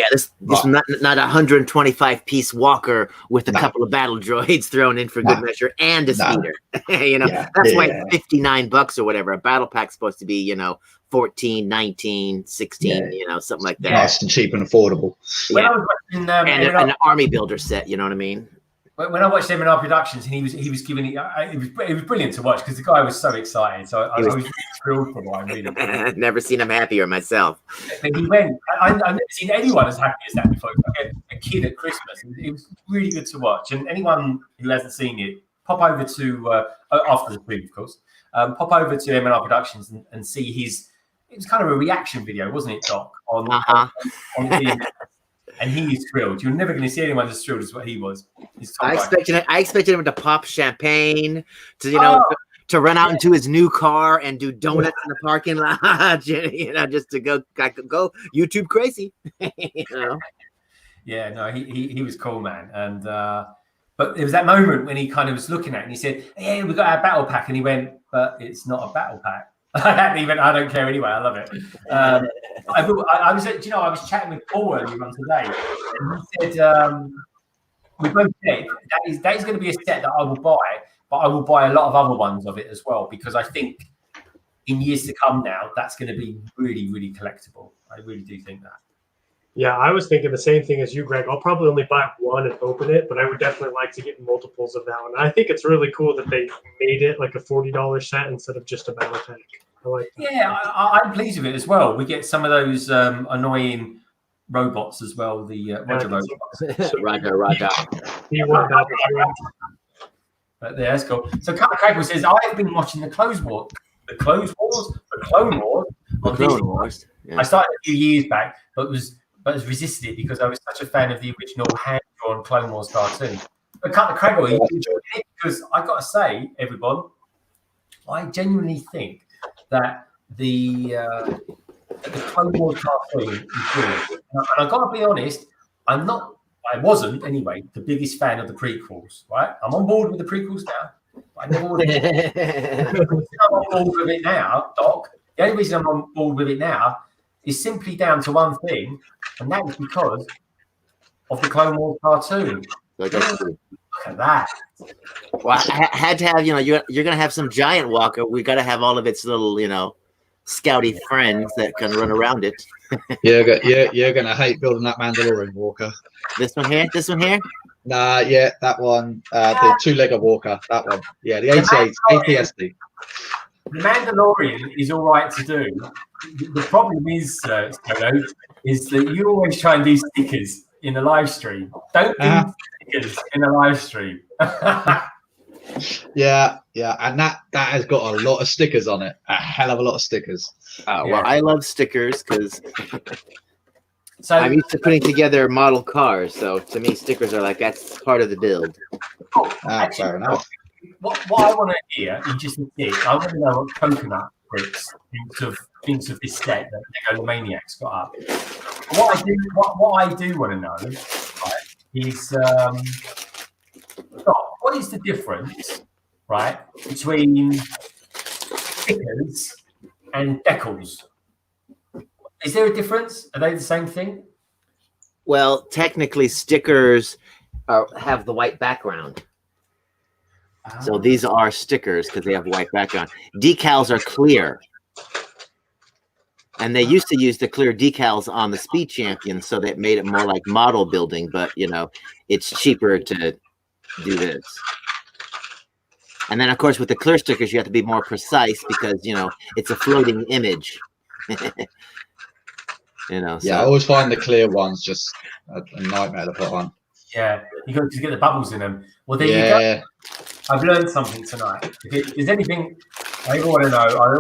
This not a 125 piece walker with a couple of battle droids thrown in for good measure and a speeder. That's why it's $59 or whatever. A battle pack's supposed to be, 14, 19, 16, something like that.
Nice and cheap and affordable.
When I was watching,
and an army builder set, you know what I mean?
When I watched M&R Productions, and he was giving it was brilliant to watch because the guy was so excited. So I was really thrilled for him. Really.
Never seen him happier myself.
But he went. I've never seen anyone as happy as that before. Like a kid at Christmas. It was really good to watch. And anyone who hasn't seen it, pop over to after the stream, of course. Pop over to M&R Productions and see his. It was kind of a reaction video, wasn't it, Doc? On the and he is thrilled. You're never going to see anyone as thrilled as what he was.
I expected him to pop champagne, to run out into his new car and do donuts in the parking lot, just to go YouTube crazy.
Yeah, no, he was cool, man. And but there was that moment when he kind of was looking at it and he said, "Yeah, we got our battle pack," and he went, "But it's not a battle pack." I don't care anyway. I love it. I was chatting with Paul earlier on today, and he said we both said that is going to be a set that I will buy, but I will buy a lot of other ones of it as well because I think in years to come now that's going to be really, really collectible. I really do think that.
Yeah, I was thinking the same thing as you, Greg. I'll probably only buy one and open it, but I would definitely like to get multiples of that one. I think it's really cool that they made it like a $40 set instead of just a battle pack. I like that. Yeah,
I'm pleased with it as well. We get some of those annoying robots as well, the Roger robots.
Roger.
But yeah, that's cool. So Cut Cable says, I've been watching the Clone Wars. Yeah. I started a few years back, but was resisted it because I was such a fan of the original hand-drawn Clone Wars cartoon. But Cut the Craggle, he enjoyed it because I got to say, everyone, I genuinely think that the Clone Wars cartoon is good. And I've got to be honest, I wasn't anyway the biggest fan of the prequels. Right, I'm on board with the prequels now. I never was. I'm on board with it now, Doc. The only reason I'm on board with it now is simply down to one thing, and that is because of the Clone Wars cartoon. Look at that.
Well, I had to have, you're going to have some giant walker. We got to have all of its little, scouty friends that can run around it.
You're going to hate building that Mandalorian walker.
This one here?
Nah, yeah, that one. The 2-legged walker, that one. Yeah, the ATSD.
The Mandalorian is all right to do. The problem is, is that you always try and do stickers in the live stream. Don't do stickers in the live stream.
Yeah, and that has got a lot of stickers on it. A hell of a lot of stickers.
Well, I love stickers because I'm used to putting together model cars. So to me, stickers are that's part of the build.
Actually,
fair enough.
What I want to hear is just a thing. I want to know what Coconut Bricks thinks of this set that Lego Maniacs got up. What I do want to know, right, is what is the difference, right, between stickers and decals? Is there a difference? Are they the same thing?
Well, technically, stickers have the white background. So these are stickers because they have white background. Decals are clear. And they used to use the clear decals on the Speed Champion, so that made it more like model building. But, you know, it's cheaper to do this. And then, of course, with the clear stickers, you have to be more precise because, you know, it's a floating image. You know,
Yeah, I always find the clear ones just a nightmare to put on.
Yeah, you got to get the bubbles in them. Well, there you go. I've learned something tonight. If there's anything I ever want to know, I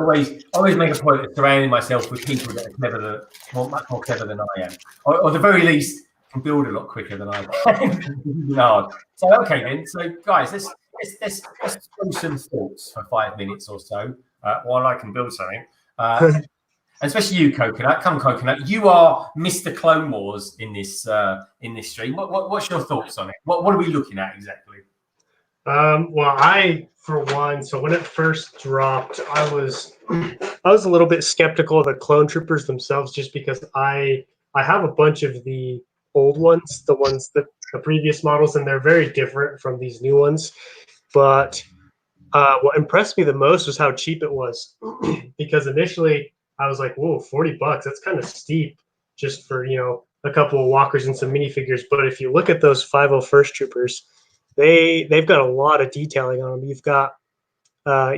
always make a point of surrounding myself with people that are clever, much more clever than I am, or at the very least can build a lot quicker than I can. No. So okay then. So guys, let's do some thoughts for 5 minutes or so while I can build something. Especially you, Coconut. Come, Coconut. You are Mr. Clone Wars in this stream. What's your thoughts on it? What are we looking at exactly?
Well, for one, so when it first dropped, I was a little bit skeptical of the clone troopers themselves, just because I have a bunch of the old ones, the previous models, and they're very different from these new ones. But what impressed me the most was how cheap it was, because initially I was like, "Whoa, $40! That's kind of steep, just for a couple of walkers and some minifigures." But if you look at those 501st troopers, they've got a lot of detailing on them.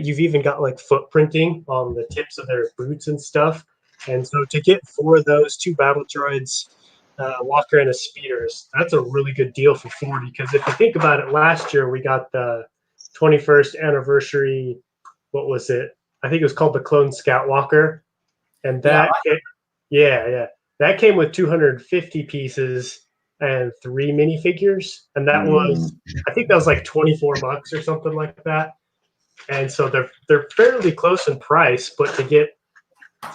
You've even got like footprinting on the tips of their boots and stuff. And so to get 4 of those, 2 battle droids, walker, and a speeders, that's a really good deal for 40. Because if you think about it, last year we got the 21st anniversary. What was it? I think it was called the Clone Scout Walker, and that that came with 250 pieces and 3 minifigures, and that was, I think that was like $24 or something like that. And so they're fairly close in price, but to get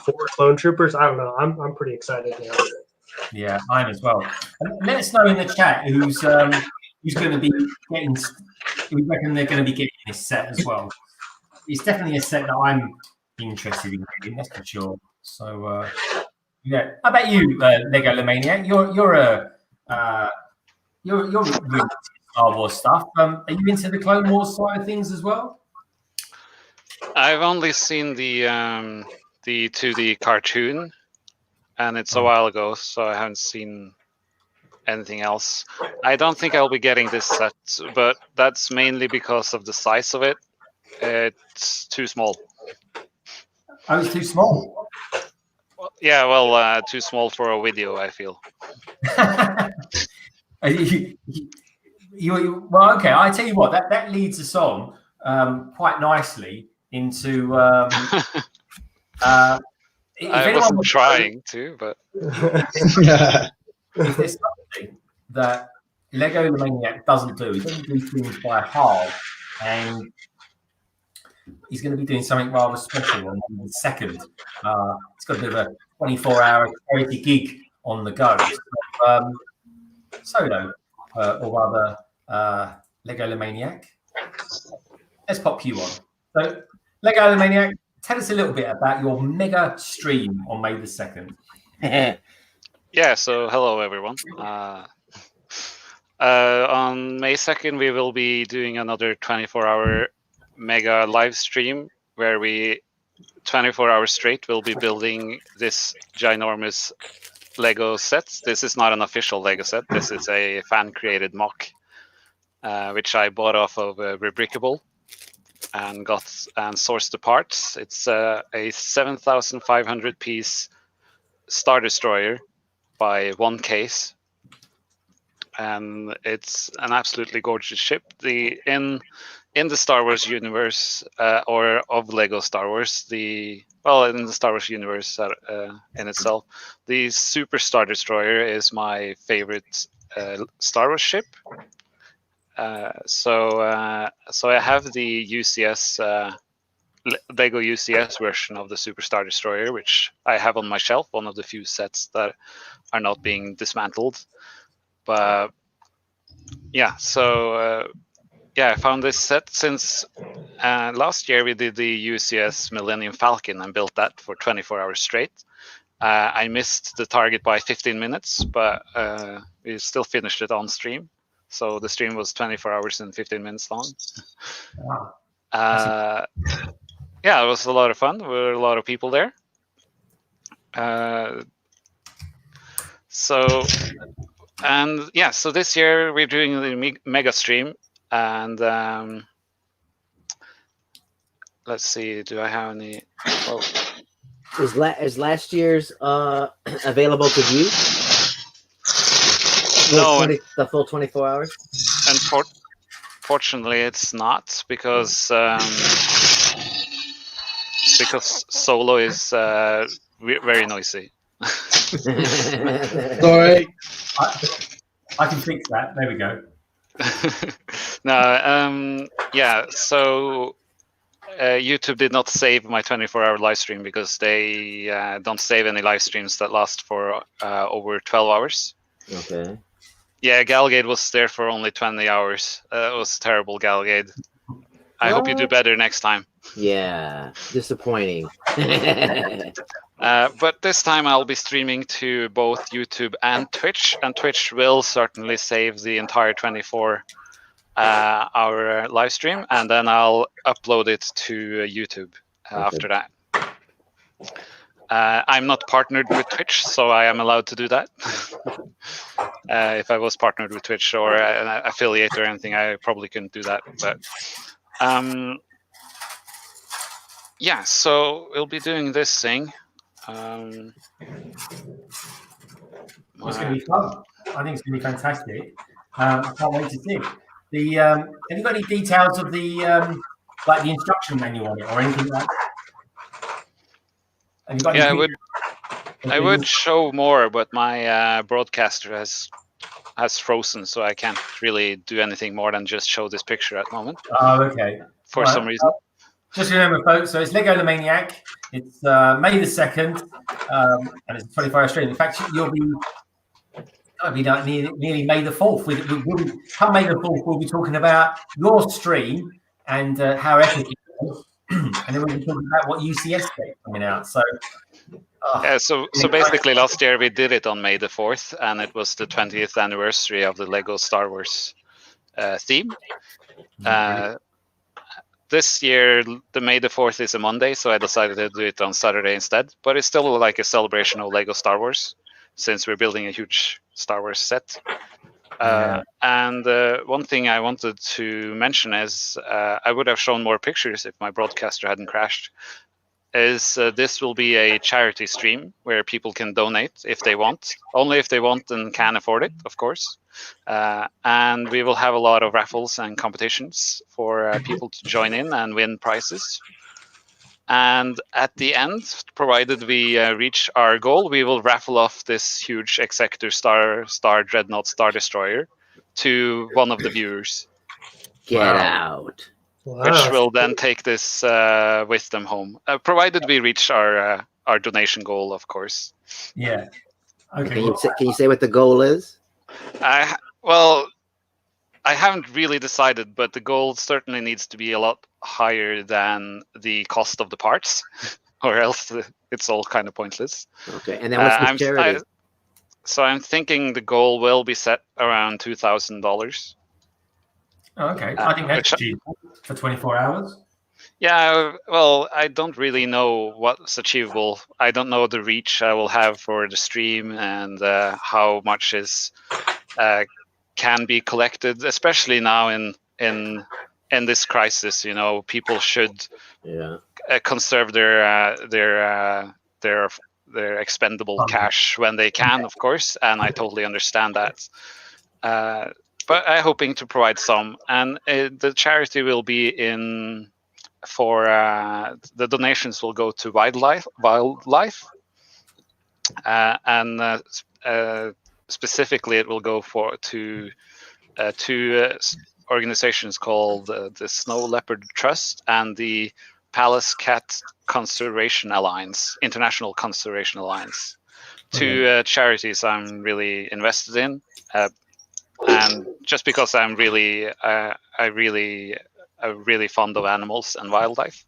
4 clone troopers, I don't know. I'm pretty excited now.
Yeah, I am as well. And let us know in the chat who's going to be getting. We reckon they're going to be getting this set as well. It's definitely a set that I'm interested in getting, that's for sure. So yeah, how about you, Lego Lemaniac? You're into Star Wars stuff. Are you into the Clone Wars side of things as well?
I've only seen the 2D cartoon, and it's a while ago, so I haven't seen anything else. I don't think I'll be getting this set, but that's mainly because of the size of it. It's too small.
Oh, it's too small.
Well, yeah, well, too small for a video, I feel.
Well, okay. I tell you what, that leads us on quite nicely into.
I wasn't trying to, but
if there's something that Lego Maniac doesn't do, he doesn't do things by half, and he's going to be doing something rather special on the 2nd. It's got a bit of a 24-hour charity gig on the go. Solo, or rather, Lego Maniac. Let's pop you on. So, Lego Maniac, tell us a little bit about your mega stream on May the 2nd.
Yeah, so hello everyone. On May 2nd, we will be doing another 24-hour mega live stream where we 24 hours straight will be building this ginormous Lego set. This is not an official Lego set. This is a fan-created mock, which I bought off of Rebrickable and sourced the parts. It's a 7,500 piece Star Destroyer by one case, and it's an absolutely gorgeous ship. In the Star Wars universe, or of Lego Star Wars, in the Star Wars universe in itself, the Super Star Destroyer is my favorite Star Wars ship. So I have the UCS Lego UCS version of the Super Star Destroyer, which I have on my shelf, one of the few sets that are not being dismantled. But yeah, so I found this set since last year we did the UCS Millennium Falcon and built that for 24 hours straight. I missed the target by 15 minutes, but we still finished it on stream. So the stream was 24 hours and 15 minutes long.
Wow.
Yeah, it was a lot of fun. There were a lot of people there. So this year we're doing the mega stream, and let's see, do I have any? Oh.
Is last year's available to view?
No,
the full 24 hours.
Unfortunately, it's not because solo is very noisy.
Sorry.
I can fix that. There we go.
No, yeah. So YouTube did not save my 24-hour live stream because they don't save any live streams that last for over 12 hours.
Okay.
Yeah, Galgade was there for only 20 hours. It was terrible, Galgade. I hope you do better next time.
Yeah, disappointing.
But this time I'll be streaming to both YouTube and Twitch will certainly save the entire 24-hour live stream, and then I'll upload it to YouTube after that. I'm not partnered with Twitch, so I am allowed to do that. If I was partnered with Twitch or an affiliate or anything, I probably couldn't do that. But yeah, so we'll be doing this thing.
It's going to be fun. I think it's going to be fantastic. I can't wait to see it. Have you got any details of the like the instruction manual on it or anything like that? Have you got
yeah, I would show more, but my broadcaster has frozen, so I can't really do anything more than just show this picture at the moment.
Oh, okay.
For some reason.
Just remember, folks, so it's Lego the Maniac. It's May the 2nd, and it's a 24-hour stream. In fact, you'll be nearly May the 4th. Come May the 4th, we'll be talking about your stream and how epic it was. And then we'll be talking about what UCS is coming out. So,
yeah, so basically last year we did it on May the 4th, and it was the 20th anniversary of the Lego Star Wars theme. This year, the May the 4th is a Monday, so I decided to do it on Saturday instead. But it's still like a celebration of Lego Star Wars, since we're building a huge Star Wars set. And one thing I wanted to mention is I would have shown more pictures if my broadcaster hadn't crashed. This will be a charity stream where people can donate if they want, only if they want and can afford it, of course. And we will have a lot of raffles and competitions for people to join in and win prizes. And at the end, provided we reach our goal, we will raffle off this huge Executor Star Dreadnought Star Destroyer to one of the viewers.
Get out.
Wow.
Which will then take this with them home, provided we reach our donation goal, of course.
Yeah. Okay.
Can you say what the goal is?
Well, I haven't really decided, but the goal certainly needs to be a lot higher than the cost of the parts, or else it's all kind of pointless.
Okay, and then what's the charity?
So I'm thinking the goal will be set around $2,000.
Oh, okay. I think that's achievable for 24 hours.
Yeah, well, I don't really know what's achievable. I don't know the reach I will have for the stream and how much can be collected, especially now in this crisis. You know, people should conserve their expendable cash when they can, of course, and I totally understand that. But I'm hoping to provide some, and the charity will be for the donations will go to wildlife, and specifically it will go to two organizations called the Snow Leopard Trust and the Palace Cat Conservation Alliance, International Conservation Alliance. Two charities I'm really invested in. And just because I'm really fond of animals and wildlife.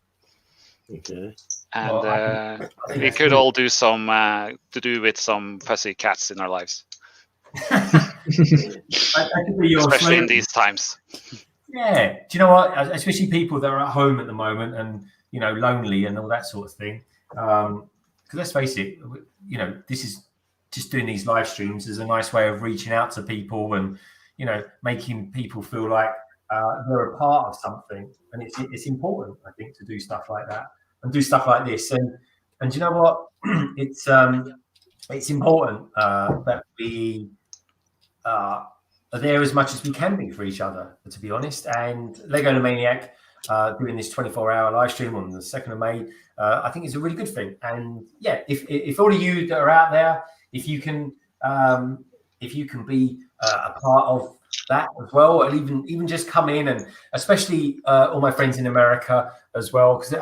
Okay.
And
I think
we
that's
could
good.
all do some to do with some fuzzy cats in our lives,
That could be your
especially in
slogan.
these times.
Yeah. Do you know what? Especially people that are at home at the moment and, you know, lonely and all that sort of thing. Because let's face it, you know, this is just doing these live streams is a nice way of reaching out to people and, you know, making people feel like they're a part of something. And it's important, I think, to do stuff like that and do stuff like this. And you know what? It's important that we are there as much as we can be for each other, to be honest. And Lego the Maniac doing this 24-hour live stream on the 2nd of May, I think is a really good thing. And yeah, if all of you that are out there, if you can be a part of that as well, and even just come in, and especially all my friends in America as well, because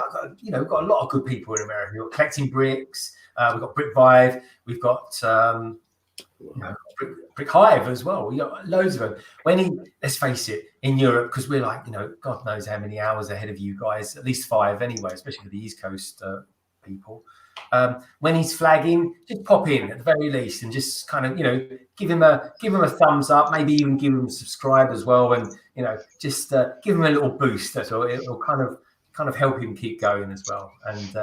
you know, we've got a lot of good people in America. We've got Collecting Bricks, we've got Brick Vive, we've got you know, Brick Hive as well. We got loads of them. Let's face it, in Europe, because we're like, you know, God knows how many hours ahead of you guys, at least 5 anyway, especially for the East Coast people. When he's flagging, just pop in at the very least and just kind of, you know, give him a thumbs up, maybe even give him a subscribe as well, and, you know, just give him a little boost. That's all. It'll kind of help him keep going as well. And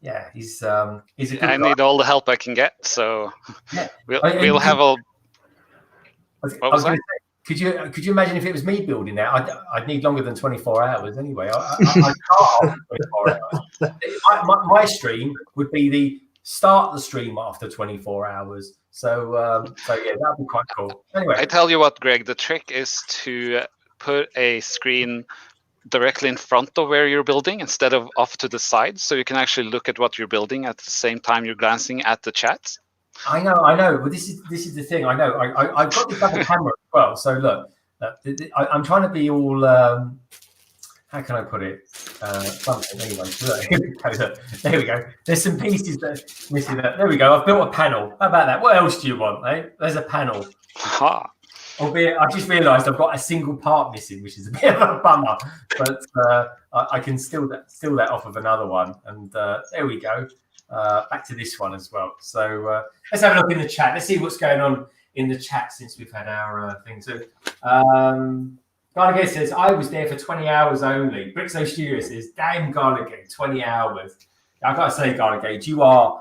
yeah, he's a good guy.
I need all the help I can get, so
Yeah.
we'll have a. What was that?
Could you imagine if it was me building that? I'd need longer than 24 hours anyway. I can't 24 hours. My stream would be the start the stream after 24 hours. So yeah, that'd be quite cool. Anyway,
I tell you what, Greg, the trick is to put a screen directly in front of where you're building instead of off to the side, so you can actually look at what you're building at the same time you're glancing at the chat.
I know. But this is the thing. I know. I've got this other camera as well. So look, I'm trying to be all. How can I put it? Something anyway. Look, there we go. There's some pieces that are missing. There we go. I've built a panel. How about that? What else do you want, eh? There's a panel.
Ha.
Albeit, I just realised I've got a single part missing, which is a bit of a bummer. But I can steal that off of another one. And there we go. Back to this one as well. So let's have a look in the chat. Let's see what's going on in the chat since we've had our thing. So Garligate says, I was there for 20 hours only. Brixo Studio says, damn Garligate, 20 hours. I've got to say, Garligate, you are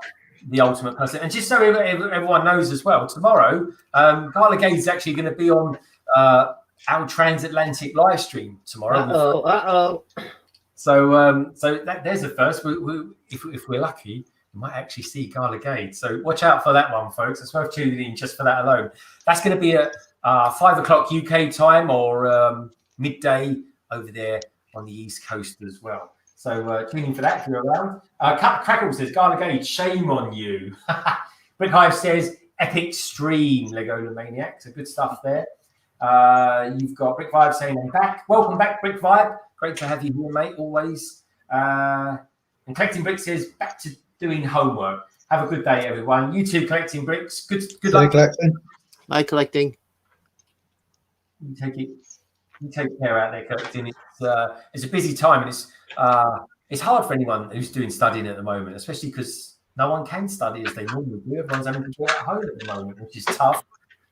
the ultimate person. And just so everyone knows as well, tomorrow, Garligate is actually going to be on our transatlantic live stream tomorrow. So there's a first. If we're lucky, we might actually see Garligate. So watch out for that one, folks. It's worth tuning in just for that alone. That's going to be at 5 o'clock UK time or midday over there on the East Coast as well. So tune in for that if you're around. Crackle says, Garligate, shame on you. Brick Hive says, epic stream, Lego the Maniac. So good stuff there. You've got Brick Vibe saying, I'm back. Welcome back, Brick Vibe. Great to have you here, mate, always. And Collecting Bricks says, back to doing homework. Have a good day, everyone. You too, Collecting Bricks. Good luck.
Collecting.
Bye, Collecting.
You take care out there, Collecting. It's a busy time, and it's hard for anyone who's doing studying at the moment, especially because no one can study as they normally do. Everyone's having to do it at home at the moment, which is tough.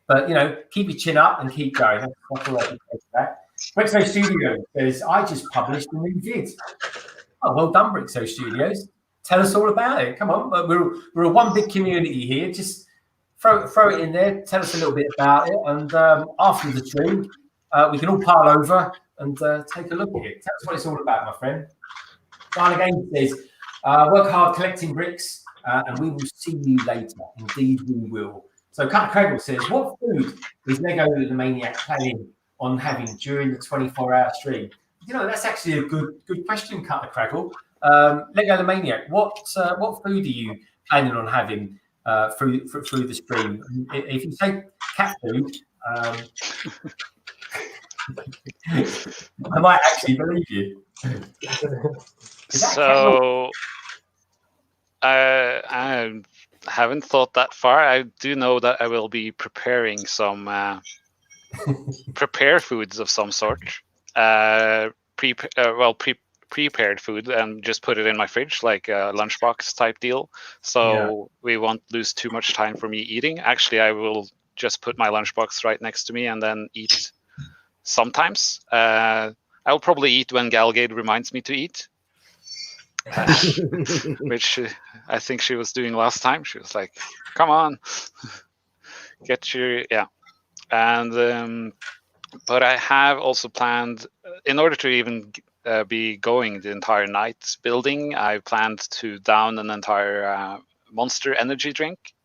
But, you know, keep your chin up and keep going. That's all I can say to that. Brixo Studio says, I just published a new vid. Oh, well done, Brixo Studios. Tell us all about it. Come on. We're a one big community here. Just throw it in there. Tell us a little bit about it. And after the stream, we can all pile over and take a look at it. Tell us what it's all about, my friend. Diana Games says, work hard collecting bricks and we will see you later. Indeed, we will. So Cut Craggle says, what food is Lego the Maniac planning on having during the 24-hour stream? You know, that's actually a good question, Cut the Craggle. Lego the Maniac, what food are you planning on having through the stream? If you say cat food, I might actually believe you.
So I haven't thought that far. I do know that I will be preparing some prepare foods of some sort. prepared food and just put it in my fridge, like a lunchbox type deal. So we won't lose too much time for me eating. Actually, I will just put my lunchbox right next to me and then eat sometimes. I'll probably eat when Galgade reminds me to eat, which I think she was doing last time. She was like, come on, get your, And, but I have also planned, in order to even be going the entire night building, I planned to down an entire Monster energy drink,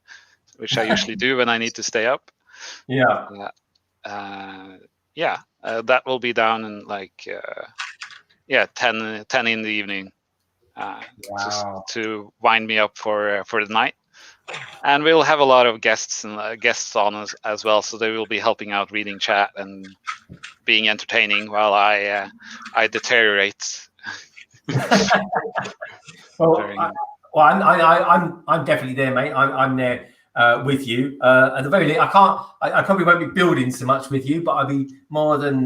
which I usually do when I need to stay up. That will be down in like 10 in the evening, just to wind me up for the night. And we'll have a lot of guests on as well, so they will be helping out, reading chat and being entertaining while I deteriorate.
I'm definitely there, mate. I'm there with you. At the very least, I probably won't be building so much with you, but I'll be more than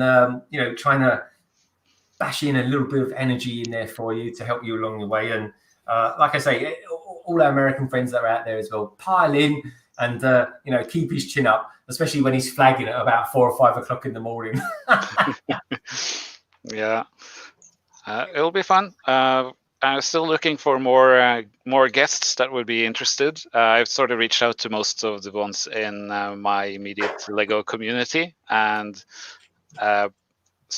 trying to bash in a little bit of energy in there for you to help you along the way. And like I say, all our American friends that are out there as well, pile in and keep his chin up, especially when he's flagging at about 4 or 5 o'clock in the morning.
It'll be fun. I'm still looking for more guests that would be interested. I've sort of reached out to most of the ones in my immediate Lego community, and but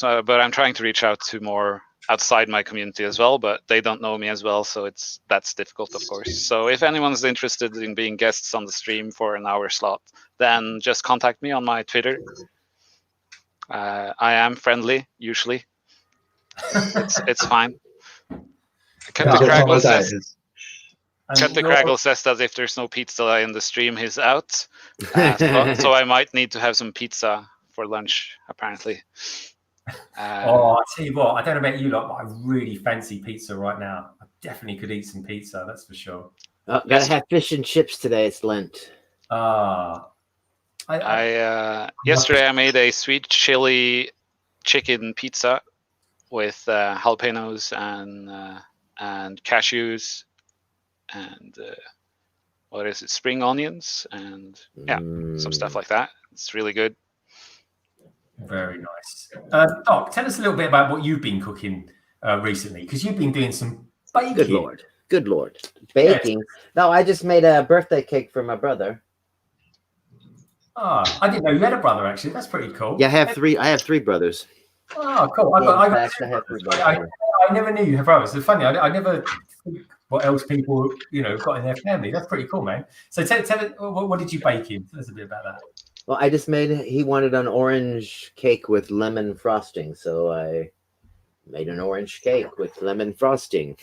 I'm trying to reach out to more outside my community as well, but they don't know me as well, so that's difficult, of course. So if anyone's interested in being guests on the stream for an hour slot, then just contact me on my Twitter. I am friendly usually. It's fine. Captain Craggle says that if there's no pizza in the stream, he's out. So I might need to have some pizza for lunch, apparently.
I'll tell you what, I don't know about you lot, but I really fancy pizza right now. I definitely could eat some pizza, that's for sure.
Gotta have fish and chips today. It's Lent.
Yesterday I made a sweet chili chicken pizza with jalapenos and cashews and spring onions and some stuff like that. It's really good.
Very nice. Doc, tell us a little bit about what you've been cooking recently, because you've been doing some baking.
Good lord. Baking? Yes. No, I just made a birthday cake for my brother.
I didn't know you had a brother, actually. That's pretty cool.
Yeah, I have 3 brothers.
Oh, cool. I never knew you had brothers. It's funny. I never think what else people got in their family. That's pretty cool, man. So tell us, what did you bake in? Tell us a bit about that.
Well, I just he wanted an orange cake with lemon frosting, so I made an orange cake with lemon frosting.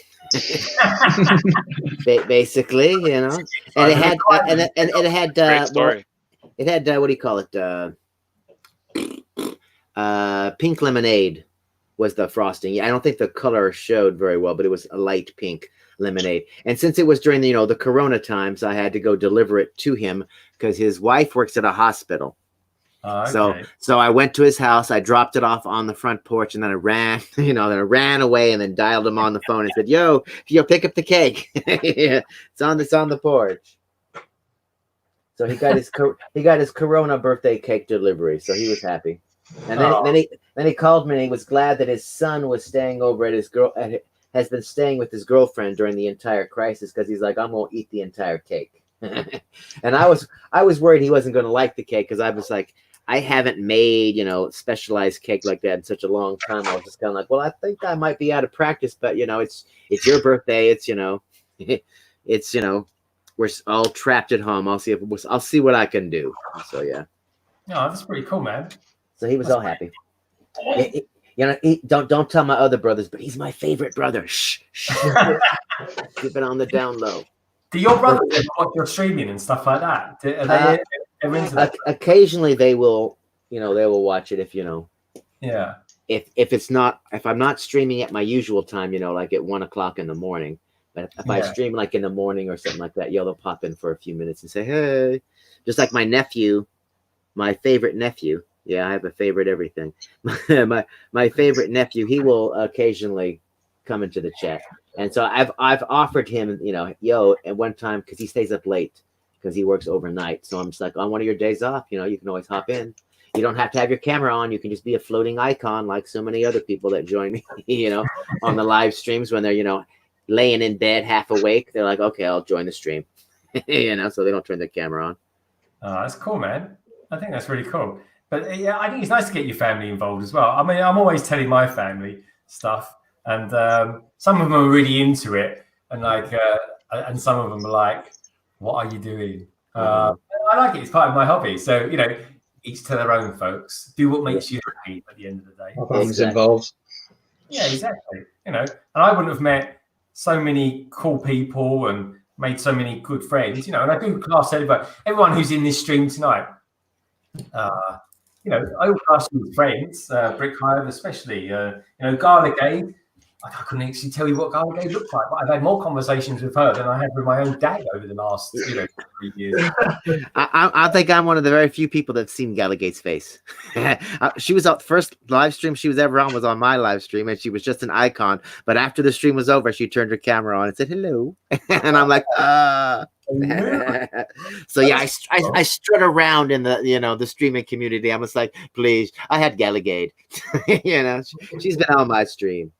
Basically, and it had
great story.
It had what do you call it? Pink lemonade was the frosting. Yeah, I don't think the color showed very well, but it was a light pink lemonade. And since it was during the Corona times, I had to go deliver it to him because his wife works at a hospital. Okay. So I went to his house, I dropped it off on the front porch, and then I ran, then I ran away and then dialed him on the phone and said, yo, pick up the cake. It's on the porch. So he got his Corona birthday cake delivery, so he was happy. And then he called me and he was glad that his son was staying over at has been staying with his girlfriend during the entire crisis, because he's like, I'm gonna eat the entire cake. And I was worried he wasn't gonna like the cake, because I was like, I haven't made specialized cake like that in such a long time. I was just kind of like, well, I think I might be out of practice, but it's your birthday. It's we're all trapped at home. I'll see what I can do. So yeah.
No, that's pretty cool, man.
So he was all happy. Don't tell my other brothers, but he's my favorite brother. Shh. Keep it on the down low.
Do your brothers ever watch your streaming and stuff like that? Are they ever into that?
Occasionally they will, they will watch it if
Yeah.
If I'm not streaming at my usual time, like at 1 o'clock in the morning. But if I stream like in the morning or something like that, they'll pop in for a few minutes and say, hey. Just like my nephew, my favorite nephew. Yeah, I have a favorite everything. My favorite nephew, he will occasionally come into the chat. And so I've offered him, yo, at one time, because he stays up late because he works overnight. So I'm just like, on one of your days off, you can always hop in. You don't have to have your camera on. You can just be a floating icon like so many other people that join me, on the live streams when they're, laying in bed half awake. They're like, okay, I'll join the stream, so they don't turn their camera on.
Oh, that's cool, man. I think that's really cool. But yeah, I think it's nice to get your family involved as well. I mean, I'm always telling my family stuff, and some of them are really into it, and and some of them are like, "What are you doing?" I like it. It's part of my hobby. So each to their own, folks. Do what makes you happy at the end of the day.
Things involved.
Yeah, exactly. And I wouldn't have met so many cool people and made so many good friends. And I do class everyone who's in this stream tonight. I will class you with friends, Brick Hive especially. Garlic Aid. I couldn't actually tell you what Garlic Aid looks like, but I've had more conversations with her than I have with my own dad over the last 3 years.
I think I'm one of the very few people that's seen Gallagate's face. She was out first live stream she was ever on was on my live stream, and she was just an icon. But after the stream was over, she turned her camera on and said hello, and I'm like, So yeah, I strut around in the streaming community. I was like, please, I had Gallagate. She's been on my stream.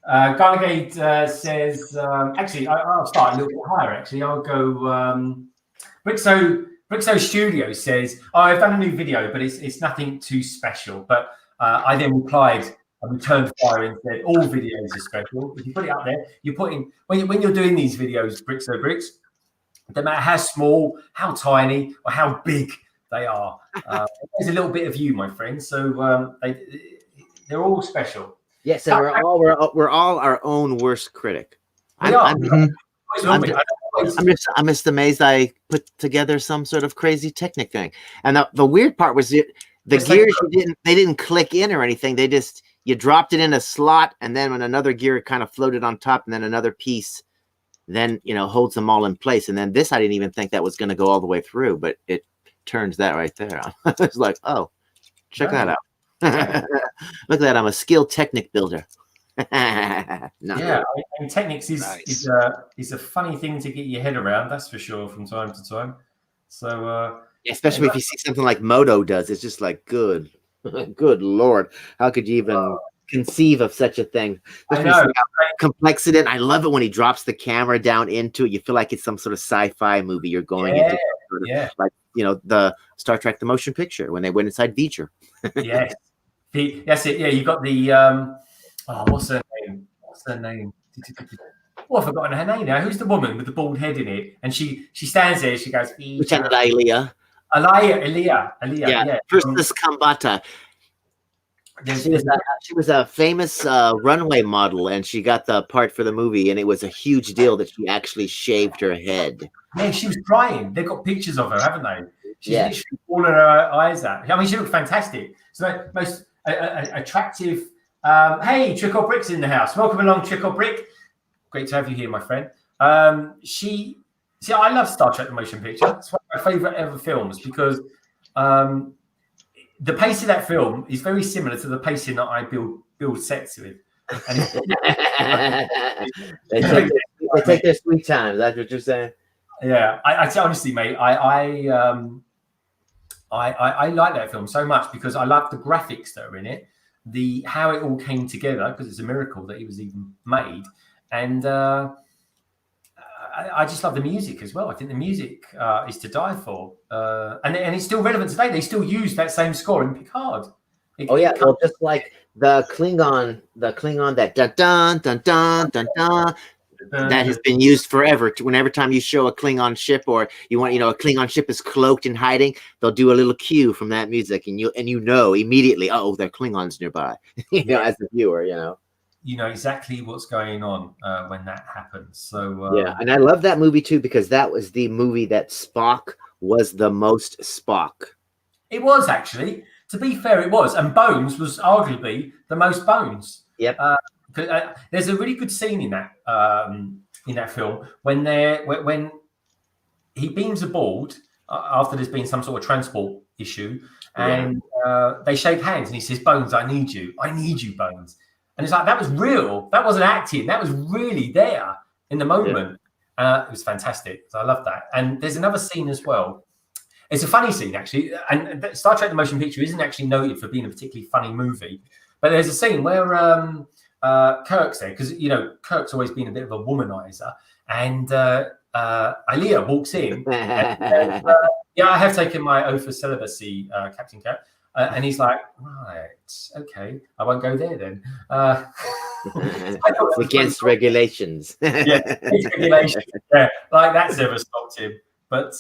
Garligate says, actually, I'll start a little bit higher. Actually, I'll go. Brixo Studio says, I've done a new video, but it's nothing too special. But I then replied, I returned fire and said, all videos are special. If you put it up there, you put in when you're doing these videos, Bricks, no matter how small, how tiny, or how big they are, there's a little bit of you, my friend. So they're all special.
Yes, and we're all our own worst critic. I'm just amazed I put together some sort of crazy technic thing. And the weird part was the gears they didn't click in or anything. They just you dropped it in a slot, and then when another gear kind of floated on top, and then another piece then holds them all in place. And then this I didn't even think that was going to go all the way through, but it turns that right there. I was like, oh, check that out. Look at that! I'm a skilled Technic builder.
Technics is a funny thing to get your head around. That's for sure. From time to time, so
especially if you see something like Moto does, it's just like good Lord, how could you even conceive of such a thing? I know complexity. And I love it when he drops the camera down into it. You feel like it's some sort of sci-fi movie you're going into. Like the Star Trek the motion picture when they went inside Beecher.
Yes. That's it. Yeah, you got the what's her name? Oh, I've forgotten her name now. Who's the woman with the bald head in it? And she stands there. She goes,
Lieutenant Elia.
Yeah.
Princess Kambata. She was a famous runway model, and she got the part for the movie, and it was a huge deal that she actually shaved her head.
Yeah, she was crying. They've got pictures of her, haven't they? She's literally bawling her eyes out. I mean, she looked fantastic. So most attractive. Hey, Trick or Brick's in the house. Welcome along, Trick or Brick. Great to have you here, my friend. I love Star Trek the motion picture. It's one of my favorite ever films because the pace of that film is very similar to the pacing that I build sets with.
They take their sweet time. That's what you're saying.
Yeah, I honestly, mate, I like that film so much because I love the graphics that are in it, how it all came together, because it's a miracle that it was even made, and I just love the music as well. I think the music is to die for, and it's still relevant today. They still use that same score in Picard.
Well, just like the Klingon that dun dun dun dun dun dun. That has been used forever. Whenever time you show a Klingon ship, or you want, a Klingon ship is cloaked and hiding, they'll do a little cue from that music, and you immediately, oh, there are Klingons nearby. As the viewer,
you know exactly what's going on when that happens. So
and I love that movie too because that was the movie that Spock was the most Spock.
It was actually, to be fair, it was, and Bones was arguably the most Bones.
Yep.
There's a really good scene in that film when he beams aboard after there's been some sort of transport issue, and they shake hands, and he says, "Bones, I need you, Bones." And it's like, that was real. That wasn't acting. That was really there in the moment. It was fantastic. So I love that. And there's another scene as well. It's a funny scene, actually. And Star Trek: The Motion Picture isn't actually noted for being a particularly funny movie. But there's a scene where Kirk's there, because, you know, Kirk's always been a bit of a womanizer. And Aliyah walks in. And, yeah, I have taken my oath of celibacy, Captain Kirk. And he's like, right, okay, I won't go there then.
It's against regulations.
Yeah, against regulations. Yeah, like that's never stopped him. But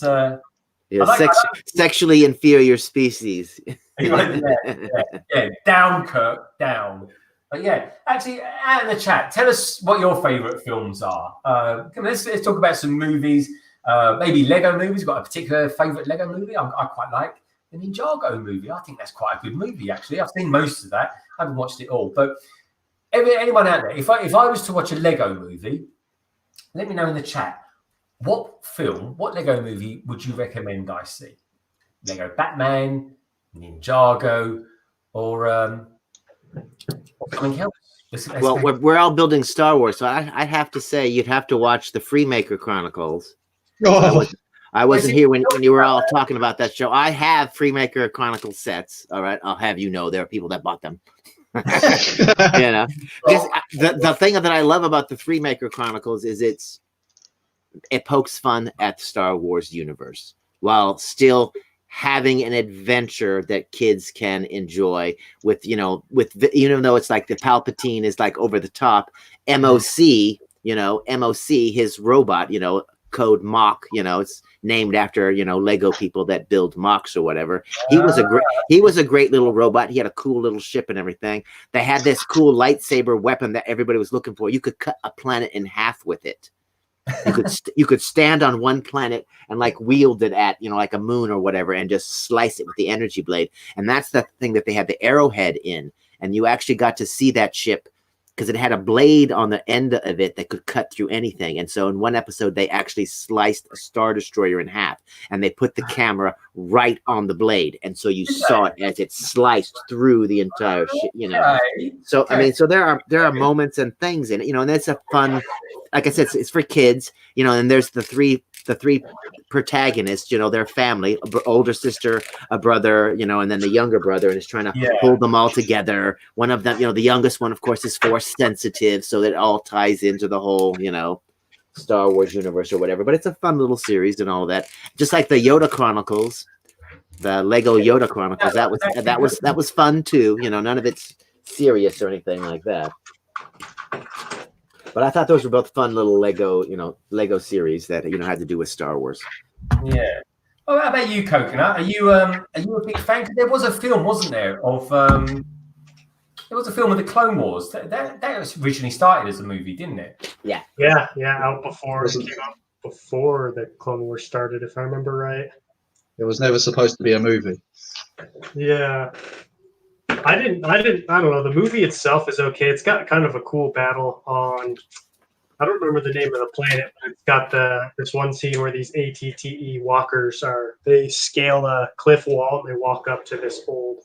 sexually inferior species.
Yeah, down, Kirk, down. But yeah, actually, out in the chat, tell us what your favourite films are. Let's talk about some movies. Maybe Lego movies. Got a particular favourite Lego movie I quite like. The Ninjago movie. I think that's quite a good movie, actually. I've seen most of that. I haven't watched it all. But anyone out there, if I was to watch a Lego movie, let me know in the chat. What Lego movie would you recommend I see? Lego Batman, Ninjago, or something else?
Well, we're all building Star Wars, so I have to say you'd have to watch the Freemaker Chronicles.
Oh.
I wasn't here when you were all talking about that show. I have Freemaker Chronicles sets. All right, I'll have you know there are people that bought them. You know, because the thing that I love about the Freemaker Chronicles is it pokes fun at the Star Wars universe while still having an adventure that kids can enjoy with, you know, even though it's like the Palpatine is like over the top, MOC, his robot, code Mach, it's named after, Lego people that build Machs or whatever. He was a great little robot. He had a cool little ship and everything. They had this cool lightsaber weapon that everybody was looking for. You could cut a planet in half with it. You could stand on one planet and like wield it at, like a moon or whatever, and just slice it with the energy blade. And that's the thing that they had the arrowhead in. And you actually got to see that ship because it had a blade on the end of it that could cut through anything. And so in one episode, they actually sliced a Star Destroyer in half, and they put the camera right on the blade. And so you saw it as it sliced through the entire ship, So, I mean, so there are moments and things in it, and that's a fun, like I said, it's for kids, and there's the three protagonists, their family, older sister, a brother, and then the younger brother, and is trying to hold them all together. One of them, the youngest one, of course, is force sensitive, so that all ties into the whole, Star Wars universe or whatever. But it's a fun little series and all that. Just like the Yoda Chronicles, the Lego Yoda Chronicles, that was fun too. None of it's serious or anything like that. But I thought those were both fun little Lego series that had to do with Star Wars.
Yeah. Oh, how about you, Coconut? Are you a big fan? There was a film, wasn't there? There was a film of the Clone Wars that originally started as a movie, didn't it?
Yeah. Out before it came out before the Clone Wars started, if I remember right.
It was never supposed to be a movie.
Yeah. I don't know. The movie itself is okay. It's got kind of a cool battle on, I don't remember the name of the planet, but it's got this one scene where these ATAT walkers they scale a cliff wall and they walk up to this old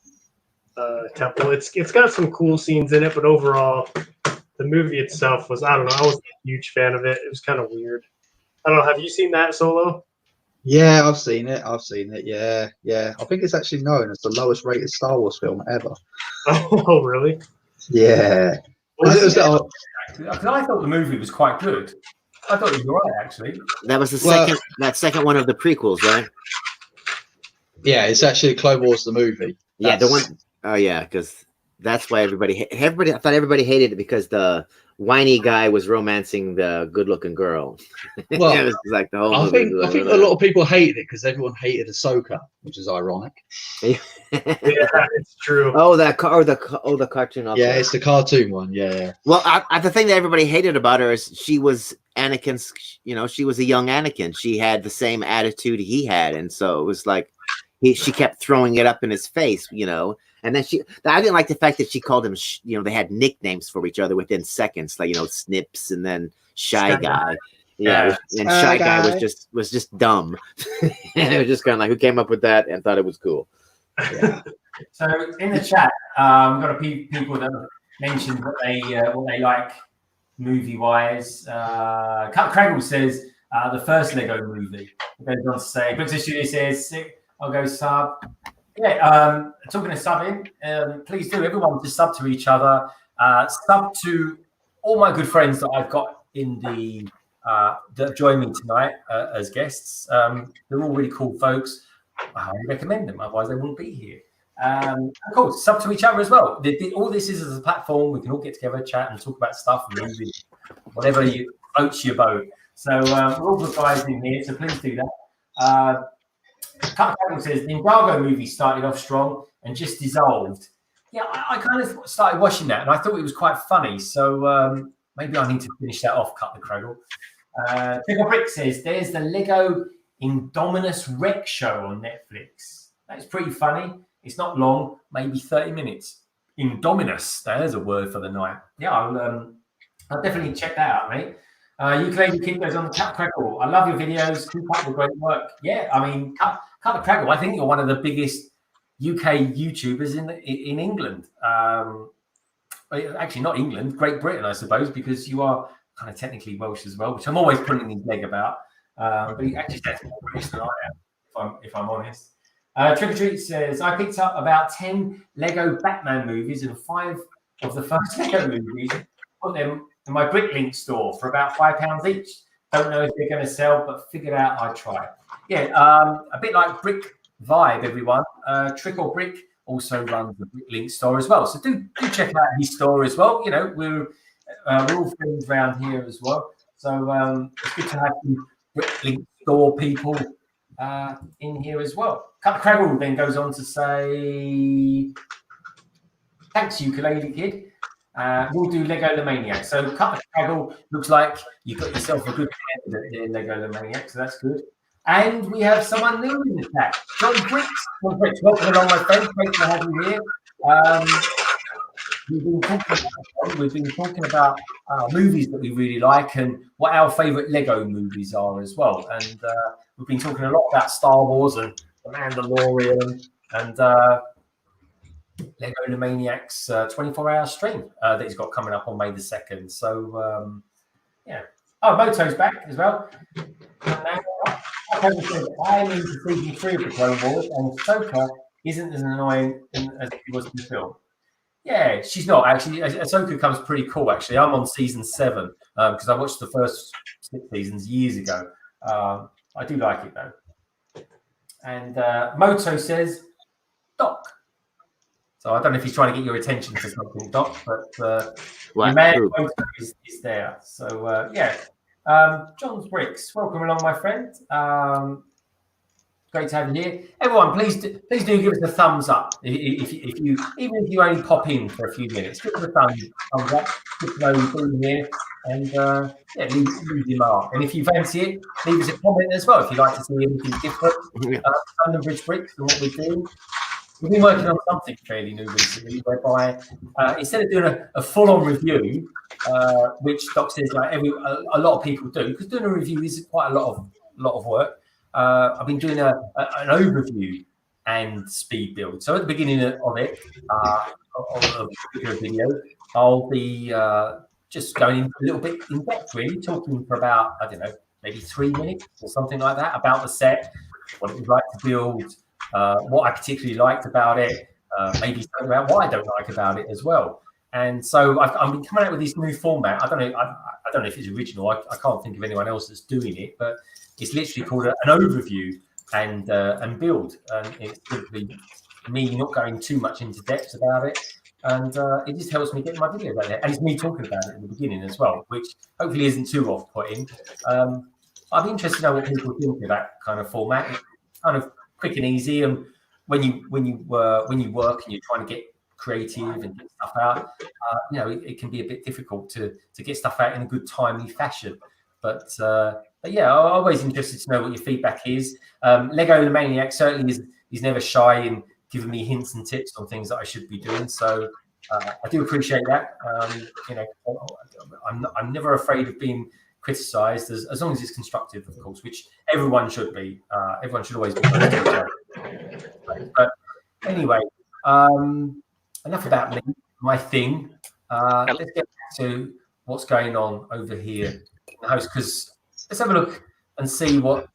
temple. It's got some cool scenes in it, but overall, the movie itself was, I don't know, I wasn't a huge fan of it. It was kind of weird. I don't know. Have you seen that, Solo?
Yeah, I've seen it. Yeah. I think it's actually known as the lowest rated Star Wars film ever.
Oh, really?
Yeah.
Well, I thought the movie was quite good. I thought it was all right, actually.
That was that second one of the prequels, right?
Yeah, it's actually Clone Wars the movie.
Yeah, the one. Oh, yeah, because that's why everybody. I thought everybody hated it because the whiny guy was romancing the good-looking girl.
Well,
it was like the whole.
I think a lot of people hated it because everyone hated Ahsoka, which is ironic.
Yeah, it's true.
Oh, the cartoon. Also.
Yeah, it's the cartoon one. Yeah.
Well, the thing that everybody hated about her is she was Anakin's. She was a young Anakin. She had the same attitude he had, and so it was like she kept throwing it up in his face. And then I didn't like the fact that she called him, they had nicknames for each other within seconds, like, Snips and then Shy Guy. Yeah. And Shy Guy was just dumb. And it was just kind of like, who came up with that and thought it was cool?
Yeah. So in the chat, we've got people that mentioned what they like movie-wise. Cut Craggle says the first Lego movie. It goes on to say, British Studio says, sick, I'll go sub. Yeah, talking of subbing, please do, everyone just sub to each other. Sub to all my good friends that I've got in the that join me tonight as guests. They're all really cool folks. I highly recommend them, otherwise they wouldn't be here. Of course, sub to each other as well. All this is as a platform. We can all get together, chat, and talk about stuff, movies, whatever floats your boat. So we're all good guys in here, so please do that. Cut says the Indiegogo movie started off strong and just dissolved. Yeah, I kind of started watching that and I thought it was quite funny. So maybe I need to finish that off. Cut the Craggle. Pickle Brick says there's the Lego Indominus Rex show on Netflix. That's pretty funny. It's not long, maybe 30 minutes. Indominus, there's a word for the night. Yeah, I'll definitely check that out, mate. Ukulele Kid goes on the Cut Crackle. I love your videos. Keep up the great work. Yeah, I mean, Cut the Crackle. I think you're one of the biggest UK YouTubers in England. Actually, not England, Great Britain, I suppose, because you are kind of technically Welsh as well, which I'm always putting his leg about. But he actually sounds more British than I am, if I'm honest. Trick or Treat says, I picked up about 10 Lego Batman movies and 5 of the first Lego movies. Put them in my Bricklink store for about £5 each. Don't know if they're going to sell, but figured out I'd try. Yeah, a bit like Brick Vibe, everyone. Trick or Brick also runs the Bricklink store as well. So do check out his store as well. You know, we're all friends around here as well. So it's good to have some Bricklink store people in here as well. Cut the Craggle then goes on to say, thanks, Ukulele Kid. We'll do Lego the Maniac. So Cut the Craggle, looks like you've got yourself a good candidate there, Lego the Maniac, so that's good. And we have someone new in the chat. John Bricks. John Bricks, welcome along, my friend. Great to have you here. We've been talking about movies that we really like and what our favourite Lego movies are as well. And we've been talking a lot about Star Wars and The Mandalorian and Lego the Maniac's 24-hour stream that he's got coming up on May the 2nd. So, yeah. Oh, Moto's back as well. I'm into season 3 of the Clone Wars, and Ahsoka isn't as annoying as she was in the film. Yeah, she's not actually. Ahsoka comes pretty cool. Actually, I'm on season 7 because I watched the first 6 seasons years ago. I do like it though. And Moto says, Doc. So I don't know if he's trying to get your attention for something, Doc, but your man is there. So yeah. John's Bricks, welcome along, my friend. Great to have you here. Everyone, please do give us a thumbs up. If you even if you only pop in for a few minutes, give us a thumbs up. Good to know you've been here, and yeah, leave your mark. And if you fancy it, leave us a comment as well if you'd like to see anything different. London Bridge Bricks and what we do. We've been working on something fairly new recently, whereby instead of doing a full-on review, which Doc says like a lot of people do, because doing a review is quite a lot of work. I've been doing an overview and speed build. So at the beginning of it, of a particular video, I'll be just going a little bit in depth, really, talking for about, I don't know, maybe 3 minutes or something like that about the set, what it was like to build. What I particularly liked about it, maybe something about what I don't like about it as well. And so I've been coming out with this new format. I don't know if it's original. I can't think of anyone else that's doing it, but it's literally called an overview and build. And it's simply me not going too much into depth about it, and it just helps me get my videos out there. And it's me talking about it in the beginning as well, which hopefully isn't too off-putting. I'd be interested to know what people think of that kind of format. It's kind of quick and easy, and when you work and you're trying to get creative and get stuff out, you know, it can be a bit difficult to get stuff out in a good timely fashion. But yeah, I'm always interested to know what your feedback is. Lego the Maniac certainly is never shy in giving me hints and tips on things that I should be doing. So I do appreciate that. You know, I'm never afraid of being criticised as long as it's constructive, of course, which everyone should be. Everyone should always be nice to each other. But anyway, enough about me, my thing. Let's get back to what's going on over here in the house, because let's have a look and see what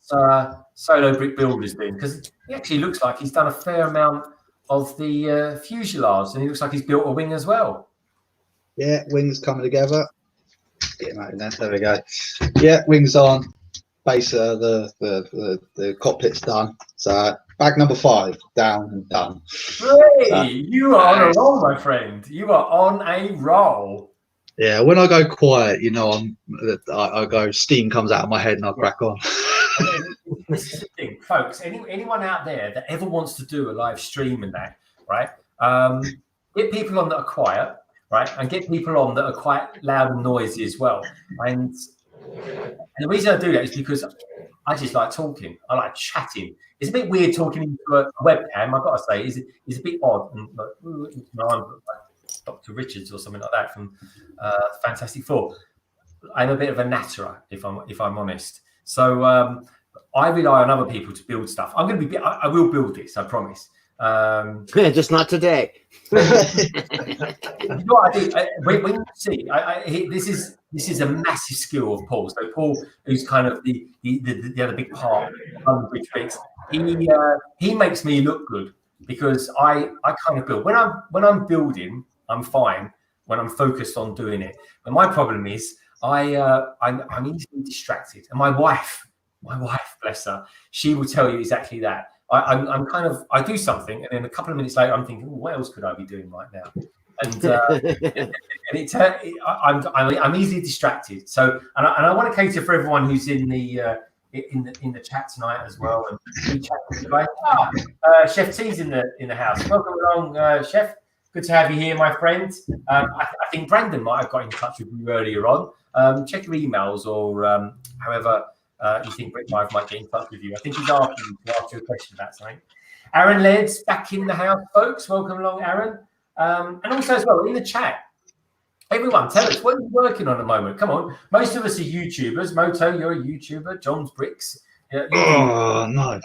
Solo Brick Builder's doing, because he actually looks like he's done a fair amount of the fuselage, and he looks like he's built a wing as well.
Yeah, wings coming together. Get him out in there. There we go. Yeah, wings on. Base the cockpit's done. So bag number 5 down and done.
Hey, you are on a roll, my friend. You are on a roll.
Yeah, when I go quiet, you know, I go, steam comes out of my head and I crack on.
This is the thing, folks. Anyone out there that ever wants to do a live stream and that, right? Get people on that are quiet, right, and get people on that are quite loud and noisy as well. And the reason I do that is because I just like talking. I like chatting. It's a bit weird talking into a webcam. I've got to say, it's a bit odd. And like, you know, I'm like Dr. Richards or something like that from Fantastic Four. I'm a bit of a natterer, if I'm honest. So I rely on other people to build stuff. I will build this. I promise.
Just not today.
You know what I do? When you see, this is a massive skill of Paul. So Paul, who's kind of the other big part of the tricks, he makes me look good because I kind of build. When I'm building, I'm fine. When I'm focused on doing it, but my problem is I'm easily distracted. And my wife, bless her, she will tell you exactly that. I do something, and then a couple of minutes later, I'm thinking, what else could I be doing right now? And I'm easily distracted. So, and I want to cater for everyone who's in the chat tonight as well. And we chat with you. Chef T's in the house. Welcome along, Chef. Good to have you here, my friend. I think Brandon might have got in touch with you earlier on. Check your emails or however. You think Brick Live might get in touch with you. I think he's asking you to ask you a question about something. Aaron Led's back in the house, folks. Welcome along, Aaron. And also as well, in the chat, everyone, tell us, what are you working on at the moment? Come on. Most of us are YouTubers. Moto, you're a YouTuber. John's Bricks.
Oh, no.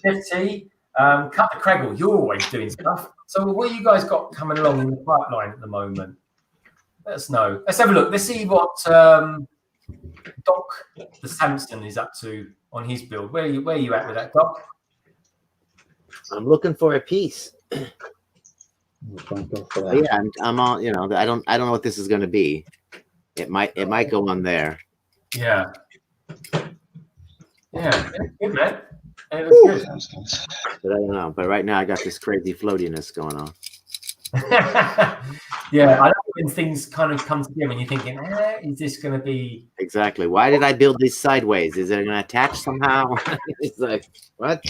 FT, Cut the Craggle, you're always doing stuff. So what you guys got coming along in the pipeline at the moment? Let us know. Let's have a look. Let's see what... Doc the Samson is up to on his build. Where are you at with that, Doc?
I'm looking for a piece. Yeah, I'm on. You know, I don't know what this is going to be. It might go on there.
Yeah. Yeah. Good, man. It looks good.
But I don't know. But right now I got this crazy floatiness going on.
Yeah, I know when things kind of come together and you're thinking, is this going to be...
Exactly. Why did I build these sideways? Is it going to attach somehow? It's like, what?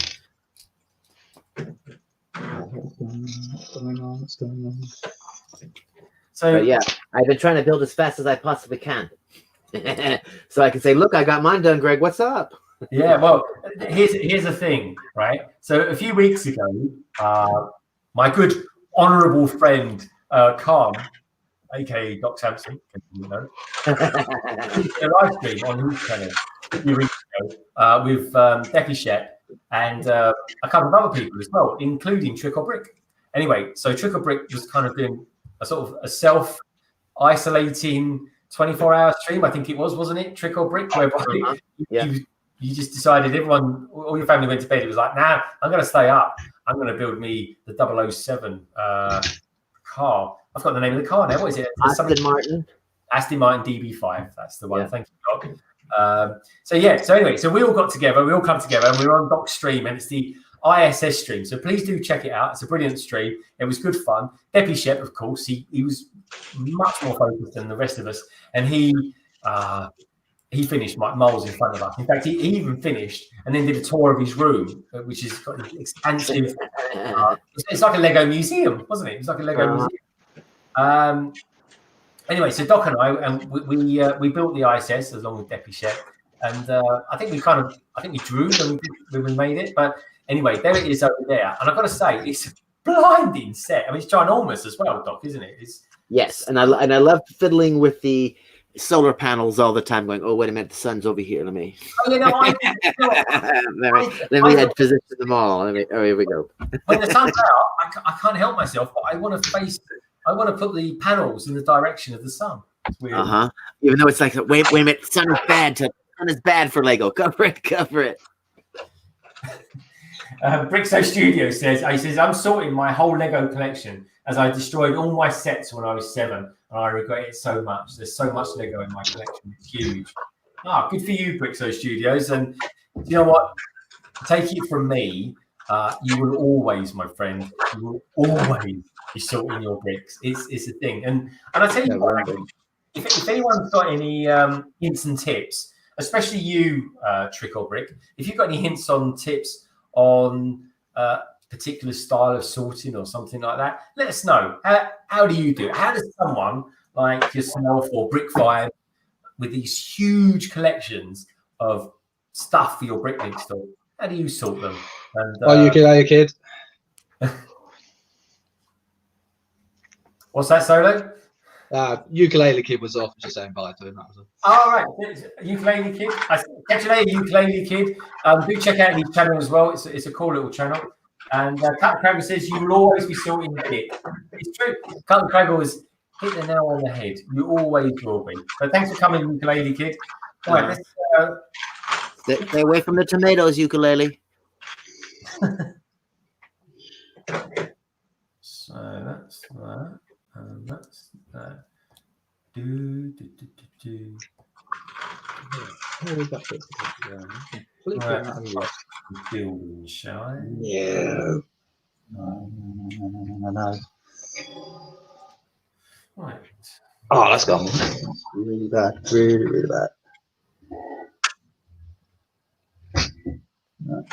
What's going on?
So
but yeah, I've been trying to build as fast as I possibly can. So I can say, look, I got mine done, Greg. What's up?
Yeah, well, here's the thing, right? So a few weeks ago, my good honourable friend, Khan, aka Doc Sampson, you know, did a live stream on his channel a few weeks ago with Decky Shep and a couple of other people as well, including Trick or Brick. Anyway, so Trick or Brick was kind of doing a sort of a self-isolating 24-hour stream, I think it was, wasn't it? Trick or Brick, whereby you just decided all your family went to bed. It was like, nah, I'm going to stay up. I'm going to build me the 007 car. I've got the name of the car now. What is it?
Aston Martin
DB5. That's the one. Yeah. Thank you, Doc. So anyway, so we all got together. We all come together, and we were on Doc's stream, and it's the ISS stream. So please do check it out. It's a brilliant stream. It was good fun. Deppy Shep, of course, he was much more focused than the rest of us, and he finished like miles in front of us. In fact, he even finished and then did a tour of his room, which is got an expansive. It's like a Lego museum, wasn't it? It's like a Lego museum. Anyway, so Doc and I, we built the ISS along with Deppy Shep, and I think we drew when we made it. But anyway, there it is over there, and I've got to say, it's a blinding set. I mean, it's ginormous as well, Doc, isn't it?
Yes, and I love fiddling with the solar panels all the time, going, oh, wait a minute, the sun's over here. Let me head position them all. Here we go.
When the sun's out, I can't help myself, but I want to face I want to put the panels in the direction of the sun. It's weird.
Even though it's like, wait a minute, sun is bad. Sun is bad for Lego. Cover it.
Brixo Studio says, I'm sorting my whole Lego collection as I destroyed all my sets when I was 7 and I regret it so much. There's so much Lego in my collection. It's huge. Good for you, Brixo Studios. And you know what? Take it from me, you will always, my friend, you will always be sorting your bricks. It's a thing. And I tell you what, if anyone's got any hints and tips, especially you, Trick or Brick, if you've got any hints on tips on particular style of sorting or something like that, let us know. How do you do it? How does someone like yourself or Brick5 with these huge collections of stuff for your Bricklink store, how do you sort them? And,
ukulele kid.
What's that, Solo?
Ukulele kid was off just saying bye to him. That was all.
All right, ukulele kid. Catch you later, ukulele kid. Do check out his channel as well. It's a cool little channel. And Cut Craggle says you will always be sorting the kit. It's true. Cut Craggle has hit the nail on the head. You always will be. So thanks for coming, ukulele kid. All right, let's
stay away from the tomatoes, ukulele.
So that's that. And that's that. Building, shall I?
Yeah. No.
Right.
Oh, that's gone really bad. Really bad. No.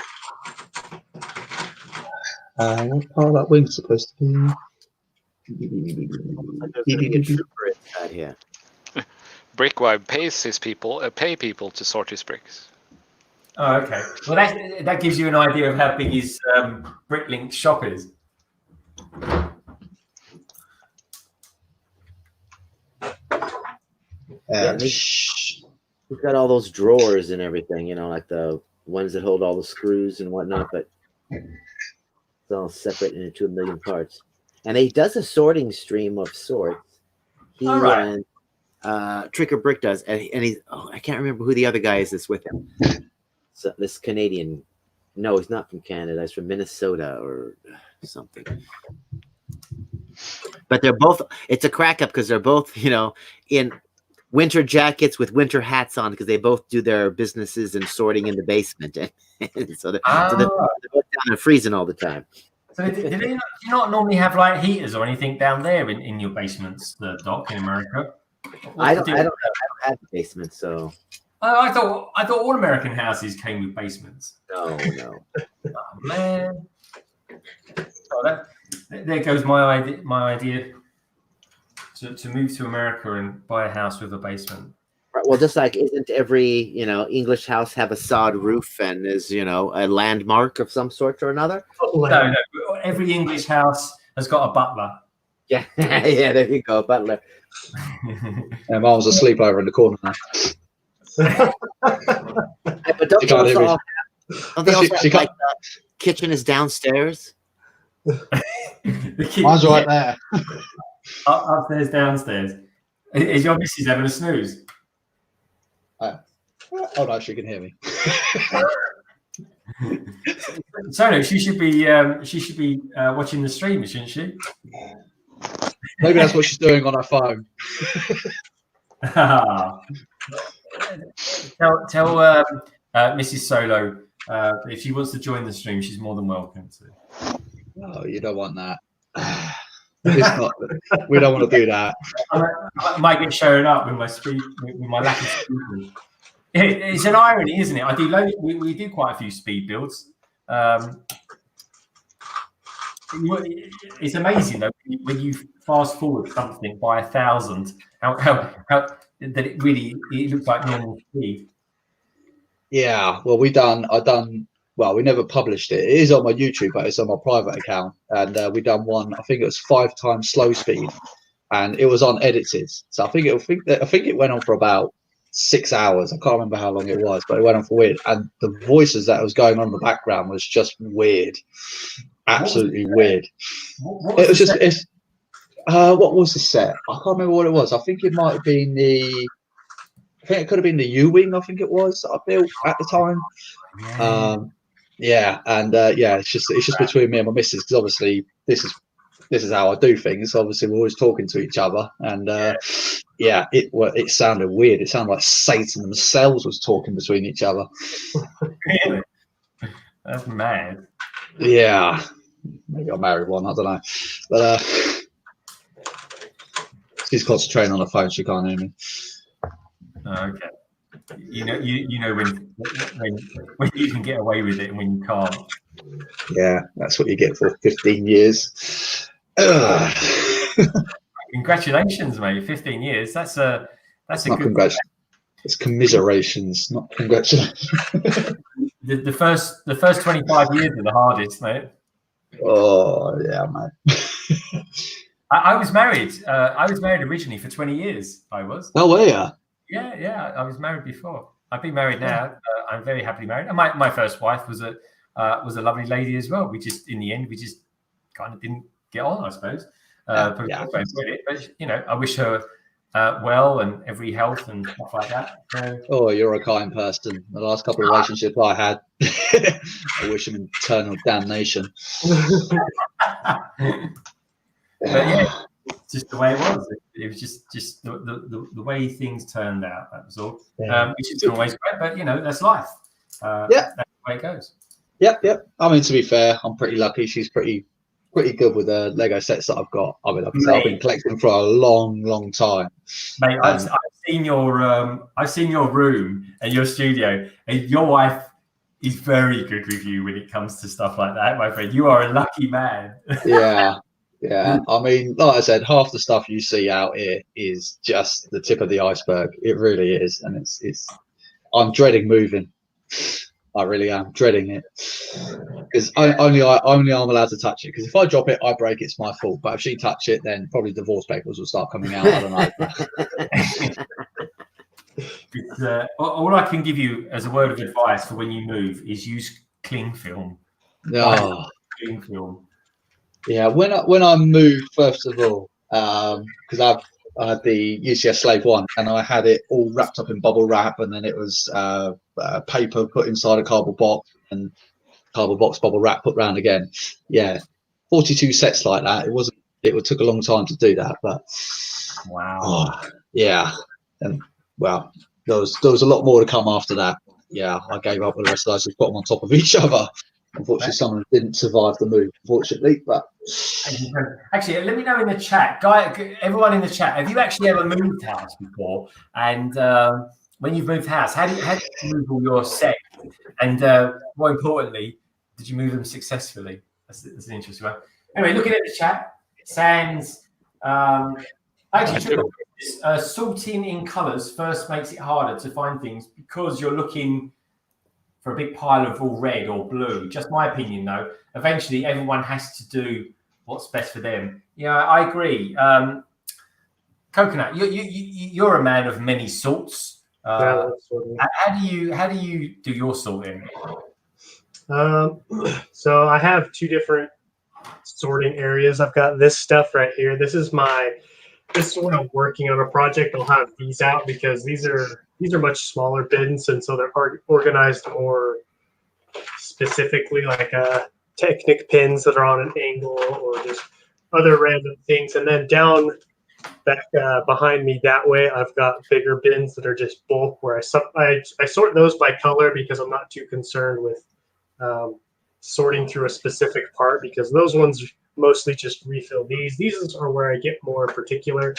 What part of that wing's supposed to be?
Here.
Brickwibe pay people to sort his bricks.
Oh, okay. Well, that gives you an idea of how big his Bricklink shop is.
We've got all those drawers and everything, you know, like the ones that hold all the screws and whatnot, but it's all separate into 1 million parts. And he does a sorting stream of sorts. He and Trick or Brick does, and he's I can't remember who the other guy is that's with him. So this Canadian, no, he's not from Canada. He's from Minnesota or something. But they're both. It's a crack up because they're both, you know, in winter jackets with winter hats on because they both do their businesses and sorting in the basement, and so they're both down there freezing all the time.
So do you not normally have like heaters or anything down there in your basements, Doc, in America?
I don't have a basement, so.
I thought all American houses came with basements.
No.
Oh, man. Oh, there goes my idea to move to America and buy a house with a basement.
Right, well, just like isn't every, you know, English house have a sod roof and is, you know, a landmark of some sort or another?
No. Every English house has got a butler.
Yeah, yeah, there you go, butler.
Yeah, Mom was asleep over in the corner now.
But don't they also have like kitchen is downstairs?
Mine's right there.
Upstairs, downstairs. Is your missus having a snooze?
Oh no, she can hear me.
So no, she should be watching the stream, shouldn't she?
Maybe that's what she's doing on her phone.
Tell Mrs. Solo if she wants to join the stream, she's more than welcome to.
Oh, you don't want that. It's not. We don't want to do that.
I might get shown up with my speed, with my lack of speed. It's an irony, isn't it? We do quite a few speed builds. It's amazing though when you fast forward something by 1,000, how that it looks like normal speed.
Yeah, well, well, we never published it. It is on my YouTube, but it's on my private account, and we done one. I think it was 5 times slow speed, and it was unedited. So I think it went on for about 6 hours. I can't remember how long it was, but it went on for weird. And the voices that was going on in the background was just weird, absolutely weird. It was just What was the set? I can't remember what it was. I think it might have been I think it could have been the U-wing. I think it was that I built at the time.
Yeah.
It's just between me and my missus, because obviously this is how I do things. Obviously, we're always talking to each other, and it sounded weird. It sounded like Satan themselves was talking between each other.
Really? That's mad.
Yeah, maybe I married one. I don't know, but she's concentrating on the phone. She can't hear me.
Okay. You know when you can get away with it and when you can't.
Yeah, that's what you get for 15 years.
Congratulations, mate! 15 years. That's a
Not
good.
congratulations. It's commiserations, not congratulations.
The first 25 years are the hardest, mate.
Oh yeah, man.
I was married. I was married originally for 20 years. I was.
Oh, were you?
Yeah. I was married before. I've been married now. I'm very happily married. And my first wife was a lovely lady as well. In the end, we just kind of didn't get on, I suppose. But I wish her well and every health and stuff like that.
Oh, you're a kind person. The last couple of relationships I had, I wish them eternal damnation.
But yeah, just the way it was. It was just the way things turned out. That was all. Which isn't always great, but that's life. That's the way it goes.
Yep. I mean, to be fair, I'm pretty lucky. She's pretty good with the Lego sets that I've got. I mean, like I said, I've been collecting for a long time.
Mate, I've seen your room and your studio, and your wife is very good with you when it comes to stuff like that, my friend. You are a lucky man.
Yeah. I mean, like I said, half the stuff you see out here is just the tip of the iceberg. It really is, and it's. I'm dreading moving. I really am dreading it, because only I'm allowed to touch it. Because if I drop it, I break. It's my fault. But if she touch it, then probably divorce papers will start coming out. I don't know.
All I can give you as a word of advice for when you move is use cling film.
No.
Cling film.
Yeah, when I moved, first of all, because I had the UCS Slave 1, and I had it all wrapped up in bubble wrap, and then it was paper put inside a cardboard box, and cardboard box bubble wrap put round again. Yeah, 42 sets like that. It took a long time to do that, but
wow.
Yeah, and well, there was a lot more to come after that. Yeah, I gave up with the rest of those. Just put them on top of each other. Unfortunately, someone didn't survive the move, unfortunately. But
actually, let me know in the chat, everyone in the chat, have you actually ever moved house before? And when you've moved house, how do you move all your set? And more importantly, did you move them successfully? That's an interesting one. Anyway, looking at the chat, Sans sorting in colours first makes it harder to find things because you're looking for a big pile of all red or blue. Just my opinion, though. Eventually, everyone has to do what's best for them. Yeah, I agree. Coconut, you're a man of many sorts. How do you do your sorting?
So I have two different sorting areas. I've got this stuff right here. This is when I'm working on a project. I'll have these out because these are much smaller bins, and so they're organized more specifically, like Technic pins that are on an angle or just other random things. And then down back behind me that way, I've got bigger bins that are just bulk, where I sort those by color because I'm not too concerned with sorting through a specific part, because those ones mostly just refill these. These are where I get more particular.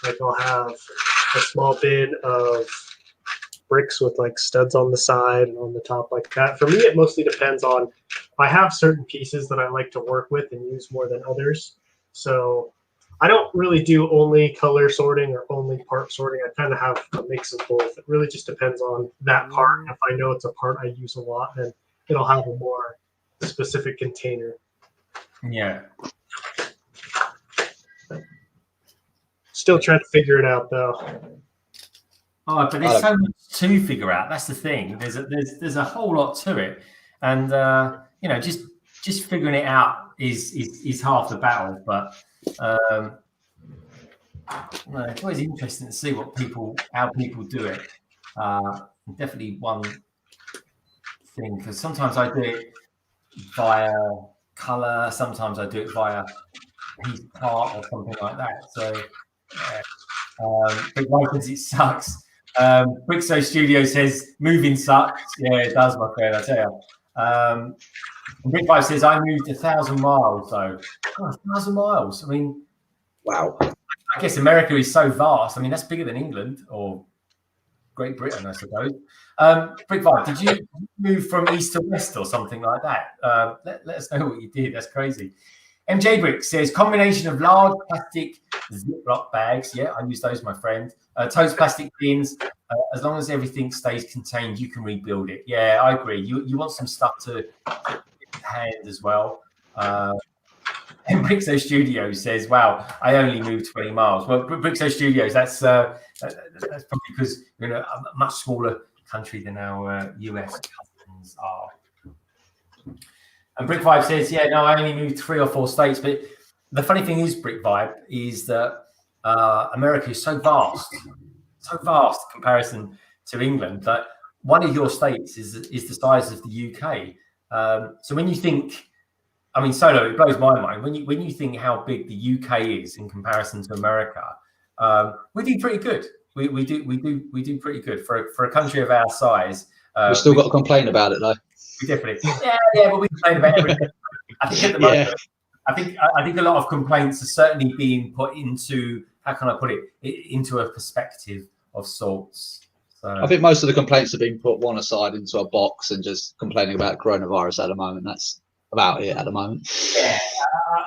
Like I'll have a small bin of bricks with like studs on the side and on the top like that. For me, it mostly depends on, I have certain pieces that I like to work with and use more than others. So I don't really do only color sorting or only part sorting. I kind of have a mix of both. It really just depends on that part. If I know it's a part I use a lot, then it'll have a more specific container.
Yeah.
Still trying to figure it out though.
Oh, but there's so much to figure out. That's the thing. There's a whole lot to it, and just figuring it out is half the battle. But No, it's always interesting to see how people do it. Definitely one thing, because sometimes I do it via color, sometimes I do it via piece part or something like that. So, but why? Because it sucks. Brixo Studio says moving sucks. Yeah, it does, my friend. I tell you. Rick 5 says I moved 1,000 miles. So 1,000 miles. I mean,
Wow.
I guess America is so vast. I mean, that's bigger than England or Great Britain, I suppose. Brick 5, did you move from east to west or something like that? Let us know what you did. That's crazy. MJ Brick says combination of large plastic Ziploc bags. Yeah, I use those, my friend. Toast plastic bins. As long as everything stays contained, you can rebuild it. Yeah, I agree. You want some stuff to hand as well. And Brixo Studios says, "Wow, I only moved 20 miles." Well, Brixo Studios, that's probably because we're in a much smaller country than our US cousins are. And Brick Vibe says, "Yeah, no, I only moved 3 or 4 states." But the funny thing is, Brick Vibe, is that America is so vast in comparison to England that one of your states is the size of the UK. So when you think, I mean, Solo, it blows my mind when you think how big the UK is in comparison to America. We do pretty good. We do pretty good for a country of our size.
We've still got to complain about it, though.
We definitely, yeah, but we complain about everything. I think at the moment, I think a lot of complaints are certainly being put into, how can I put it, into a perspective of sorts. So
I think most of the complaints are being put one aside into a box and just complaining about coronavirus at the moment. That's about it at the moment.
Yeah,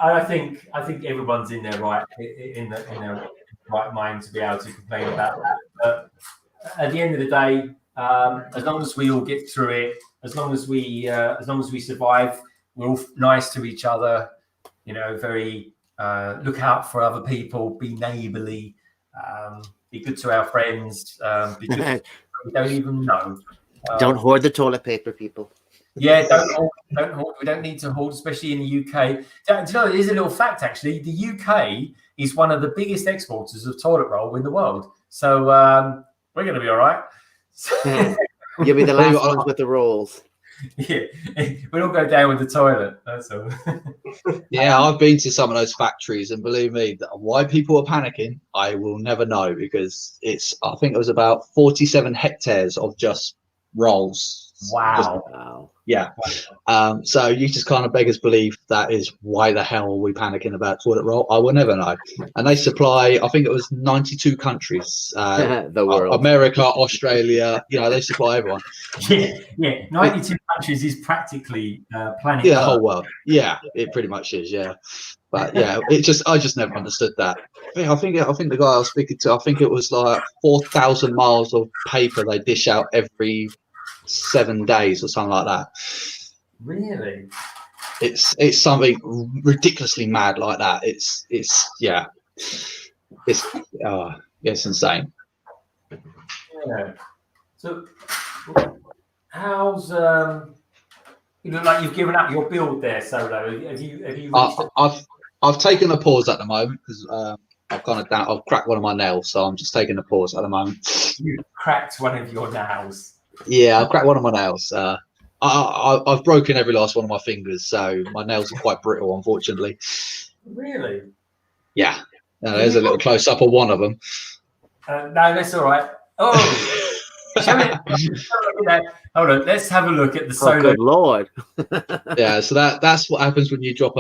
I think everyone's in their right mind to be able to complain about that. But at the end of the day, as long as we all get through it, as long as we survive, we're all nice to each other. You know, very look out for other people, be neighbourly, be good to our friends, be good to we don't even know.
Don't hoard the toilet paper, people.
Yeah, don't hoard. We don't need to hoard, especially in the UK. Do you know, it is a little fact, actually. The UK is one of the biggest exporters of toilet roll in the world. So we're going to be all right.
You'll be the last ones with the rolls.
Yeah, we'll all go down with the toilet. That's all.
Yeah, I've been to some of those factories, and believe me, why people are panicking, I will never know, because I think it was about 47 hectares of just rolls.
Wow.
Yeah. So you just kind of beggars believe that is why the hell are we panicking about toilet roll? I will never know. And they supply, I think it was 92 countries.
The world.
America, Australia, they supply everyone.
Yeah. 92 countries is practically planet
Earth.
The
whole world. Yeah, it pretty much is, yeah. But yeah, I just never understood that. I think the guy I was speaking to, I think it was like 4,000 miles of paper they dish out every 7 days or something like that.
Really?
It's something ridiculously mad like that. It's insane.
Yeah. So how's you look like you've given up your build there, Solo. Have you
I've taken a pause at the moment because I've cracked one of my nails, so I'm just taking a pause at the moment.
You cracked one of your nails.
Yeah, I've cracked one of my nails. I've broken every last one of my fingers, so my nails are quite brittle, unfortunately.
Really?
Yeah. There's a little close up of one of them.
No, that's all right. Oh, hold on. Let's have a look at the Solo.
Oh, good Lord.
Yeah, so that's what happens when you drop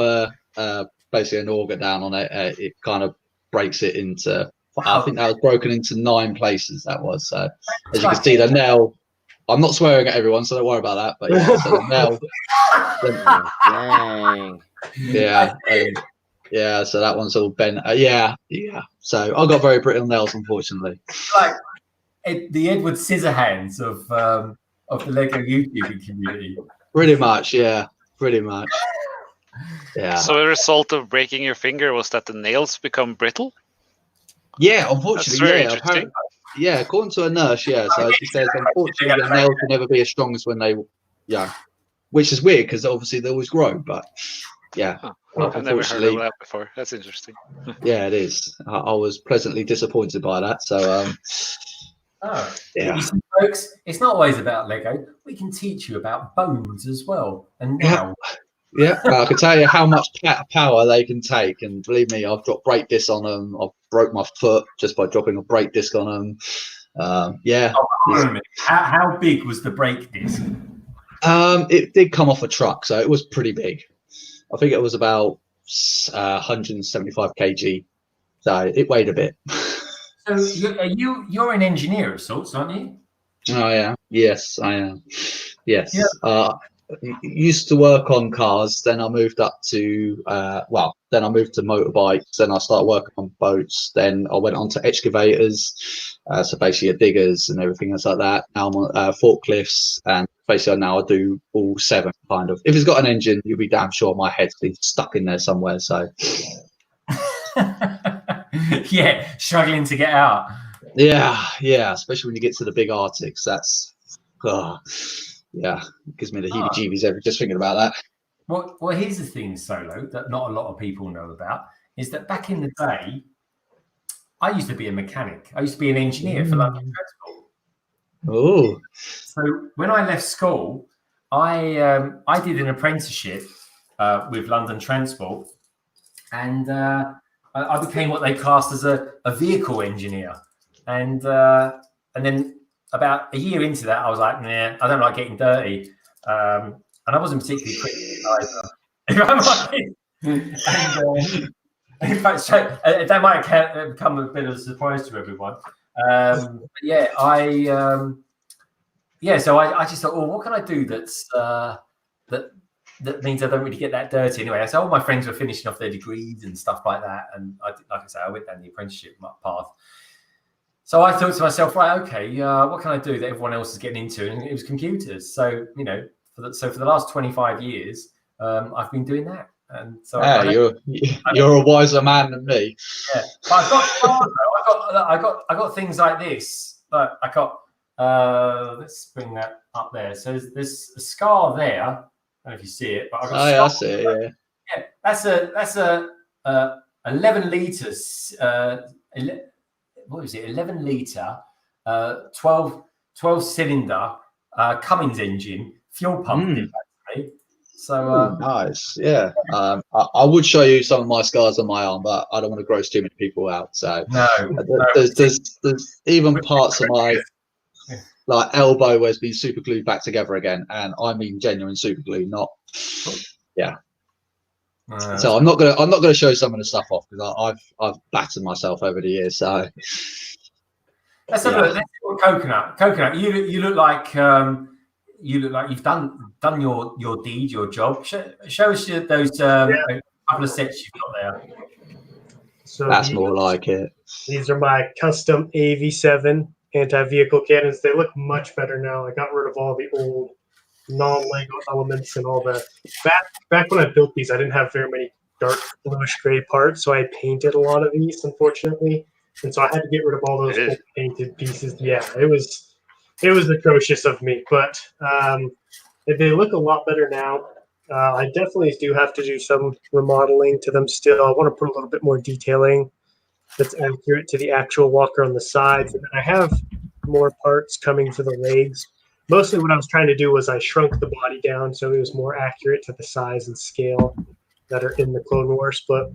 basically an auger down on it. It kind of breaks it into. I think that was broken into 9 places. That was. So as you can see, the nail. I'm not swearing at everyone, so don't worry about that. But yeah, so the nail.
Dang.
Yeah. Yeah, so that one's all bent. Yeah. So I got very brittle nails, unfortunately.
Like the Edward Scissorhands of the Lego YouTube community.
Pretty much, yeah. Pretty much. Yeah.
So the result of breaking your finger was that the nails become brittle?
Yeah, unfortunately,
That's very interesting.
Yeah, according to a nurse, yeah. So she says, unfortunately, the nails can never be as strong as when they, which is weird because obviously they always grow, but yeah.
I've never heard of that before. That's interesting.
Yeah, it is. I was pleasantly disappointed by that. So,
yeah. You see, folks, it's not always about Lego. We can teach you about bones as well. And now,
yeah, I can tell you how much power they can take. And believe me, I've dropped brake discs on them. I've broke my foot just by dropping a brake disc on them. Yeah.
How big was the brake disc?
It did come off a truck, so it was pretty big. I think it was about 175 kg, so it weighed a bit.
So you're an engineer of sorts, aren't you?
Oh yeah, yes, I am. Yes,
yeah.
Used to work on cars. Then I moved up to then I moved to motorbikes. Then I started working on boats. Then I went on to excavators, so basically diggers and everything else like that. Now I'm on forklifts, and basically now I do all 7 kind of. If it's got an engine, you'll be damn sure my head's been stuck in there somewhere. So
yeah, struggling to get out.
Yeah, especially when you get to the big Arctics. That's yeah, it gives me the heebie-jeebies just thinking about that.
Well, here's the thing, Solo, that not a lot of people know about, is that back in the day, I used to be a mechanic. I used to be an engineer for London Transport.
Oh.
So when I left school, I did an apprenticeship with London Transport, and I became what they classed as a vehicle engineer. And then about a year into that, I was like, nah, I don't like getting dirty. And I wasn't particularly quick either. In fact, that might have become a bit of a surprise to everyone. So I just thought, what can I do that's that means I don't really get that dirty anyway. So all my friends were finishing off their degrees and stuff like that. And like I say, I went down the apprenticeship path. So I thought to myself, right, okay, what can I do that everyone else is getting into? And it was computers. So, for the last 25 years, I've been doing that. And so
you're a wiser man than me.
Yeah, but I got things like this. But I got let's bring that up there. So there's a scar there. I don't know if you see it, but
I see it.
Yeah, that's a 11 liters. What is it? 11 liter, 12 cylinder Cummins engine fuel pump. Actually. So
nice, yeah. I would show you some of my scars on my arm, but I don't want to gross too many people out. So there's even parts of my like elbow where it's been super glued back together again, and I mean genuine super glue, not so I'm not gonna show some of the stuff off because I've battered myself over the years. So
let's have a look. Let's look at coconut. You look like you've done your deed, your job. Show us those couple of sets you've got there.
So
that's more like it.
These are my custom AV7 anti-vehicle cannons. They look much better now. I got rid of all the old non-Lego elements and all the back when I built these, I didn't have very many dark bluish gray parts, so I painted a lot of these, unfortunately, and so I had to get rid of all those old painted pieces. Yeah, it was atrocious of me, but they look a lot better now. I definitely do have to do some remodeling to them still. I want to put a little bit more detailing that's accurate to the actual walker on the sides, and then I have more parts coming for the legs. Mostly what I was trying to do was I shrunk the body down so it was more accurate to the size and scale that are in the Clone Wars. But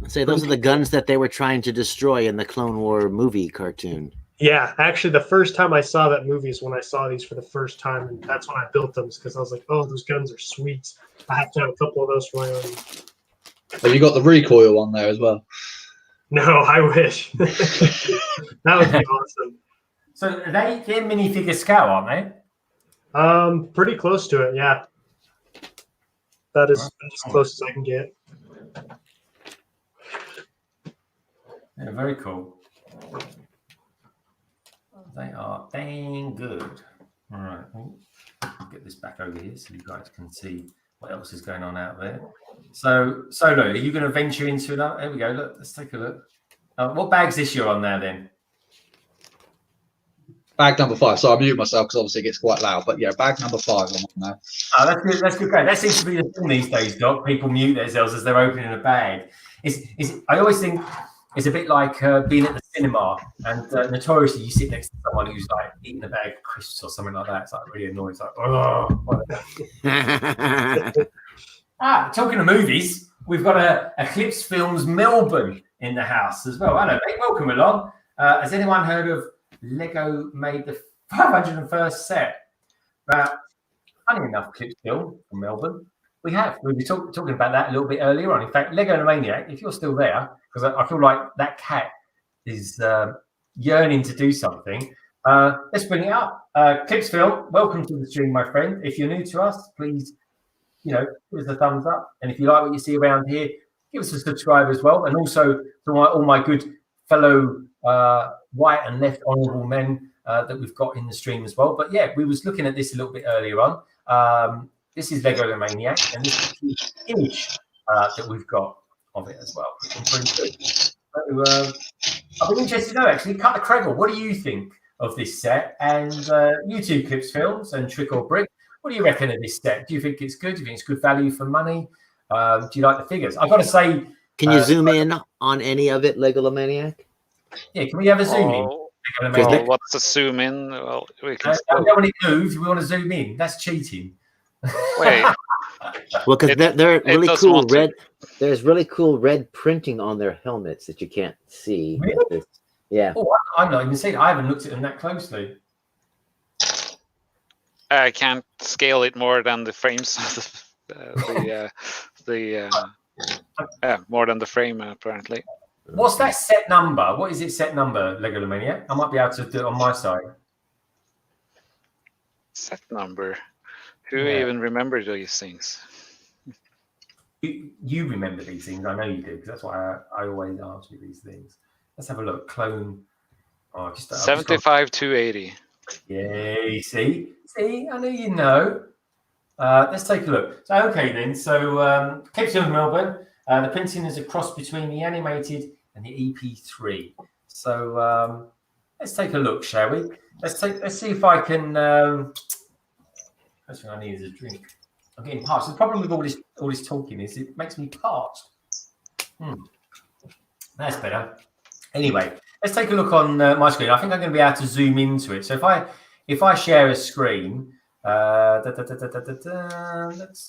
say those are the guns that they were trying to destroy in the Clone War movie cartoon.
Yeah, actually, the first time I saw that movie is when I saw these for the first time, and that's when I built them because I was like, "Oh, those guns are sweet. I have to have a couple of those for my own."
Have you got the recoil on there as well?
No, I wish. That would be awesome.
So they're minifigure scale, aren't they?
Pretty close to it, yeah. That is as close as I can get.
Yeah, very cool. They are dang good. All right, I'll get this back over here so you guys can see what else is going on out there. So, Solo, are you going to venture into that? There we go. Look, let's take a look. What bag's this you're on now, then?
Bag number 5. So I mute myself because obviously it gets quite loud. But yeah, bag number 5 I'm on now.
Oh, that's good. That's good. Great. That seems to be the thing these days, Doc. People mute themselves as they're opening a bag. I always think it's a bit like being at the cinema, and notoriously you sit next to someone who's like eating a bag of crisps or something like that. It's like really annoying. It's like, talking of movies, we've got a Eclipse Films Melbourne in the house as well. Hello, mate. Welcome along. Has anyone heard of Lego made the 501st set? Funny enough, Eclipse Film from Melbourne. We were talking about that a little bit earlier on. In fact, Lego Maniac, if you're still there, because I feel like that cat is yearning to do something. Let's bring it up. Eclipse Film, welcome to the stream, my friend. If you're new to us, please, give us a thumbs up. And if you like what you see around here, give us a subscribe as well. And also to all my good fellow right and left honourable men that we've got in the stream as well. But yeah, we was looking at this a little bit earlier on. This is Lego the Maniac, and this is the image that we've got of it as well. Pretty good. So, I've been interested to know, actually, Cut the Kregel, what do you think of this set? And you two, Clips Films and Trick or Brick, what do you reckon of this set? Do you think it's good? Do you think it's good value for money? Do you like the figures? I've got to say...
Can you zoom in on any of it, Lego the Maniac?
Yeah, can we have a zoom in?
Well, what's the zoom in? Well, we can.
We don't want it moved. We want to zoom in. That's cheating.
Wait.
Well, because they're really cool red. There's really cool red printing on their helmets that you can't see.
Really?
Yeah.
Oh, I'm not even seeing it. I haven't looked at them that closely.
I can't scale it more than the frames. More than the frame apparently.
What's that set number? What is it set number, Lego the Maniac? I might be able to do it on my side.
Set number? Who even remembers these things?
You remember these things. I know you do, because that's why I always ask you these things. Let's have a look. Clone.
75,280.
Yeah, see, I know you know. Let's take a look. So, okay then. So, Cape Town, Melbourne. The printing is a cross between the animated and the EP3. So let's take a look, shall we? Let's see if I can. First thing I need is a drink. I'm getting parched. The problem with all this talking is it makes me parched. That's better. Anyway, let's take a look on my screen. I think I'm going to be able to zoom into it. So if I share a screen, let's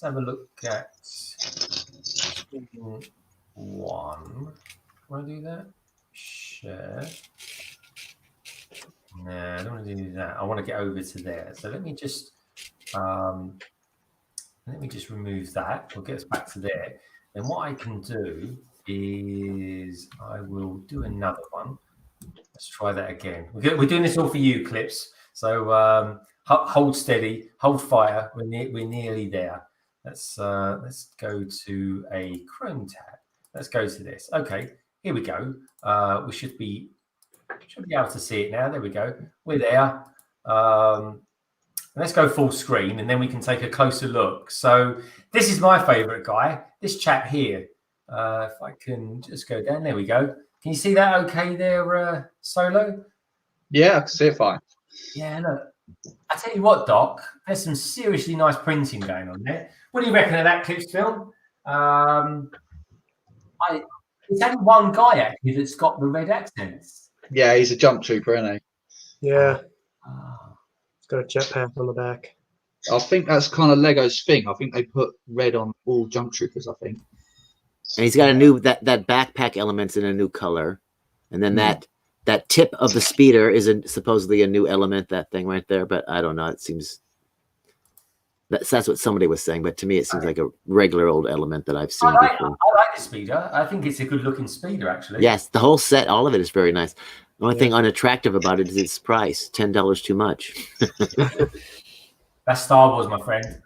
have a look at screen 1. Want to do that? Share. No, I don't want to do that. I want to get over to there. So let me just remove that. We'll get us back to there. Then what I can do is I will do another one. Let's try that again. We're doing this all for you, Clips. So hold steady, hold fire. We're nearly there. Let's go to a Chrome tab. Let's go to this. Okay, here we go. We should be able to see it now. There we go. We're there. Let's go full screen, and then we can take a closer look. So this is my favorite guy, this chap here. If I can just go down, there we go. Can you see that okay there, Solo?
Yeah, I can see it fine.
Yeah, look. I tell you what, Doc, there's some seriously nice printing going on there. What do you reckon of that Clips film? It's only one guy actually that's got the red accents.
Yeah, he's a jump trooper, isn't he?
Yeah. It's got a jetpack on the back.
I think that's kind of Lego's thing. I think they put red on all jump troopers, I think.
And he's got a new that backpack element's in a new color. And then that tip of the speeder is supposedly a new element, that thing right there, but I don't know. It seems that's what somebody was saying, but to me it seems like a regular old element that I've seen before.
I like the speeder. I think it's a good looking speeder, actually.
Yes, the whole set, all of it is very nice. The only thing unattractive about it is its price. $10 too much.
That's Star Wars, my friend.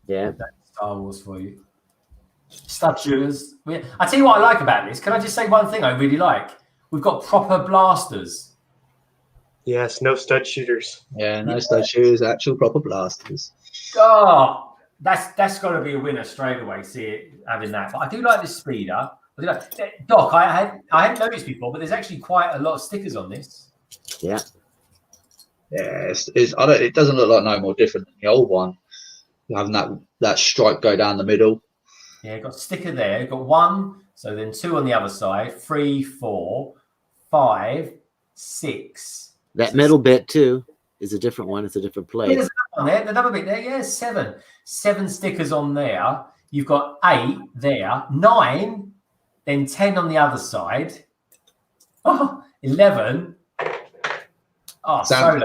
Yeah.
That's Star Wars for you. Stud shooters. I tell you what I like about this. Can I just say one thing I really like? We've got proper blasters.
Yes, no stud shooters.
Yeah, no stud shooters, actual proper blasters.
Oh, that's got to be a winner straight away. See it having that. But I do like this speeder. Doc, I hadn't noticed before, but there's actually quite a lot of stickers on this.
Yeah.
Yeah, it doesn't look like no more different than the old one. Having that stripe go down the middle.
Yeah, got a sticker there. Got 1, so then 2 on the other side. 3, 4, 5, 6.
That middle bit too is a different one. It's a different place.
There's another one there. Another bit there. Yeah, 7. 7 stickers on there. You've got 8 there. 9, then 10 on the other side. Oh, 11. Oh,
Sam,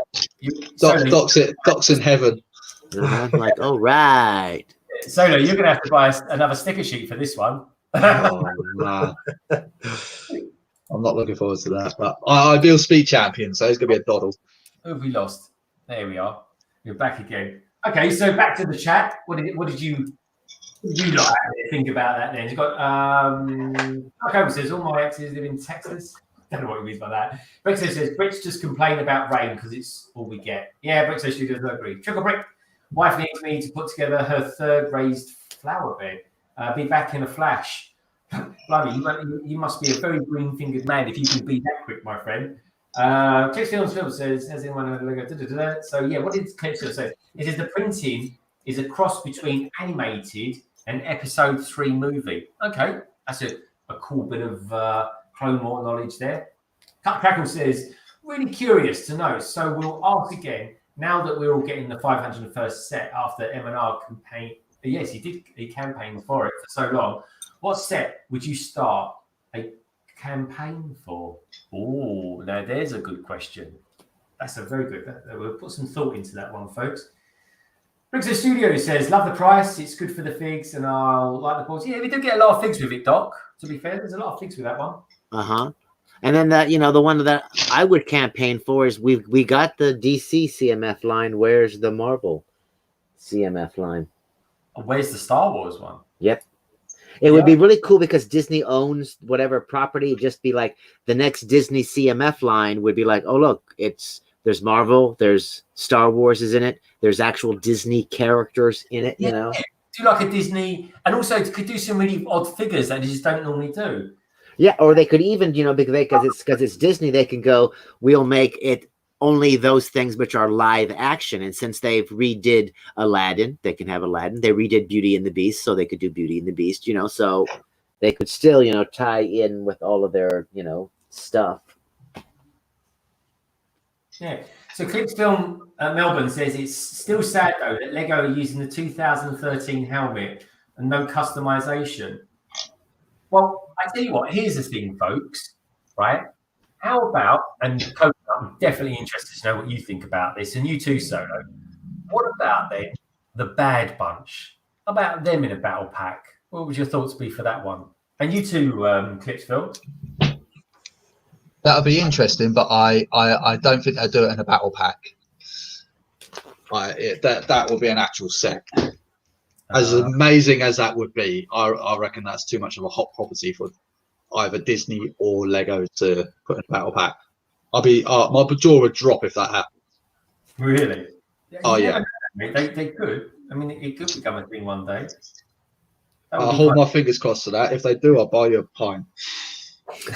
Solo.
Doc's in heaven.
I'm like, all right.
Solo, you're going to have to buy another sticker sheet for this one.
Oh, nah. I'm not looking forward to that. But ideal speed champion, so it's going to be a doddle.
Who have we lost? There we are. We're back again. Okay, so back to the chat. What did you lot think about that then? You've got okay, says all my exes live in Texas. Don't know what he means by that. Brexit says Brits just complain about rain because it's all we get. Yeah, Brexit says she doesn't agree. Trickle Brick. Wife needs me to put together her 3rd raised flower bed. Be back in a flash. Blimey, you must be a very green-fingered man if you can be that quick, my friend. Clipsfield Film says, has anyone had a logo? So yeah, what did Clipsfield say? It says the printing is a cross between animated and episode 3 movie. Okay, that's a cool bit of Clone War knowledge there. Cut Crackle says, really curious to know. So we'll ask again, now that we're all getting the 501st set after M&R campaign. Yes, he campaigned for it for so long. What set would you start a campaign for? Oh, now there's a good question. That's a very good. We'll put some thought into that one, folks. Brixer Studio says, love the price. It's good for the figs, and I'll like the balls. Yeah, we do get a lot of figs with it, Doc. To be fair, there's a lot of figs with that one.
And then the one that I would campaign for is we got the DC CMF line. Where's the Marvel CMF line?
Where's the Star Wars one?
Yep. It would be really cool because Disney owns whatever property. It'd just be like the next Disney CMF line would be like, oh, look, there's Marvel, there's Star Wars is in it. There's actual Disney characters in it, you know.
Do like a Disney, and also could do some really odd figures that they just don't normally do.
Yeah, or they could even, because it's Disney, they can go, we'll make it only those things which are live action. And since they've redid Aladdin, they can have Aladdin. They redid Beauty and the Beast, so they could do Beauty and the Beast, so they could still, tie in with all of their, stuff.
Yeah. So Clips Film Melbourne says it's still sad, though, that Lego are using the 2013 helmet and no customization. Well, I tell you what, here's the thing, folks, right? How about, and Coach, I'm definitely interested to know what you think about this, and you too, Solo. What about then the Bad Bunch? How about them in a battle pack? What would your thoughts be for that one? And you too, Clipsville.
That would be interesting, but I don't think they'll do it in a battle pack. That will be an actual set. As amazing as that would be, I reckon that's too much of a hot property for either Disney or Lego to put in a battle pack. My jaw would drop if that happened.
Really?
Yeah.
They could. I mean, it could become a thing one day.
I'll hold my fingers crossed to that. If they do, I'll buy you a pint.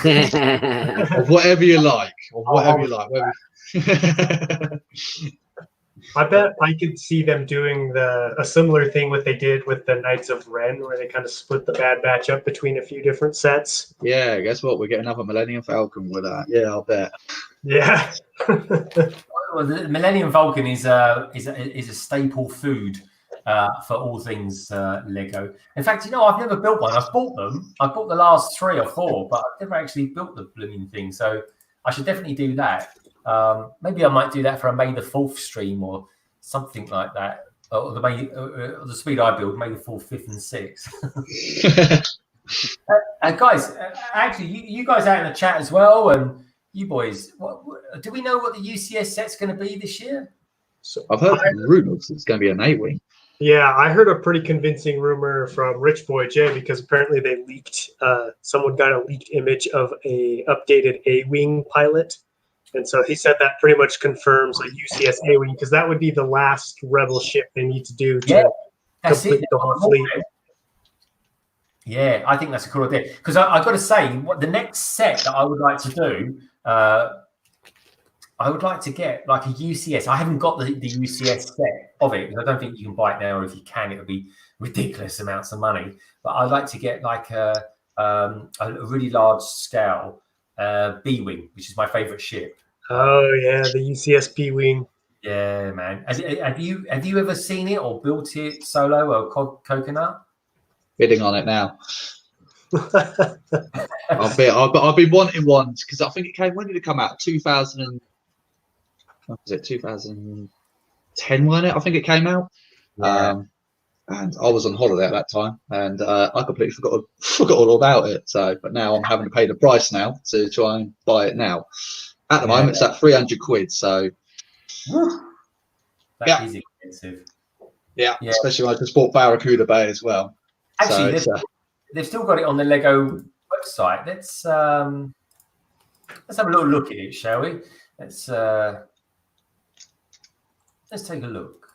Of whatever you like.
I bet I could see them doing a similar thing what they did with the Knights of Ren, where they kind of split the Bad Batch up between a few different sets.
Yeah, guess what? We're getting another Millennium Falcon with that. Yeah, I'll bet.
Yeah.
Well, the Millennium Falcon is a staple food for all things Lego. In fact, I've never built one. I've bought them. I've bought the last 3 or 4, but I've never actually built the blooming thing. So I should definitely do that. Maybe I might do that for a May the 4th stream or something like that. Or the speed I build, May the 4th, 5th, and 6th. Guys, actually, you guys out in the chat as well, and you boys, do we know what the UCS set's going to be this year?
So I've heard rumors it's going to be an A-wing.
Yeah, I heard a pretty convincing rumor from Rich Boy J, because apparently they leaked. Someone got a leaked image of a updated A-wing pilot. And so he said that pretty much confirms a UCS A-wing, because that would be the last Rebel ship they need to do to complete the whole fleet.
Yeah, I think that's a cool idea. Because I've got to say, what the next set that I would like to do, I would like to get like a UCS. I haven't got the UCS set of it because I don't think you can buy it now. Or if you can, it would be ridiculous amounts of money. But I'd like to get like a really large scale B-wing, which is my favorite ship.
Oh yeah, the UCS B-wing.
Yeah, man. Have you ever seen it or built it solo or coconut?
Bidding on it now. I've been wanting one because I think it came. When did it come out? 2000. What was it? 2010, wasn't it? I think it came out.
Yeah.
And I was on holiday at that time, and I completely forgot all about it. So, but now I'm having to pay the price now to try and buy it now. At the moment, it's at 300 quid. So,
that is expensive.
Yeah, especially when I just bought Barracuda Bay as well.
Actually, they've still got it on the Lego website. Let's have a little look at it, shall we? Let's take a look.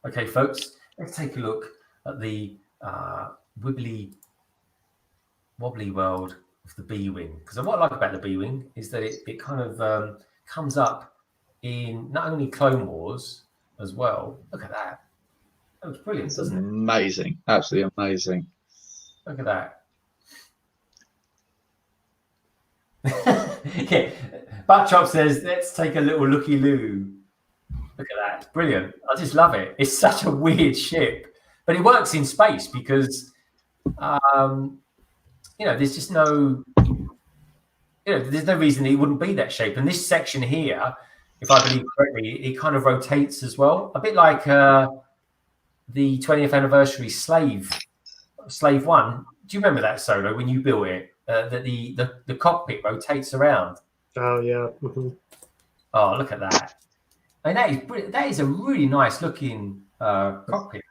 Okay, folks, let's take a look at the wibbly wobbly world of the B-wing. Because what I like about the B-wing is that it kind of comes up in not only Clone Wars as well. Look at that. That looks brilliant, doesn't it?
Amazing. Absolutely amazing.
Look at that. Yeah. Buttchop says, let's take a little looky-loo. Look at that. It's brilliant. I just love it. It's such a weird ship. But it works in space because, there's just no... there's no reason it wouldn't be that shape. And this section here, if I believe correctly, it kind of rotates as well. A bit like the 20th anniversary Slave 1. Do you remember that, Solo, when you built it? That the cockpit rotates around.
Oh yeah. Mm-hmm.
Oh, look at that! I mean, that is a really nice looking cockpit.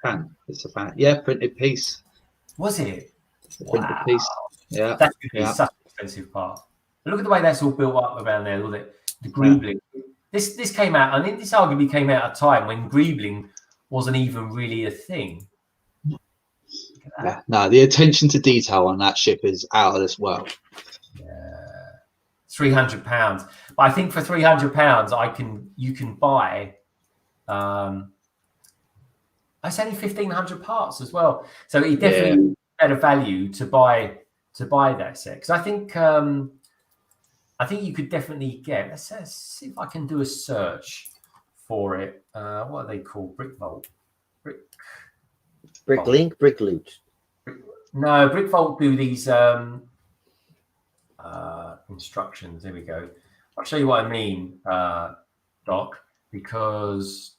It's a fan. Yeah, printed piece.
Was it?
It's a printed piece. Yeah,
that's such an expensive part. But look at the way that's all built up around there. Look at the greebling. This came out. I think this arguably came out at a time when greebling wasn't even really a thing.
Yeah, no, the attention to detail on that ship is out of this world.
Yeah, £300. But I think for £300, you can buy. It's only 1,500 parts as well, so it definitely better value to buy that set. Because I think you could definitely get. Let's see if I can do a search for it. What are they called?
Bricklink, Brickloot.
No, BrickVault do these instructions. Here we go. I'll show you what I mean, Doc, because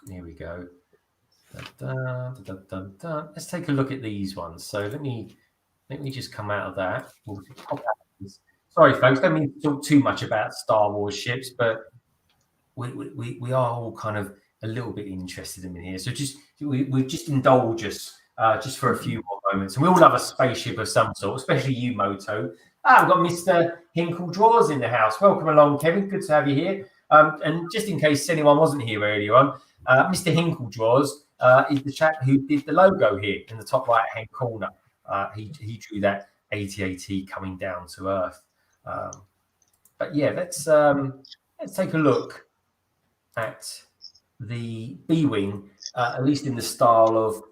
here we go. Let's take a look at these ones. So let me just come out of that. Sorry, folks, don't mean to talk too much about Star Wars ships, but we are all kind of a little bit interested in here. So we just indulge us just for a few more moments. And we all love a spaceship of some sort, especially you, Moto. We've got Mr. Hinkle Drawers in the house. Welcome along, Kevin. Good to have you here. And just in case anyone wasn't here earlier on, Mr. Hinkle Drawers is the chap who did the logo here in the top right-hand corner. He drew that ATAT coming down to Earth. But yeah, let's take a look at the B-wing, at least in the style of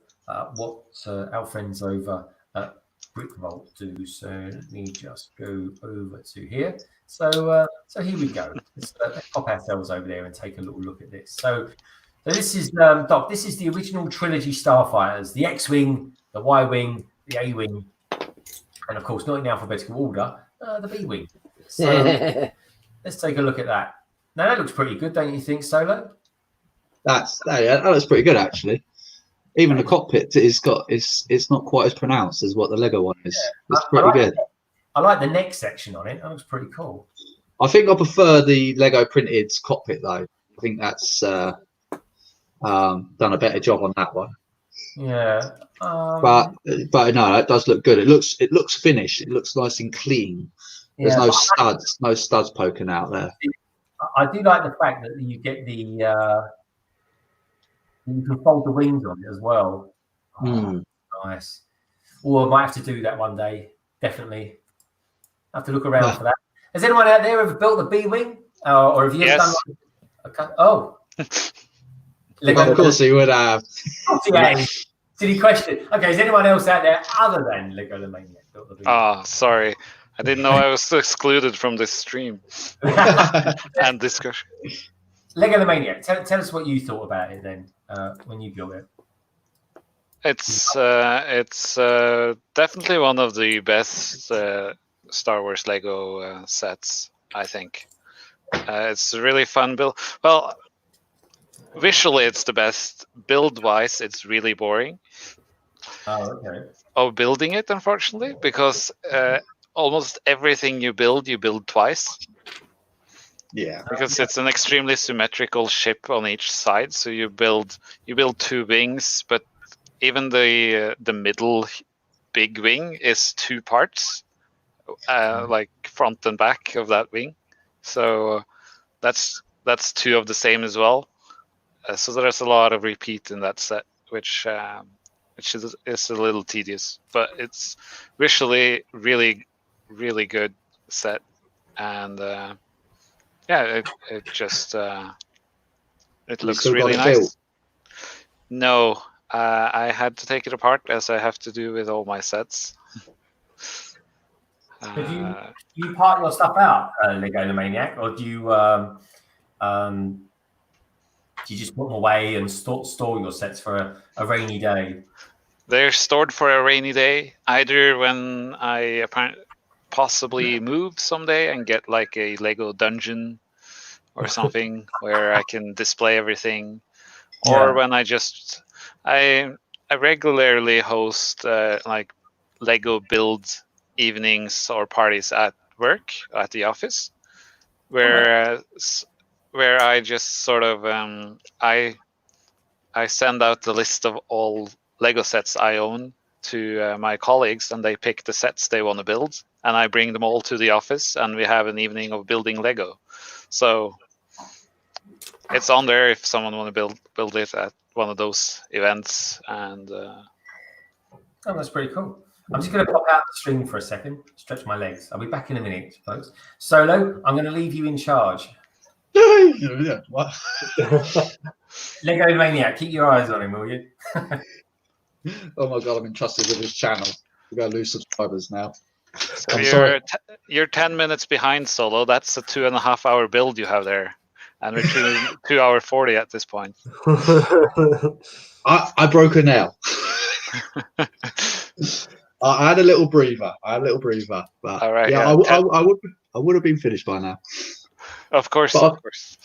what our friends over at BrickVault do. So let me just go over to here. So here we go. Let's pop ourselves over there and take a little look at this. So this is Doc. This is the original trilogy starfighters: the X-wing, the Y-wing, the A-wing, and of course, not in alphabetical order, the B-wing. So let's take a look at that. Now that looks pretty good, don't you think, Solo?
That looks pretty good actually. Even the cockpit it's not quite as pronounced as what the Lego one is. It's pretty good.
I like the neck section on it. That looks pretty cool.
I think I prefer the Lego printed cockpit though. I think that's done a better job on that one.
Yeah.
But no, that does look good. It looks finished. It looks nice and clean. There's no studs poking out there.
I do like the fact that you get the you can fold the wings on it as well. Nice. Or I might have to do that one day. Definitely. I have to look around for that. Has anyone out there ever built a B-wing? Or have you ever done like
Of course he would have.
Yeah. Did he question? Okay, is anyone else out there other than Lego the Maniac built the B-wing?
Oh, sorry. I didn't know I was excluded from this stream and discussion.
Lego the Maniac, tell us what you thought about it then when you built it.
It's definitely one of the best Star Wars Lego sets, I think. It's a really fun build. Well, visually it's the best. Build-wise, it's really boring.
Oh, okay.
Building it, unfortunately, because almost everything you build twice.
Yeah.
Because it's an extremely symmetrical ship on each side, so you build 2 wings, but even the middle big wing is 2 parts, like front and back of that wing. So that's 2 of the same as well. So there's a lot of repeat in that set, which is a little tedious, but it's visually really, really good set, and it just it looks really nice.
Built?
No, I had to take it apart, as I have to do with all my sets.
Do you part your stuff out, Lego the Maniac, or do you just put them away and store your sets for a rainy day?
They're stored for a rainy day, either when I possibly move someday and get like a Lego dungeon or something where I can display everything, or when I regularly host like Lego build evenings or parties at work, at the office, where I just sort of I send out the list of all Lego sets I own to my colleagues, and they pick the sets they want to build, and I bring them all to the office, and we have an evening of building Lego. So it's on there if someone want to build it at one of those events. And
that's pretty cool. I'm just going to pop out the stream for a second, stretch my legs. I'll be back in a minute, folks. Solo, I'm going to leave you in charge.
What?
Lego Maniac, keep your eyes on him, will you?
Oh my god, I'm entrusted with his channel. We're going to lose subscribers now.
So you're 10 minutes behind, Solo. That's a 2.5-hour build you have there, and we're 2 hour 40 at this point.
I broke a nail. I had a little breather. But
all right,
yeah, I would have been finished by now.
Of course,
but
of course.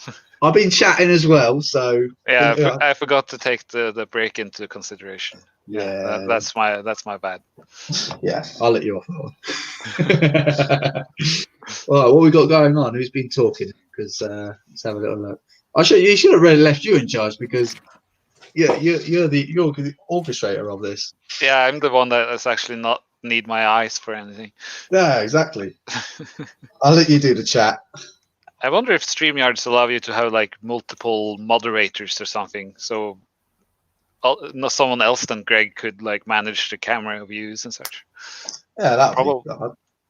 I've been chatting as well, so
yeah. I forgot to take the break into consideration.
Yeah,
that's my bad.
Yeah, I'll let you off that one. All right, what we got going on? Who's been talking? Because let's have a little look. You should have really left you in charge, because you're the orchestrator of this.
Yeah, I'm the one that does actually not need my eyes for anything.
Yeah, exactly. I'll let you do the chat.
I wonder if StreamYards allow you to have like multiple moderators or something, so someone else than Greg could like manage the camera views and such.
Yeah,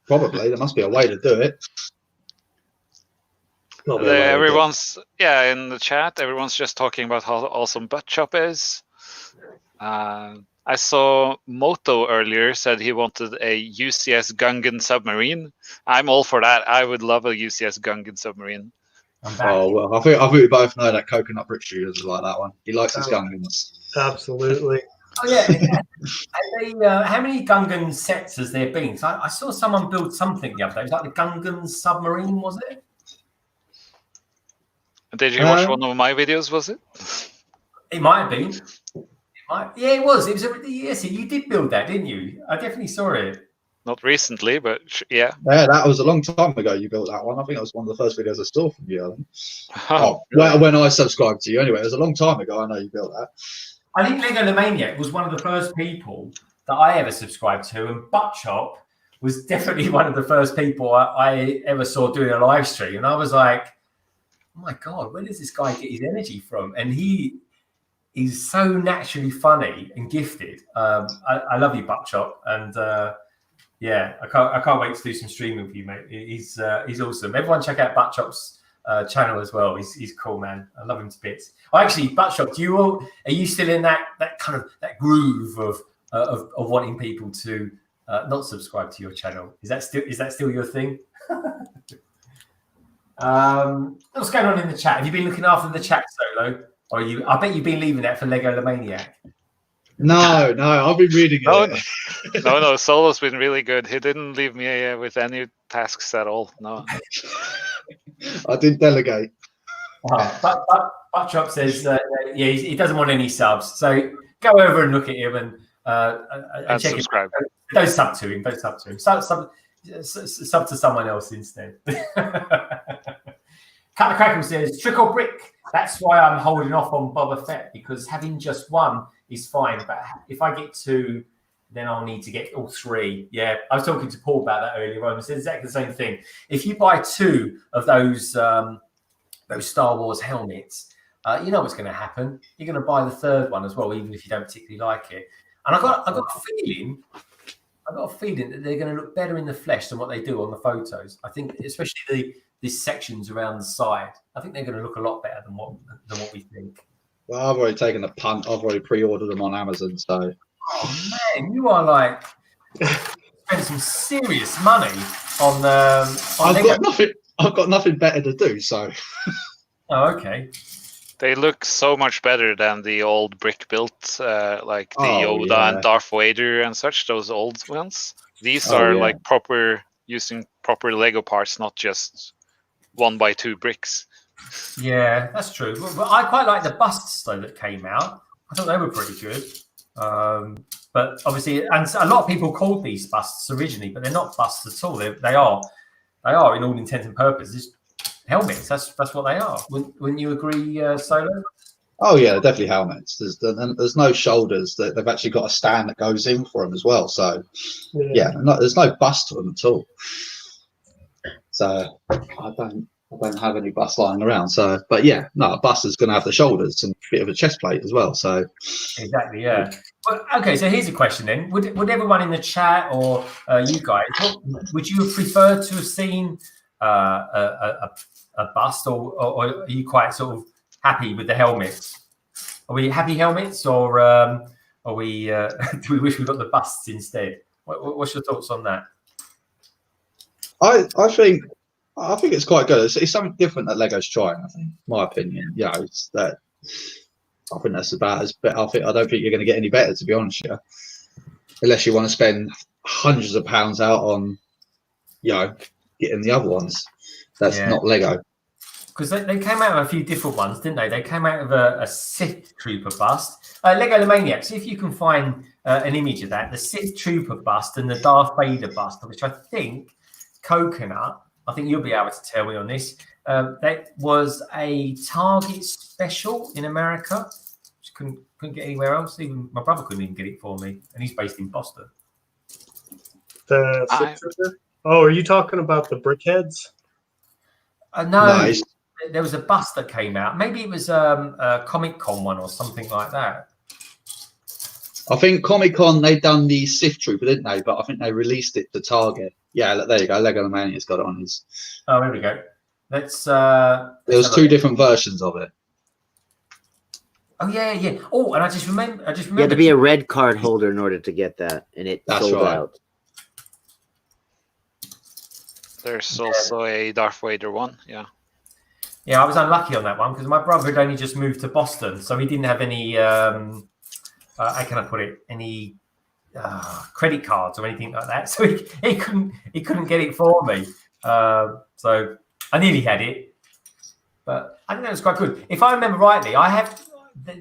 probably. There must be a way to do it.
Everyone's in the chat. Everyone's just talking about how awesome Butt Chop is. I saw Moto earlier said he wanted a UCS Gungan submarine. I'm all for that. I would love a UCS Gungan submarine.
Oh well, I think we both know that Coconut Brick Shooters is like that one. He likes his Gungans.
Absolutely.
Oh yeah. How many Gungan sets has there been? So I saw someone build something the other day. It was like the Gungan submarine, was it?
Did you watch one of my videos? Was it?
It might have been. Yeah, it was. Yes, you did build that, didn't you? I definitely saw it.
Not recently, but yeah.
Yeah, that was a long time ago you built that one. I think that was one of the first videos I saw from you, Alan.
Really?
When I subscribed to you. Anyway, it was a long time ago. I know you built that.
I think Lego the Maniac was one of the first people that I ever subscribed to, and Butt Chop was definitely one of the first people I ever saw doing a live stream. And I was like, oh my God, where does this guy get his energy from? And he's so naturally funny and gifted. I love you, Butt Chop. And Yeah, I can't wait to do some streaming for you, mate. He's awesome. Everyone check out Buttchop's channel as well. He's cool, man. I love him to bits. Oh, actually, Buttchop, are you still in that kind of that groove of wanting people to not subscribe to your channel? Is that still your thing? What's going on in the chat? Have you been looking after the chat, Solo? Or I bet you've been leaving that for Lego Maniac.
No, I've been reading it.
No, Solo's been really good. He didn't leave me with any tasks at all. No.
I didn't delegate.
But Buttchop says, he doesn't want any subs. So go over and look at him and check
subscribe.
Don't sub to him. Don't sub to him. Sub to someone else instead. Cut the Crackle says, trick or brick. That's why I'm holding off on Boba Fett, because having just one is fine. But if I get two, then I'll need to get all three. Yeah, I was talking to Paul about that earlier on. He said exactly the same thing. If you buy two of those Star Wars helmets, you know what's going to happen. You're going to buy the third one as well, even if you don't particularly like it. And I got a feeling that they're going to look better in the flesh than what they do on the photos. I think, especially these sections around the side, I think they're going to look a lot better than what we think.
Well, I've already taken a punt. I've already pre-ordered them on Amazon. So,
oh man, you are like spend some serious money on.
I've got nothing better to do. So,
oh, okay.
They look so much better than the old brick built, like the Yoda and Darth Vader and such. Those old ones. These are like using proper Lego parts, not just 1x2 bricks.
Yeah, that's true. But I quite like the busts though that came out. I thought they were pretty good. But obviously, and a lot of people called these busts originally, but they're not busts at all. They are in all intents and purposes helmets. That's what they are. Wouldn't you agree, Solo?
Oh yeah, definitely helmets. There's no shoulders. They've actually got a stand that goes in for them as well. So there's no bust to them at all. So I don't have any bust lying around. So, but yeah, no, a bust is going to have the shoulders and a bit of a chest plate as well. So
exactly, yeah. Well, okay, so here's a question then: Would everyone in the chat or you guys, would you have preferred to have seen a bust, or are you quite sort of happy with the helmets? Are we happy helmets, or are we? Do we wish we got the busts instead? What's your thoughts on that?
I think it's quite good. It's something different that Lego's trying. I think, my opinion. Yeah, it's that. I think that's about as better. I don't think you're going to get any better, to be honest. Yeah, unless you want to spend hundreds of pounds out on, getting the other ones. That's not Lego.
Because they came out of a few different ones, didn't they? They came out of a Sith Trooper bust. Lego Maniacs, if you can find an image of that, the Sith Trooper bust and the Darth Vader bust, which I think Coconut, I think you'll be able to tell me on this. That was a Target special in America. Which couldn't get anywhere else. Even my brother couldn't even get it for me, and he's based in Boston.
The Sith Trooper? Oh, are you talking about the Brickheads?
No.
Nice.
There was a bust that came out. Maybe it was a Comic Con one or something like that.
I think Comic Con, they done the Sith Trooper, didn't they? But I think they released it to Target. Yeah, there you go. Lego Mania's got it on his.
Oh, there we go. Let's.
There was two different versions of it.
Oh yeah. Oh, and I just remember.
You had to be a red card holder in order to get that, and that's sold out.
There's also a Darth Vader one. Yeah.
Yeah, I was unlucky on that one because my brother had only just moved to Boston, so he didn't have any. How can I put it? Any credit cards or anything like that, so he couldn't get it for me. So I nearly had it, but I think that was quite good. If I remember rightly,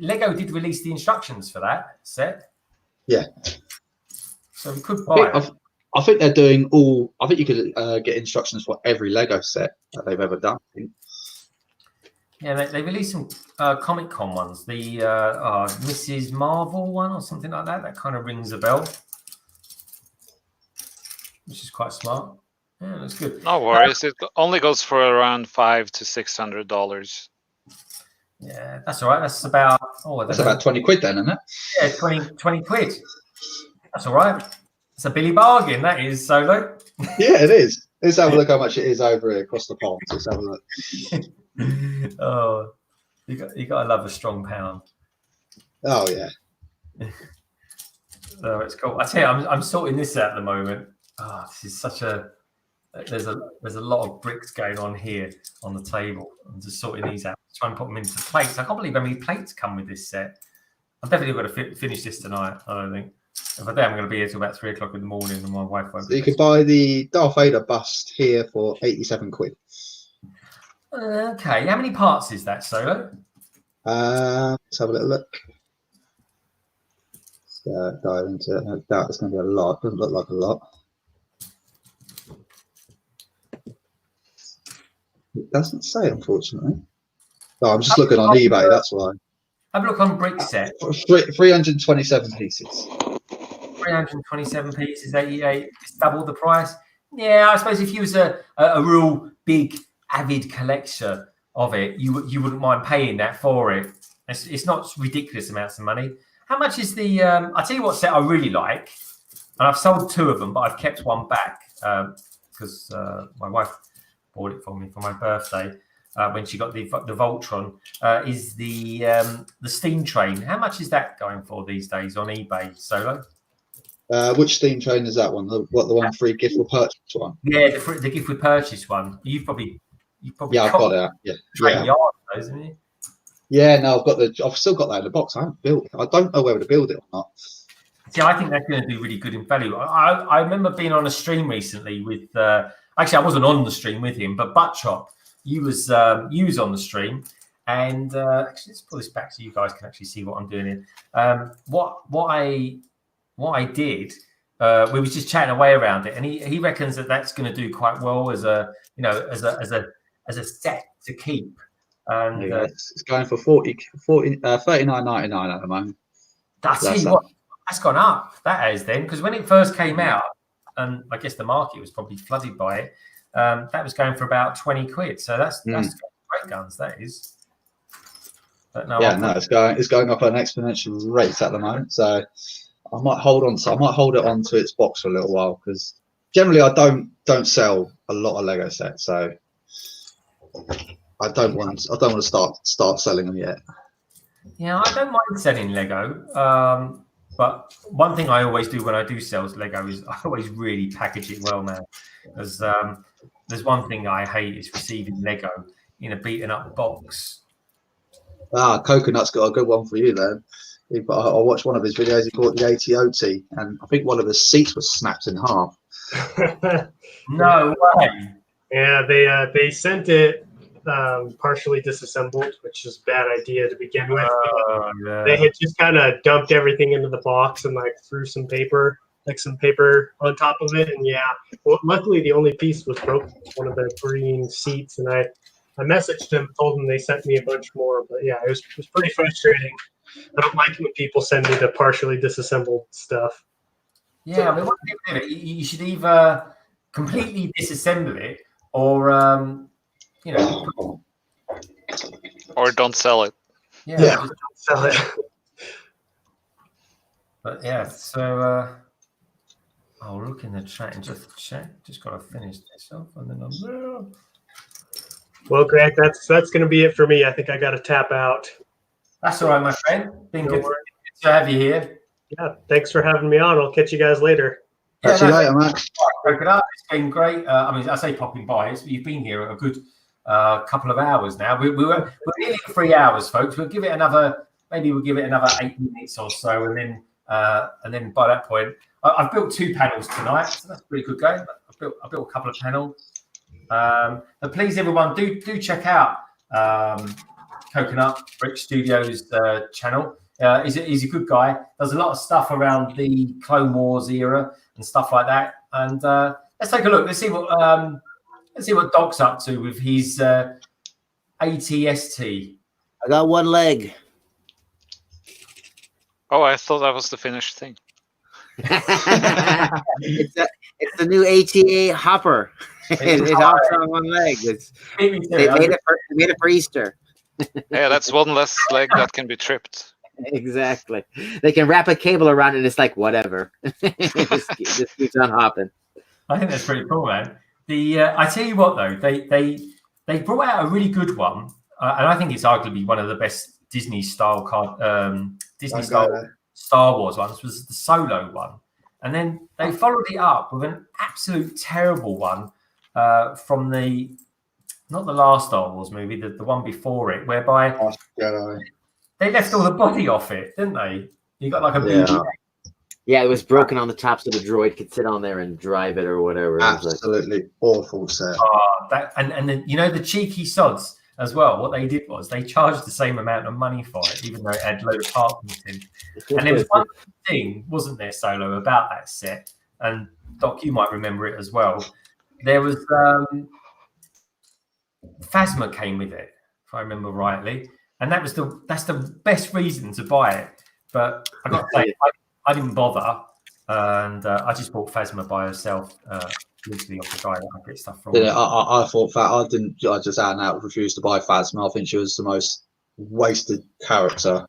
Lego did release the instructions for that set.
Yeah.
So we could buy it.
I think they're doing all. I think you could get instructions for every Lego set that they've ever done. I think.
Yeah, they released some Comic Con ones. The Mrs. Marvel one or something like that. That kind of rings a bell, which is quite smart. Yeah, that's good.
No worries. It only goes for around $500 to $600.
Yeah, that's all right. That's about
that's about 20 quid then, isn't it?
Yeah, 20 quid. That's all right. It's a Billy bargain, that is, Solo.
Yeah, it is. Let's have a look how much it is over here across the pond. Let's have a look.
Oh, you got to love a strong pound.
Oh yeah.
Oh, it's cool. I tell you, I'm sorting this out at the moment. Oh, this is such a. There's a lot of bricks going on here on the table. I'm just sorting these out, trying to put them into plates. I can't believe how many plates come with this set. I'm definitely going to finish this tonight. I don't think. If I do, I'm going to be here till about 3 o'clock in the morning, and my wife won't.
So you could buy the Darth Vader bust here for 87 quid.
Okay, how many parts is that, Solo?
Let's have a little look. Dive into it. I doubt it's going to be a lot. Doesn't look like a lot. It doesn't say, unfortunately. Oh, I'm just looking on eBay. That's why.
Have a look on Brickset.
327 pieces.
327 pieces, 88. It's double the price. Yeah, I suppose if you was a real big avid collector of it, you wouldn't mind paying that for it. It's not ridiculous amounts of money. How much is the? I'll tell you what set I really like, and I've sold 2 of them, but I've kept one back because my wife bought it for me for my birthday when she got the Voltron. Is the steam train? How much is that going for these days on eBay, Solo?
Which steam train is that one? The one free gift with purchase one?
Yeah, the gift with purchase one. You've probably
yeah, I've got that. Yeah,
train yard, isn't it?
Yeah, no, I've still got that in the box. I haven't built it. I don't know whether to build it or not.
See, I think that's going to do really good in value. I remember being on a stream recently with actually I wasn't on the stream with him, but Buttchop, you was on the stream, and actually let's pull this back so you guys can actually see what I'm doing here. What I did, we was just chatting away around it, and he reckons that's going to do quite well as a set to keep. And
it's going for 39.99 at the moment.
That's gone up. That is then, because when it first came out, and I guess the market was probably flooded by it, that was going for about 20 quid. So that's great guns. That is. But no,
it's going up at an exponential rate at the moment. So I might hold on it onto its box for a little while, because generally I don't sell a lot of Lego sets, so I don't want to start selling them yet.
Yeah, I don't mind selling Lego, but one thing I always do when I do sell Lego is I always really package it well, man. Because there's one thing I hate is receiving Lego in a beaten up box.
Coconut's got a good one for you then. I watched one of his videos. He bought the ATAT, and I think one of his seats was snapped in half.
No way.
Yeah, they sent it partially disassembled, which is a bad idea to begin with.
Yeah.
They had just kind of dumped everything into the box and threw some paper on top of it. And luckily the only piece was broken, one of the green seats. And I messaged them, told them they sent me a bunch more. But yeah, it was pretty frustrating. I don't like when people send me the partially disassembled stuff.
Yeah, I mean, what do you do? You should either completely disassemble it, or
or don't sell it.
Yeah,
just don't sell it.
But yeah, so I'll look in the chat and just check. Just got to finish this off, and then I'm.
Well, Greg, that's going to be it for me. I think I got to tap out.
That's all right, my friend. Been good to have you here.
Yeah, thanks for having me on. I'll catch you guys later.
Catch you later, man.
It's been great. I mean, I say popping by. You've been here a good couple of hours now. We're nearly 3 hours, folks. We'll give it another 8 minutes or so, and then by that point, I've built 2 panels tonight, so that's pretty good going. I built a couple of panels. But please, everyone, do check out Coconut Brick Studios channel. He's a good guy. Does a lot of stuff around the Clone Wars era and stuff like that. And let's take a look. Let's see what Doc's up to with his ATST.
I got one leg.
Oh, I thought that was the finished thing.
It's the new ATA hopper. It hops on one leg. They made it for Easter.
Yeah, that's one less leg that can be tripped.
Exactly. They can wrap a cable around it and it's like, whatever. just keeps on hopping.
I think that's pretty cool, man. I tell you what, though, they brought out a really good one, and I think it's arguably one of the best Disney style Star Wars ones. Was the Solo one, and then they followed it up with an absolute terrible one from not the last Star Wars movie, the one before it, whereby they left all the body off it, didn't they? You got like a BB-8.
Yeah, it was broken on the top so the droid could sit on there and drive it or whatever.
Absolutely awful set.
And then, you know, the cheeky sods as well. What they did was they charged the same amount of money for it, even though it had loads of parts missing. And there was one thing, wasn't there, Solo, about that set? And Doc, you might remember it as well. There was Phasma came with it, if I remember rightly, and that's the best reason to buy it. But I got to say, I didn't bother, and I just bought Phasma by herself, literally off the guy that I get stuff from.
Yeah, I thought I just out and out refused to buy Phasma. I think she was the most wasted character,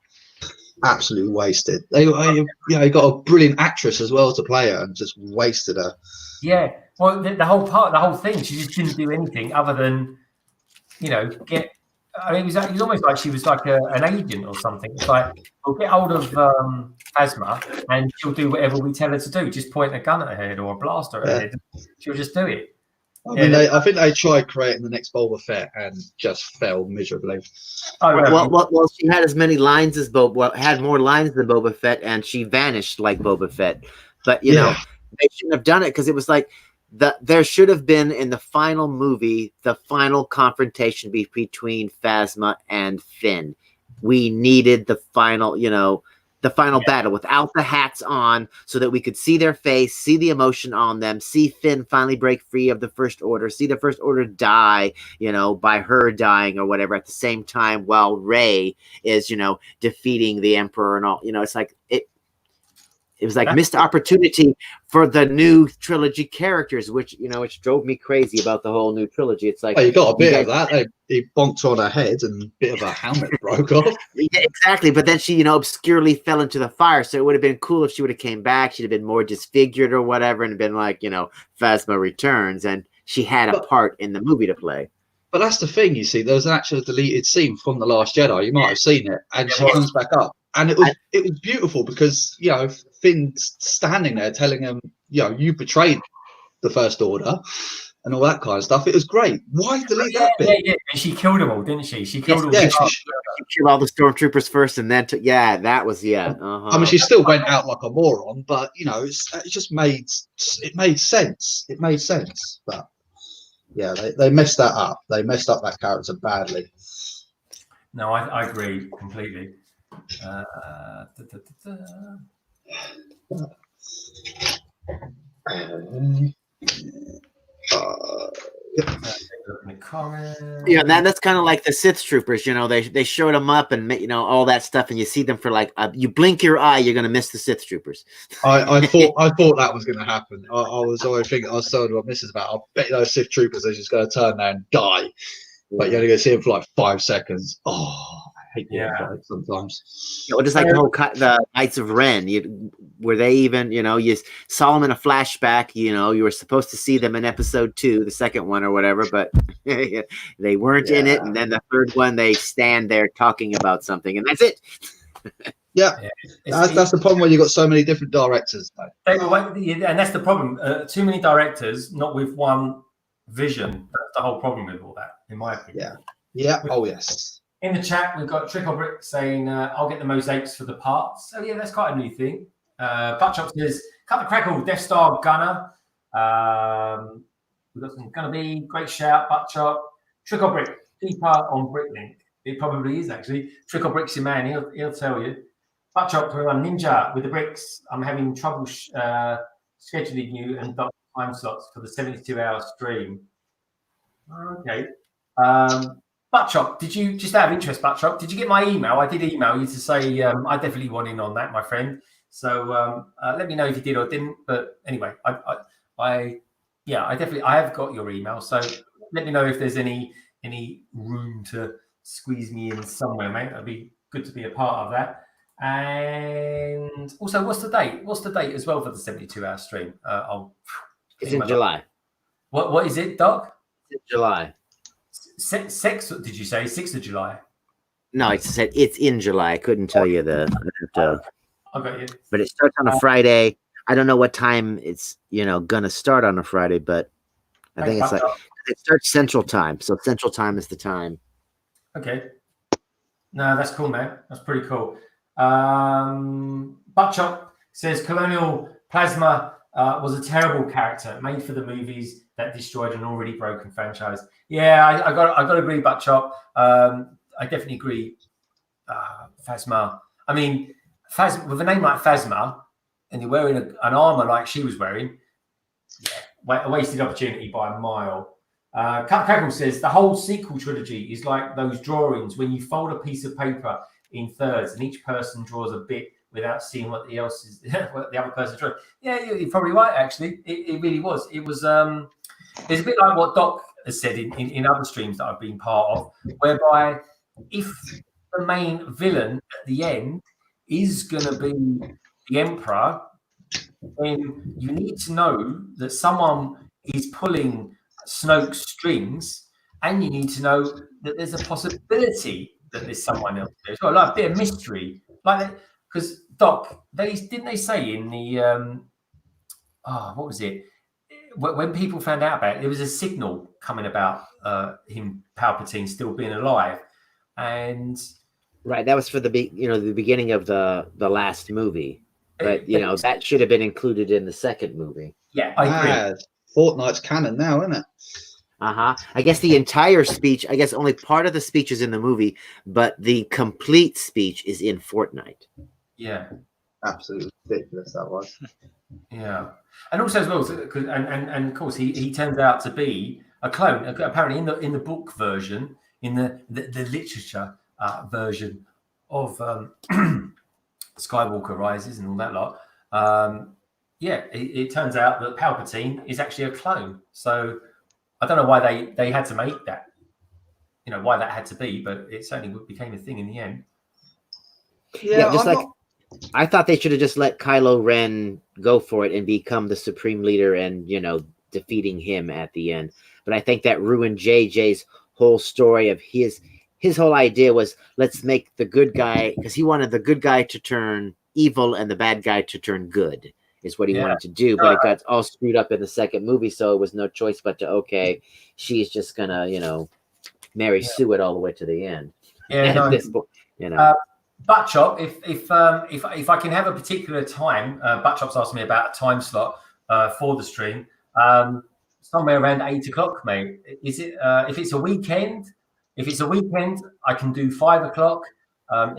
absolutely wasted. They got a brilliant actress as well to play her, and just wasted her.
Yeah, well, the whole thing, she just didn't do anything other than, you know, get. I mean, it was almost like she was like an agent or something. It's like, we'll get hold of Phasma and she'll do whatever we tell her to do. Just point a gun at her head or a blaster at her head. She'll just do it.
I think they tried creating the next Boba Fett and just failed miserably.
Well, she had as many lines as had more lines than Boba Fett, and she vanished like Boba Fett. But, you know, they shouldn't have done it because it was like, there should have been in the final movie the final confrontation between Phasma and Finn. We needed the final, battle without the hats on, so that we could see their face, see the emotion on them, see Finn finally break free of the First Order, see the First Order die, by her dying or whatever at the same time while Rey is, defeating the Emperor and all. It's like it was like missed opportunity for the new trilogy characters, which drove me crazy about the whole new trilogy. It's like,
you got a bit of that. He bonked on her head and a bit of her helmet broke off.
Yeah, exactly. But then she, obscurely fell into the fire. So it would have been cool if she would have came back. She'd have been more disfigured or whatever and been like, Phasma returns. And she had a part in the movie to play.
But that's the thing, you see. There was an actual deleted scene from The Last Jedi. You might have seen it. And she comes back up. And it was beautiful because, Finn's standing there telling him, you betrayed the First Order and all that kind of stuff. It was great. Why delete that bit?
Yeah. And she killed them all, didn't she? She killed
she killed all the stormtroopers first and then that was.
I mean, she still went out like a moron, but, it just made sense. It made sense. But, yeah, they messed that up. They messed up that character badly.
No, I agree completely.
Yeah, that's kind of like the Sith troopers. They showed them up and all that stuff, and you see them for like you blink your eye, you're gonna miss the Sith troopers.
I thought that was gonna happen. I was always thinking, I was told what this is about. I bet those Sith troopers are just gonna turn there and die, but you're only gonna see them for like 5 seconds. Oh. Sometimes.
Just like the Knights of Ren, were they even, you saw them in a flashback, you were supposed to see them in episode 2, the second one or whatever, but they weren't in it. And then the third one, they stand there talking about something, and that's it.
That's the problem when you've got so many different directors.
And that's the problem. Too many directors, not with one vision. That's the whole problem with all that, in my opinion.
Yeah. Oh, yes.
In the chat, we've got Trick or Brick saying, I'll get the mosaics for the parts. So, yeah, that's quite a new thing. Buttchop says, cut the crackle, Death Star Gunner. We've got some Gonna Be, great shout, Buttchop. Trick or Brick, deeper on Bricklink. It probably is, actually. Trick or Brick's your man, he'll tell you. Buttchop, we're on Ninja with the bricks. I'm having trouble scheduling you and time slots for the 72-hour stream. Okay. Buttchop, did you, just out of interest, Buttchop, did you get my email? I did email you to say I definitely want in on that, my friend. So let me know if you did or didn't. But anyway, I have got your email. So let me know if there's any room to squeeze me in somewhere, mate. That'd be good to be a part of that. And also, what's the date? What's the date as well for the 72-hour stream?
It's in July.
What is it, Doc?
It's in July.
6, did you say? 6th of July?
No, I said it's in July. I couldn't tell you
I got you.
But it starts on a Friday. I don't know what time it's gonna start on a Friday, but I think it starts Central Time. So Central Time is the time.
Okay. No, that's cool, man. That's pretty cool. Buckchop says Colonial Plasma was a terrible character made for the movies that destroyed an already broken franchise. Yeah, I got to agree, Buckchop. I definitely agree. Phasma. I mean, with a name like Phasma, and you're wearing an armor like she was wearing, yeah, a wasted opportunity by a mile. Crackle says the whole sequel trilogy is like those drawings when you fold a piece of paper in thirds and each person draws a bit without seeing what the other person drew. Yeah, you're probably right. Actually, it really was. It was. It's a bit like what Doc has said in other streams that I've been part of, whereby if the main villain at the end is going to be the Emperor, then you need to know that someone is pulling Snoke's strings, and you need to know that there's a possibility that there's someone else there as well, like a bit of mystery, like because Doc, didn't they say in the what was it? When people found out about it, there was a signal coming about Palpatine still being alive, and
right, that was for the beginning of the last movie, but that should have been included in the second movie.
Yeah, I agree.
Fortnite's canon now, isn't it?
I guess the entire speech, I guess only part of the speech is in the movie, but the complete speech is in Fortnite.
Yeah,
absolutely ridiculous that was.
Yeah, and also as well, and of course he turns out to be a clone. Apparently, in the book version, in the literature version of Skywalker Rises and all that lot. It turns out that Palpatine is actually a clone. So I don't know why they had to make that. Why that had to be, but it certainly became a thing in the end.
Yeah, I thought they should have just let Kylo Ren go for it and become the supreme leader and, defeating him at the end. But I think that ruined JJ's whole story of his whole idea was let's make the good guy, because he wanted the good guy to turn evil and the bad guy to turn good is what he wanted to do. But it got all screwed up in the second movie. So it was no choice but to, she's just going to, marry Sue it all the way to the end.
Yeah, Buttchop, if I can have a particular time, Buttchop's asked me about a time slot for the stream. Somewhere around 8 o'clock, mate. Is it? If it's a weekend, I can do 5 o'clock.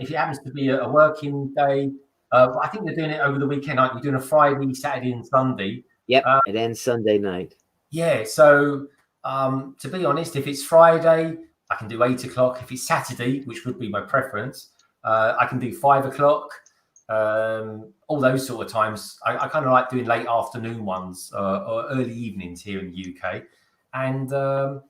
If it happens to be a working day, I think they're doing it over the weekend. Aren't you doing a Friday, Saturday, and Sunday?
Yep, it ends Sunday night.
Yeah. So to be honest, if it's Friday, I can do 8 o'clock. If it's Saturday, which would be my preference, I can do 5 o'clock. All those sort of times. I kind of like doing late afternoon ones or early evenings here in the UK. And I'm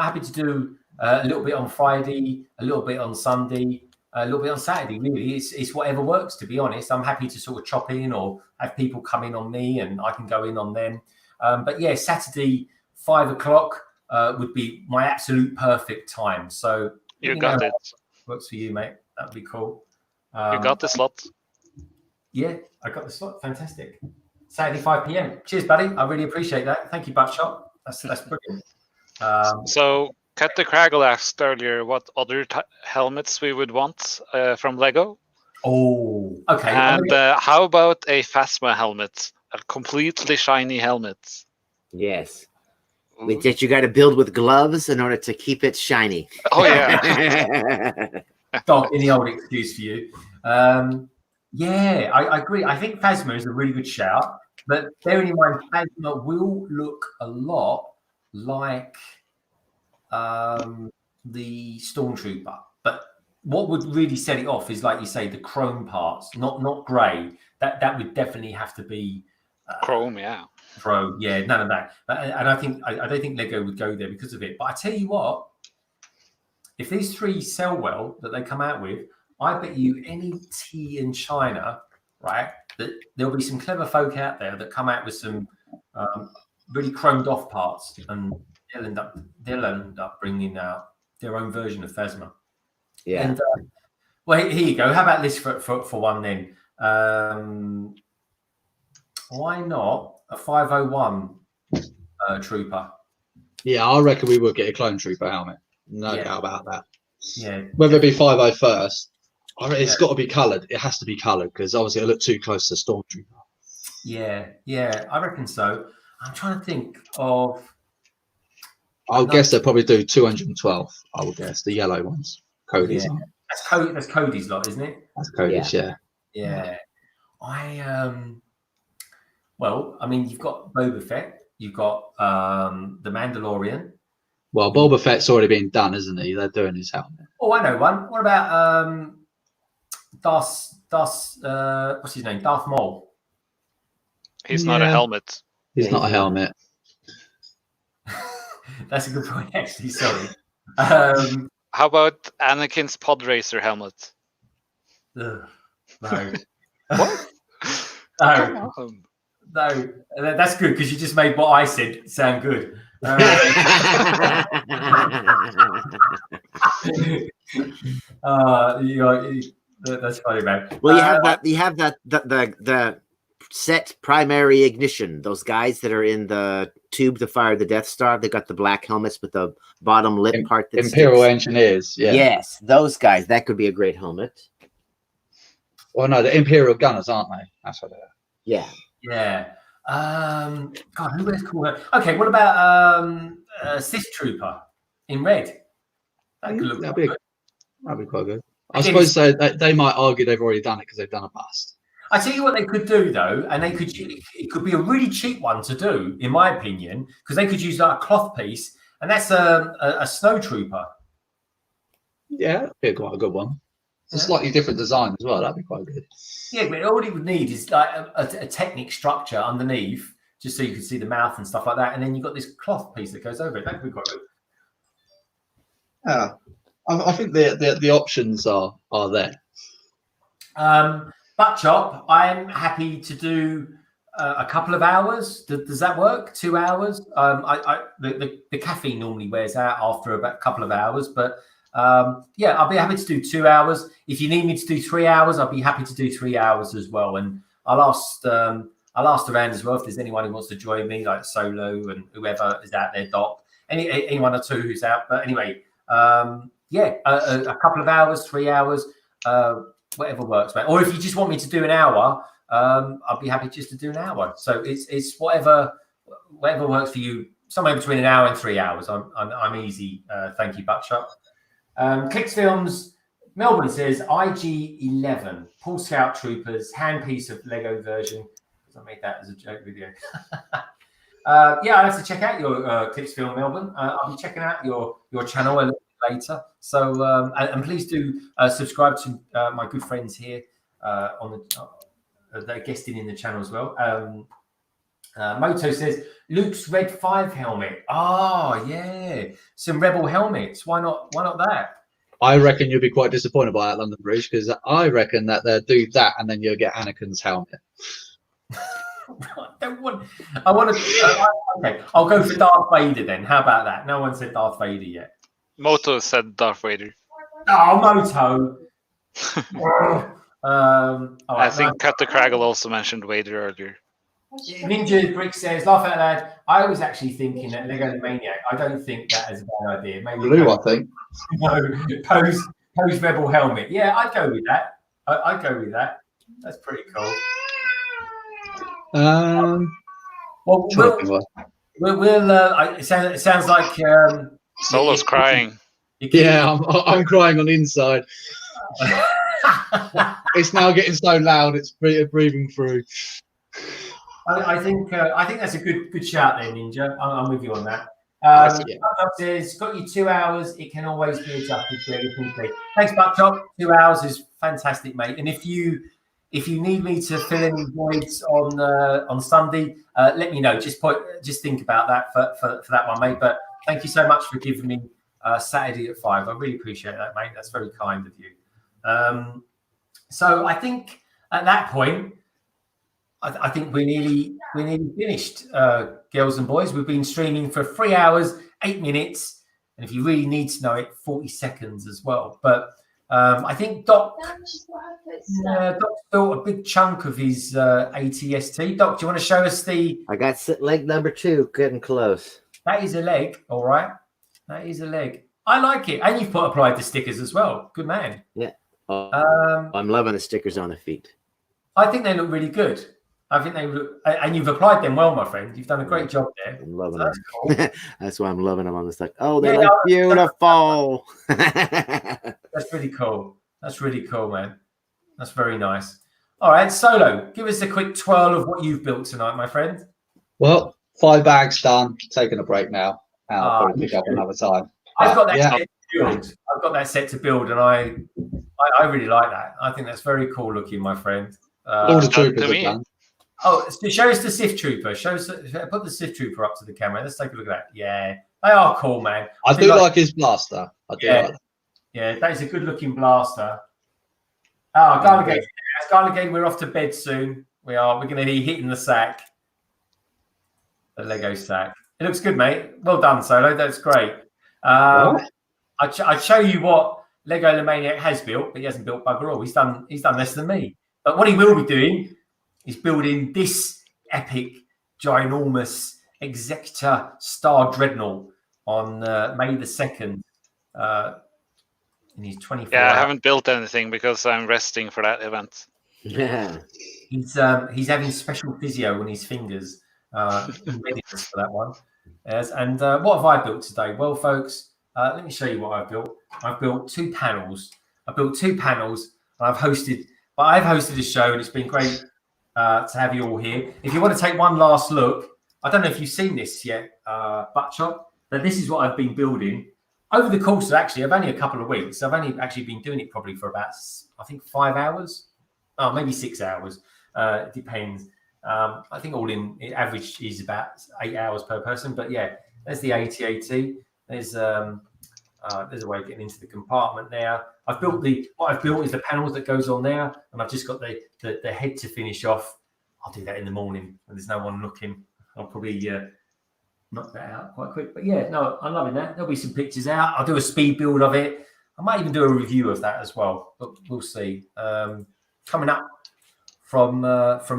happy to do a little bit on Friday, a little bit on Sunday, a little bit on Saturday. Really, it's whatever works. To be honest, I'm happy to sort of chop in or have people come in on me, and I can go in on them. But yeah, Saturday 5 o'clock would be my absolute perfect time. So
you got it.
Works for you, mate. That'd be cool.
You got the slot.
Yeah, I got the slot. Fantastic. Saturday 5 p.m. Cheers, buddy. I really appreciate that. Thank you, Buckshot. That's brilliant.
So Cut the Craggle asked earlier what other helmets we would want from Lego.
Oh, okay.
And how about a Phasma helmet? A completely shiny helmet.
Yes. That you got to build with gloves in order to keep it shiny.
Oh, yeah.
Dog, any old excuse for you. I agree. I think Phasma is a really good shout. But bearing in mind, Phasma will look a lot like the Stormtrooper. But what would really set it off is, like you say, the chrome parts, not grey. That would definitely have to be
chrome, yeah.
Chrome, yeah, none of that. And I don't think Lego would go there because of it. But I tell you what, if these three sell well that they come out with, I bet you any tea in China, right, that there'll be some clever folk out there that come out with some really chromed off parts, and they'll end up bringing out their own version of Phasma.
Yeah.
And, well, here you go. How about this for one then? Why not a 501 trooper?
Yeah, I reckon we will get a clone trooper helmet. No
Yeah.
doubt about that.
Yeah.
Whether it be 501st, it's got to be coloured. It has to be coloured because obviously it'll look too close to Stormtrooper.
Yeah, I reckon so. I'm trying to think of.
I'll guess they'll probably do 212. I would guess the yellow ones. Cody's on.
That's Cody's lot, isn't it?
That's Cody's, yeah.
Well, I mean, you've got Boba Fett, you've got the Mandalorian.
Well, Boba Fett's already been done, isn't he? They're doing his helmet.
Oh, I know one. What about what's his name? Darth Maul.
He's not a helmet.
He's not a helmet.
That's a good point, actually. Sorry.
How about Anakin's pod racer helmet?
No.
What?
No, that's good because you just made what I said sound good. That's funny, man.
Well, you have that the set primary ignition. Those guys that are in the tube to fire the Death Star. They got the black helmets with the bottom lip part. That
Imperial
sticks.
Engineers. Yeah.
Yes, those guys. That could be a great helmet.
Well, no, the Imperial Gunners, aren't they? That's what they are.
Yeah.
Yeah. God, who wears cool hair? Okay, what about Sith Trooper in red? That could look
That'd
good.
be quite good. I suppose they might argue they've already done it because they've done a bust.
I tell you what they could do though, and it could be a really cheap one to do, in my opinion, because they could use like a cloth piece, and that's a snow trooper.
Yeah, that'd be quite a good one. It's a slightly different design as well. That'd be quite good.
Yeah, but all it would need is like a Technic structure underneath, just so you can see the mouth and stuff like that, and then you've got this cloth piece that goes over it. That could be quite good.
Yeah, I think the options are there.
Butt chop, I'm happy to do a couple of hours. Does that work? 2 hours? The caffeine normally wears out after about a couple of hours, but yeah, I'll be happy to do 2 hours. If you need me to do 3 hours, I'll be happy to do 3 hours as well. And I'll ask around as well if there's anyone who wants to join me, like Solo and whoever is out there, Doc, anyone or two who's out. But anyway, yeah, a couple of hours, 3 hours. Whatever works, mate. Or if you just want me to do an hour, I'll be happy just to do an hour. So it's whatever works for you. Somewhere between an hour and 3 hours. I'm easy. Thank you, Buckshot. Clicks Films Melbourne says IG-11 Paul Scout Troopers handpiece of Lego version. I made that as a joke video. Yeah, I'll have to check out your Clicks Film Melbourne. I'll be checking out your channel a little bit later. So and please do subscribe to my good friends here on the they're guesting in the channel as well. Moto says Luke's Red 5 helmet. Oh yeah, some Rebel helmets. Why not that?
I reckon you'll be quite disappointed by that London Bridge because I reckon that they'll do that and then you'll get Anakin's helmet.
I want to. Okay, I'll go for Darth Vader then. How about that? No one said Darth Vader yet.
Moto said Darth Vader.
Oh, Moto.
I think Cut the Craggle also mentioned Vader earlier.
Ninja Brick says, laugh out loud. I was actually thinking that Lego Maniac. I don't think that is a bad idea. Maybe
Blue, I think.
No, pose Rebel helmet. Yeah, I'd go with that. I'd go with that. That's pretty cool. Well, it sounds like
Solo's crying.
Yeah, I'm crying on the inside. It's now getting so loud. It's breathing through.
I think that's a good shout there, Ninja. I'm with you on that. Says, got you 2 hours. It can always be adjusted very quickly. Thanks, Buckchop. 2 hours is fantastic, mate. And if you need me to fill any voids on Sunday, let me know. Just think about that for that one, mate. But thank you so much for giving me Saturday at 5. I really appreciate that, mate. That's very kind of you. So I think at that point, I think we're nearly finished, girls and boys. We've been streaming for 3 hours, 8 minutes, and if you really need to know it, 40 seconds as well. But I think Doc's built a big chunk of his ATST. Doc, do you want to show us the...
I got leg number 2, getting close.
That is a leg, all right. That is a leg. I like it. And you've applied the stickers as well. Good man.
Yeah. I'm loving the stickers on the feet.
I think they look really good. I think they look, and you've applied them well, my friend. You've done a great job there.
I'm loving
them.
Cool. That's why I'm loving them on the stuff. Oh, they look beautiful.
That's really cool. That's really cool, man. That's very nice. All right, Solo, give us a quick twirl of what you've built tonight, my friend.
Well, 5 bags done. Taking a break now. I'll probably pick up another time.
I've got that set to build. I've got that set to build, and I really like that. I think that's very cool looking, my friend.
All the troopers are done.
Oh, show us the Sith Trooper. Put the Sith Trooper up to the camera. Let's take a look at that. Yeah, they are cool, man.
I do like his blaster. I do like that.
Yeah, that is a good-looking blaster. Oh, Garligate. Garligate, we're off to bed soon. We're going to be hitting the sack. The Lego sack. It looks good, mate. Well done, Solo. That's great. I'd show you what Lego the Maniac has built, but he hasn't built bugger all. He's done less than me. But what he will be doing is building this epic, ginormous Executor Star Dreadnought on May the 2nd. In his 24
I haven't built anything because I'm resting for that event.
Yeah.
He's having special physio on his fingers in readiness for that one. Yes, and what have I built today? Well, folks, let me show you what I've built. I've built 2 panels. And I've hosted a show, and it's been great to have you all here. If you want to take one last look, I don't know if you've seen this yet, Buttshot, but this is what I've been building over the course of of only a couple of weeks. I've only actually been doing it probably for about, I think, 5 hours, maybe 6 hours. It depends. I think all in average is about 8 hours per person. But yeah, there's the ATAT. There's a way of getting into the compartment there. What I've built is the panels that goes on there, and I've just got the head to finish off. I'll do that in the morning when there's no one looking. I'll probably knock that out quite quick. But yeah, no, I'm loving that. There'll be some pictures out. I'll do a speed build of it. I might even do a review of that as well, but we'll see. Coming up from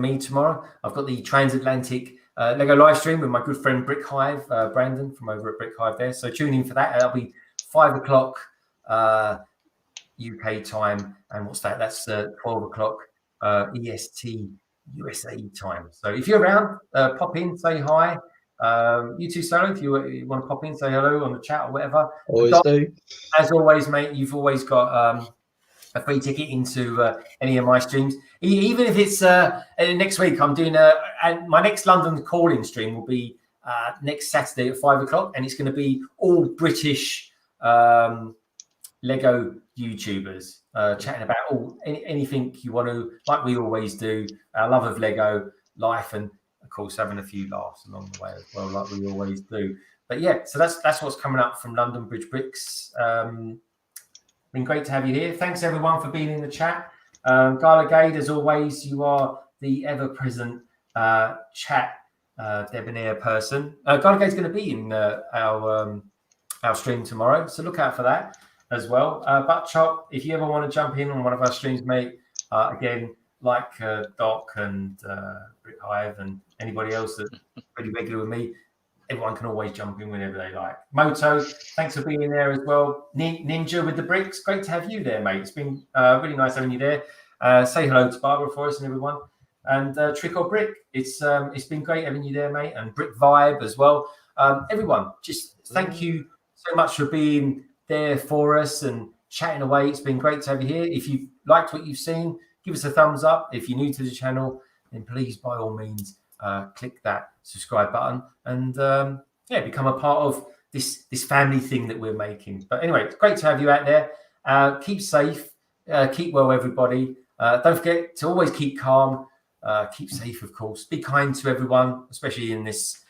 me tomorrow, I've got the transatlantic Lego live stream with my good friend Brick Hive, Brandon from over at Brick Hive there. So tune in for that. That'll be 5 o'clock UK time, and what's that? That's 12 o'clock EST USA time. So if you're around, pop in, say hi. You too, Solo, if you want to pop in, say hello on the chat or whatever.
Always do.
As always, mate, you've always got a free ticket into any of my streams. Even if it's next week, I'm doing and my next London call-in stream will be next Saturday at 5 o'clock, and it's going to be all British Lego YouTubers chatting about anything you want to, like we always do, our love of Lego, life, and of course having a few laughs along the way as well, like we always do. But yeah, so that's what's coming up from London Bridge Bricks. Been great to have you here. Thanks everyone for being in the chat. Garligade, as always, you are the ever-present chat debonair person. Garligade's going to be in our stream tomorrow, so look out for that as well. Buttchop, if you ever want to jump in on one of our streams, mate, again, like Doc and Brick Hive and anybody else that's pretty regular with me, everyone can always jump in whenever they like. Moto, thanks for being there as well. Ninja with the bricks, great to have you there, mate. It's been really nice having you there. Say hello to Barbara for us and everyone. And Trick or Brick, it's been great having you there, mate. And Brick Vibe as well. Everyone, just thank you so much for being there for us and chatting away. It's been great to have you here. If you've liked what you've seen, give us a thumbs up. If you're new to the channel, then please, by all means, click that subscribe button and become a part of this family thing that we're making. But anyway, it's great to have you out there. Keep safe, keep well, everybody. Don't forget to always keep calm, keep safe, of course. Be kind to everyone, especially in these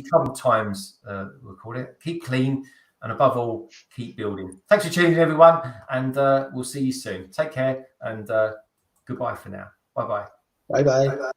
troubled times. We'll call it. Keep clean. and above all, keep building. Thanks for tuning in, everyone, and we'll see you soon. Take care, and goodbye for now. Bye-bye.
Bye-bye.